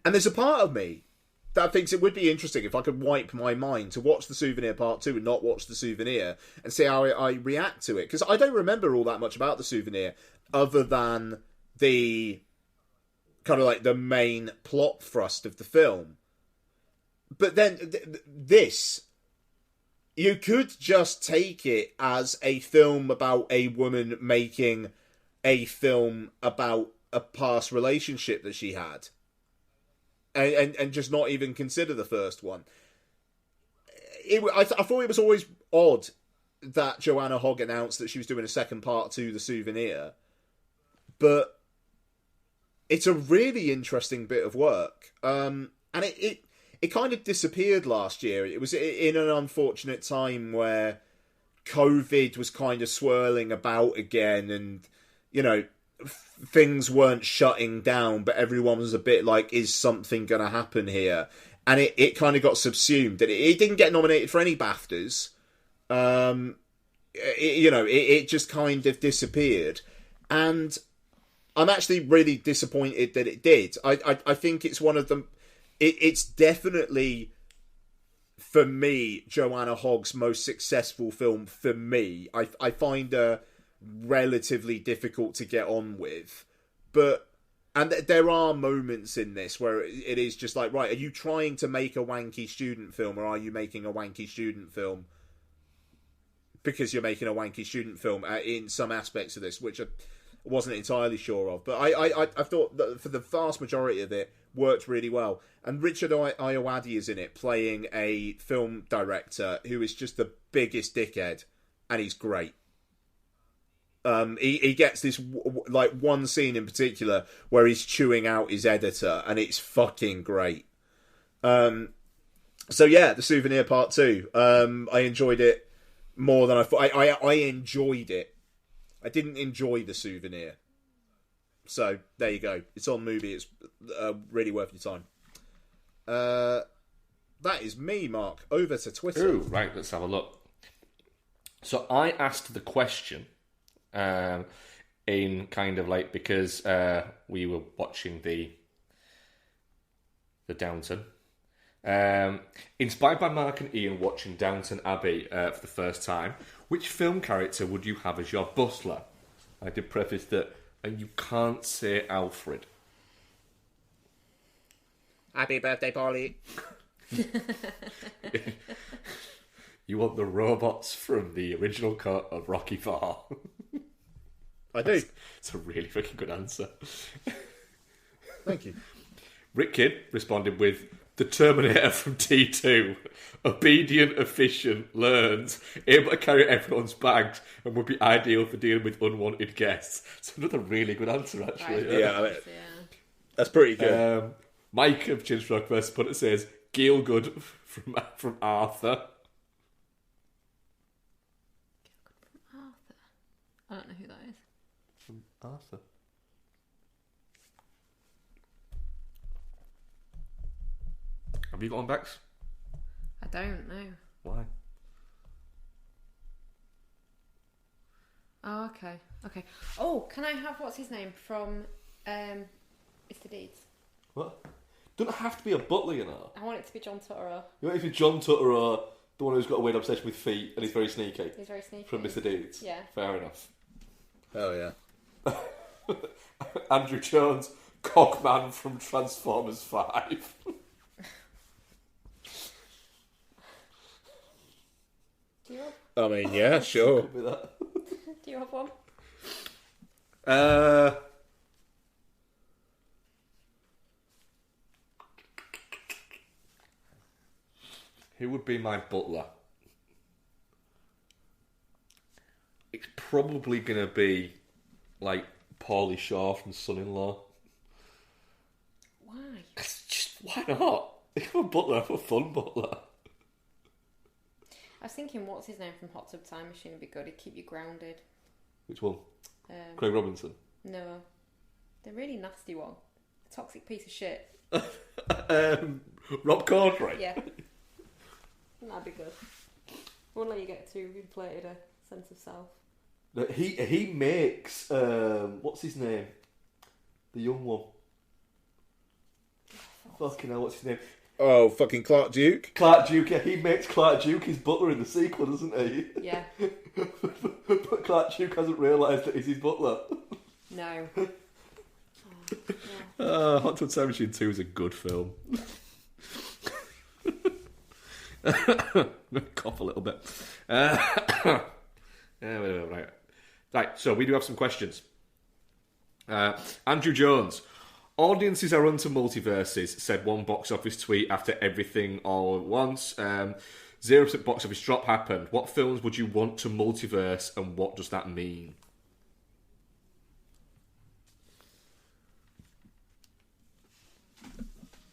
And there's a part of me that thinks it would be interesting if I could wipe my mind to watch The Souvenir Part 2 and not watch The Souvenir and see how I react to it. Because I don't remember all that much about The Souvenir other than the kind of like the main plot thrust of the film. But then this, you could just take it as a film about a woman making a film about a past relationship that she had. And just not even consider the first one. I thought it was always odd that Joanna Hogg announced that she was doing a second part to The Souvenir. But it's a really interesting bit of work. And it kind of disappeared last year. It was in an unfortunate time where COVID was kind of swirling about again and, you know, things weren't shutting down, but everyone was a bit like, is something going to happen here? And it kind of got subsumed. And it didn't get nominated for any BAFTAs. It just kind of disappeared. And I'm actually really disappointed that it did. I think it's one of them. It's definitely, for me, Joanna Hogg's most successful film for me. I find her relatively difficult to get on with, and there are moments in this where it is just like, right, are you trying to make a wanky student film, or are you making a wanky student film because you're making a wanky student film in some aspects of this, which I wasn't entirely sure of, but I thought that for the vast majority of it worked really well. And Richard Ayoade is in it playing a film director who is just the biggest dickhead, and he's great. He gets this like one scene in particular where he's chewing out his editor, and it's fucking great. So yeah, The Souvenir Part 2. I enjoyed it more than I thought. I enjoyed it. I didn't enjoy The Souvenir. So there you go. It's on Mubi. It's really worth your time. That is me, Mark. Over to Twitter. Ooh, right, let's have a look. So I asked the question. In kind of like, because we were watching the Downton. Inspired by Mark and Ian watching Downton Abbey for the first time, which film character would you have as your butler? I did preface that, and you can't say Alfred. Happy birthday, Polly. You want the robots from the original cut of Rocky IV? I do. It's a really fucking good answer. Thank you. Rick Kidd responded with the Terminator from T2. Obedient, efficient, learns, able to carry everyone's bags, and would be ideal for dealing with unwanted guests. It's another really good answer, actually. Right. Yeah, that's pretty good. Mike of Chinstroke vs. Punter says Gielgud from Arthur. I don't know who that is. From Arthur. Have you got on Bex? I don't know. Why? Oh, okay. Okay. Oh, can I have what's his name from Mr. Deeds? What? Doesn't have to be a butler, you know. I want it to be John Turturro. You want it to be John Turturro, the one who's got a weird obsession with feet, and he's very sneaky. He's very sneaky. From Mr. Deeds. Yeah. Fair enough. Oh, yeah. Andrew Jones, Cockman from Transformers 5. Do you have? I mean, yeah, sure. Do you have one? Who would be my butler? It's probably going to be, like, Paulie Shaw from Son-in-Law. Why? Just, why not? Have a butler, have a fun butler. I was thinking, what's his name from Hot Tub Time Machine would be good. He'd keep you grounded. Which one? Craig Robinson? No. The really nasty one. A toxic piece of shit. Rob Corddry? Yeah. That'd be good. Won't let you get too inflated a sense of self. No, he makes, what's his name? The young one. Fucking hell, what's his name? Oh, fucking Clark Duke. Clark Duke, yeah, he makes Clark Duke his butler in the sequel, doesn't he? Yeah. But Clark Duke hasn't realised that he's his butler. No. Hot Tub Time Machine 2 is a good film. I'm going to cough a little bit. Right, so we do have some questions. Andrew Jones. Audiences are onto multiverses, said one box office tweet after Everything All at Once. 0% box office drop happened. What films would you want to multiverse, and what does that mean?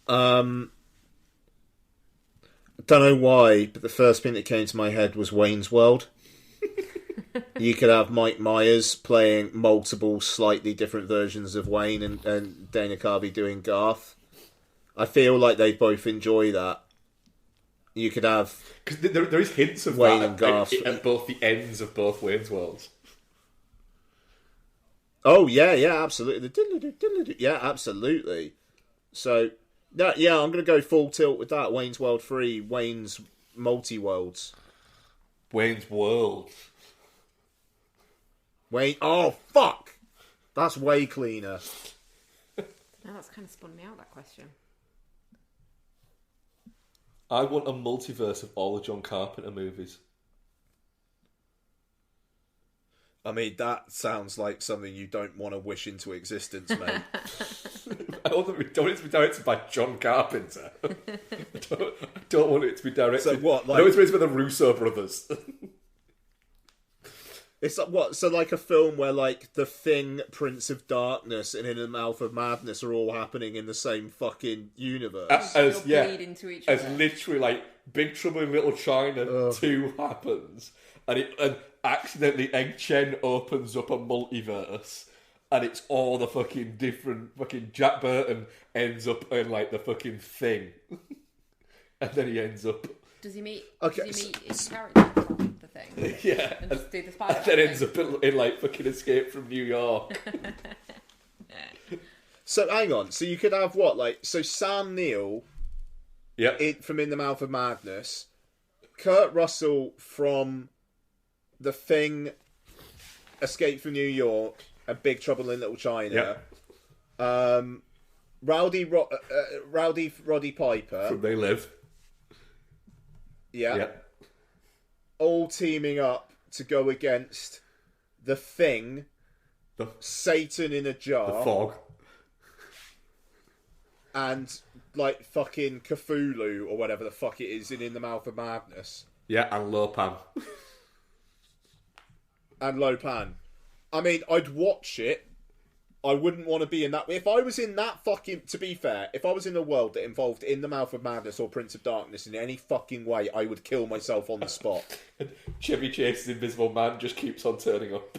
I don't know why, but the first thing that came to my head was Wayne's World. You could have Mike Myers playing multiple, slightly different versions of Wayne, and Dana Carvey doing Garth. I feel like they both enjoy that. You could have because there is hints of Wayne that and Garth at both the ends of both Wayne's Worlds. Oh yeah, absolutely. Yeah, absolutely. So yeah, I'm going to go full tilt with that. Wayne's World 3, Wayne's Multi-Worlds. Wayne's World. Wayne. Oh fuck, that's way cleaner. Now that's kind of spun me out, that question. I want a multiverse of all the John Carpenter movies. I mean, that sounds like something you don't want to wish into existence, mate. I don't want it to be directed by John Carpenter. I don't want it to be directed. So what? I know it's raised by the Russo brothers. It's like what? So like a film where like The Thing, Prince of Darkness, and In the Mouth of Madness are all happening in the same fucking universe. Bleed into each other. As literally like Big Trouble in Little China 2 happens, and accidentally Egg Chen opens up a multiverse, and it's all the fucking different fucking Jack Burton ends up in like the fucking Thing, and then he ends up. Does he meet? Okay, Does he meet his character from The Thing? Yeah, and just do the Spider-Man and then ends up in like fucking Escape from New York. So hang on. So you could have what? Like so Sam Neill, from In the Mouth of Madness, Kurt Russell from The Thing, Escape from New York, and Big Trouble in Little China. Rowdy Roddy Piper. From They Live. Yeah. Yep. All teaming up to go against the Thing, Satan in a jar, The Fog, and like fucking Cthulhu or whatever the fuck it is in the Mouth of Madness. Yeah, and Lopan. And Lopan. I mean, I'd watch it. I wouldn't want to be in that. If I was in that fucking... To be fair, if I was in a world that involved In the Mouth of Madness or Prince of Darkness in any fucking way, I would kill myself on the spot. Chevy Chase's Invisible Man just keeps on turning up.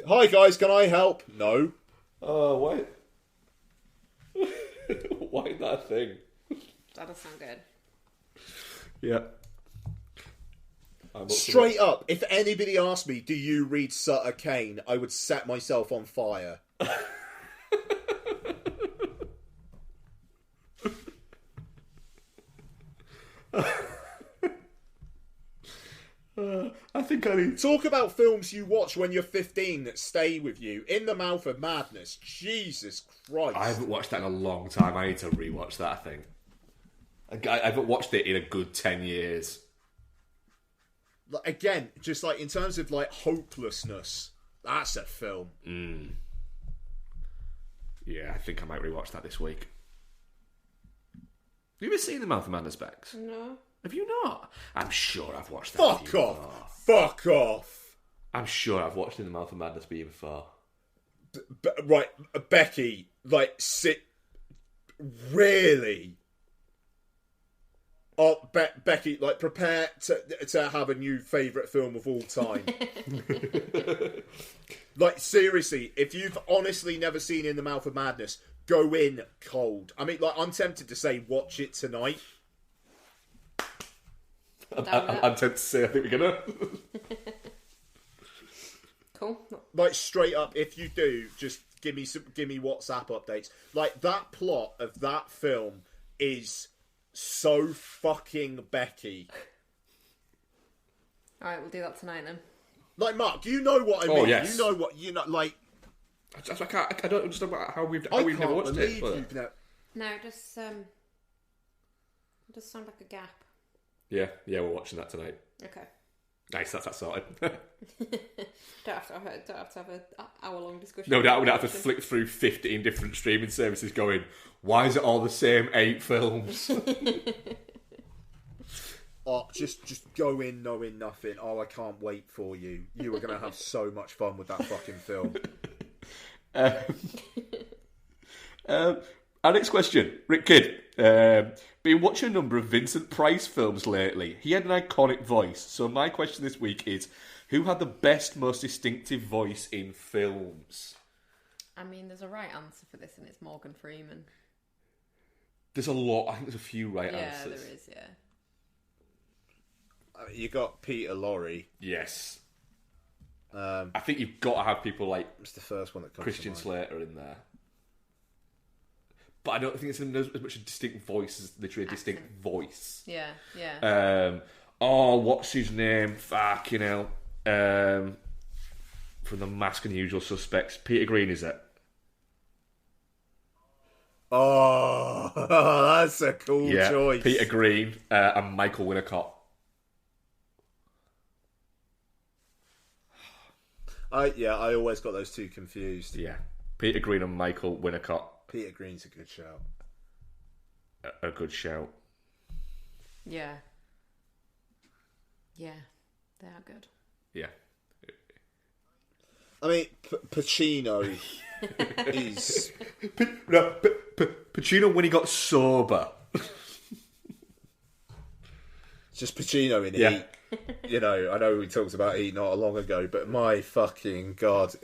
Hi guys, can I help? No. Oh, why? Why that a thing? That does sound good. Yeah. Straight up, if anybody asked me, do you read Sutter Kane, I would set myself on fire. I think I need... Talk about films you watch when you're 15 that stay with you. In the Mouth of Madness. Jesus Christ. I haven't watched that in a long time. I need to rewatch that, I think. I haven't watched it in a good 10 years. Again, just like in terms of like hopelessness, that's a film. Yeah, I think I might rewatch that this week. Have you ever seen The Mouth of Madness, Bex? No. Have you not? I'm sure I've watched that. Fuck off! Fuck off! I'm sure I've watched In the Mouth of Madness with you before. Right, Becky, like, sit. Really? Oh, Becky, like, prepare to have a new favourite film of all time. Like, seriously, if you've honestly never seen In the Mouth of Madness, go in cold. I mean, like, I'm tempted to say watch it tonight. I'm tempted to say I think we're gonna. Cool. Like, straight up, if you do, just give me WhatsApp updates. Like, that plot of that film is so fucking Becky. Alright, we'll do that tonight then. Like, Mark, you know what I mean. Oh, yes. You know what, like... I don't understand how we've never watched it. But... No, it just sound like a gap. Yeah, we're watching that tonight. Okay. Nice, that's sorted. Don't have to have an hour-long discussion. No doubt we'd have to flick through 15 different streaming services going, why is it all the same 8 films? Oh, just go in knowing nothing. Oh, I can't wait for you. You are going to have so much fun with that fucking film. Our next question, Rick Kidd. Been watching a number of Vincent Price films lately. He had an iconic voice. So my question this week is, who had the best, most distinctive voice in films? I mean, there's a right answer for this, and it's Morgan Freeman. There's a lot. I think there's a few right Yeah, answers. there is, yeah. You got Peter Lorre. Yes. I think you've got to have people like It's the first one that comes Christian to mind. Slater in there. But I don't think it's as much a distinct voice as literally a distinct voice. Yeah, yeah. What's his name? Fucking hell. From The Mask and the Usual Suspects. Peter Green, is it? Oh, that's a cool choice. Peter Green and Michael Winnicott. I always got those two confused. Yeah. Peter Green and Michael Winnicott. Peter Green's a good shout. A good shout. Yeah. Yeah, they are good. Yeah. I mean, Pacino is... Pacino when he got sober. Just Pacino in Heat. You know, I know we talked about Heat not long ago, but my fucking God,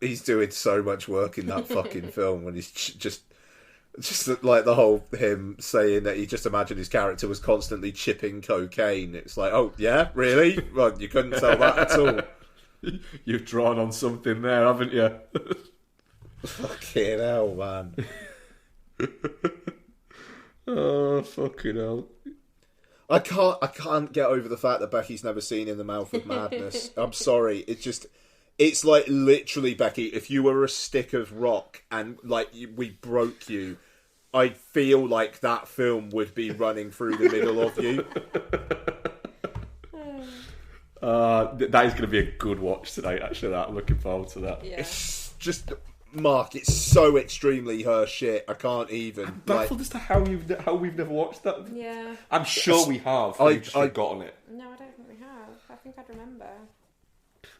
he's doing so much work in that fucking film when he's just like the whole him saying that he just imagined his character was constantly chipping cocaine. It's like, oh yeah, really? Well, you couldn't tell that at all. You've drawn on something there, haven't you? Fucking hell, man. Oh, fucking hell. I can't get over the fact that Becky's never seen In the Mouth of Madness. I'm sorry. It's just, It's like literally, Becky, if you were a stick of rock and like we broke you, I feel like that film would be running through the middle of you. That is going to be a good watch tonight, actually. I'm looking forward to that. Yeah. It's just, Mark, it's so extremely her shit. I can't even. I'm baffled as to how we've never watched that. Yeah. I'm sure we have. I've just forgotten it. No, I don't think we have. I think I'd remember.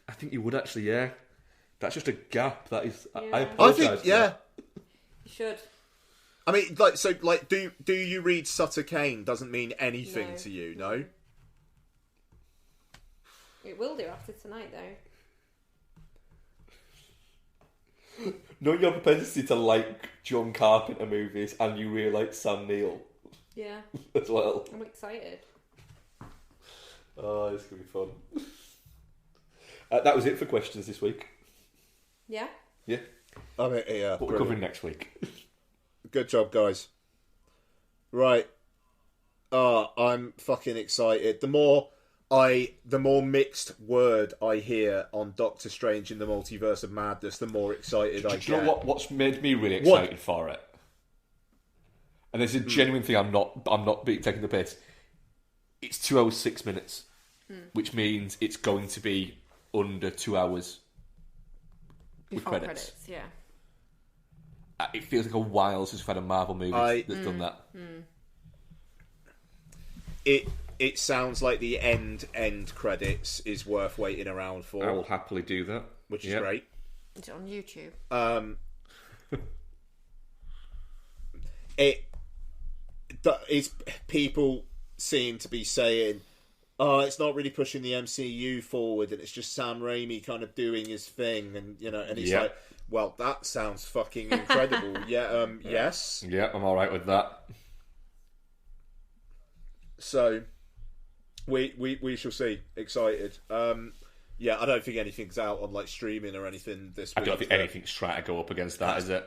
I think you would actually, yeah. That's just a gap. That is. Yeah. I I apologise. think, yeah. You should. I mean, do you read Sutter Kane doesn't mean anything No. to you, no? It will do after tonight, though. Know your propensity to like John Carpenter movies, and you really like Sam Neill Yeah. as well. I'm excited. Oh, it's going to be fun. That was it for questions this week. Yeah? Yeah. I mean, yeah. What we're covering next week. Good job, guys. Right. I'm fucking excited. The more mixed word I hear on Doctor Strange in the Multiverse of Madness, the more excited I get. Do you know what's made me really excited for it? And there's a genuine thing. I'm not taking the piss. It's 2 hours 6 minutes, which means it's going to be under 2 hours Before with credits. yeah. It feels like a while since we've had a Marvel movie that's done that. It sounds like the end credits is worth waiting around for. I will happily do that, which is great. Is it on YouTube? It's people seem to be saying, it's not really pushing the MCU forward, and it's just Sam Raimi kind of doing his thing, and he's like, well, that sounds fucking incredible. Yes. Yeah, I'm all right with that. So, we shall see. Excited. I don't think anything's out on like streaming or anything this week. I don't think anything's trying to go up against that, is it?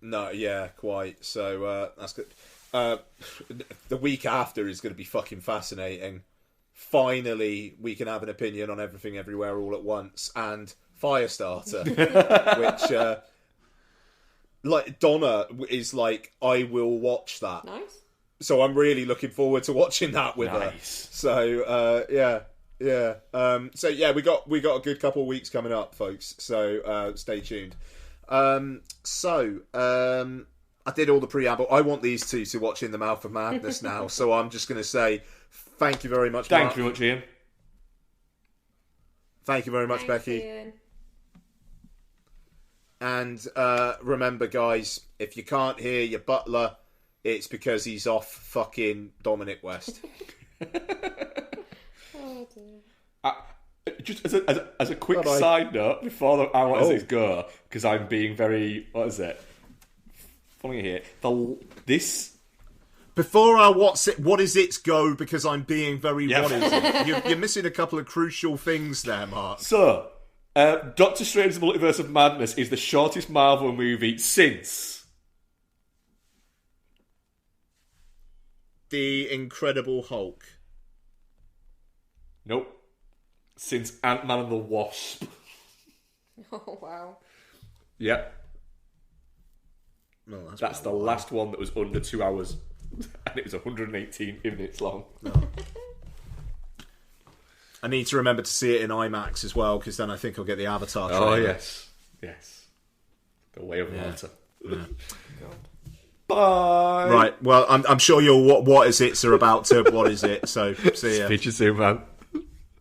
No, yeah, quite. So that's good. The week after is going to be fucking fascinating. Finally, we can have an opinion on Everything Everywhere All at Once and Firestarter, which, like, Donna is like, I will watch that. Nice. So I'm really looking forward to watching that with her. So yeah. So yeah, we got a good couple of weeks coming up, folks. So stay tuned. I did all the preamble. I want these two to watch In the Mouth of Madness now. So I'm just going to say thank you very much. Thank you very much, Ian. Thank you very much, Becky. Ian. And remember, guys, if you can't hear your butler, it's because he's off fucking Dominic West. Oh dear. Just as a quick side note, before I want to say go, because I'm being very, what funny here. Before our what is it go, because I'm being very what is it? You're missing a couple of crucial things there, Mark. So, Doctor Strange: The Multiverse of Madness is the shortest Marvel movie since The Incredible Hulk. Nope. Since Ant-Man and the Wasp. Oh wow. Yep. No, that's the last one that was under 2 hours. And it was 118 minutes long. No. I need to remember to see it in IMAX as well, because then I think I'll get the Avatar trailer. Oh, yes. The Way of Water. Yeah. Bye. Right, well, I'm sure your what is it's are about to what is it, so see ya. Speak to you soon, man.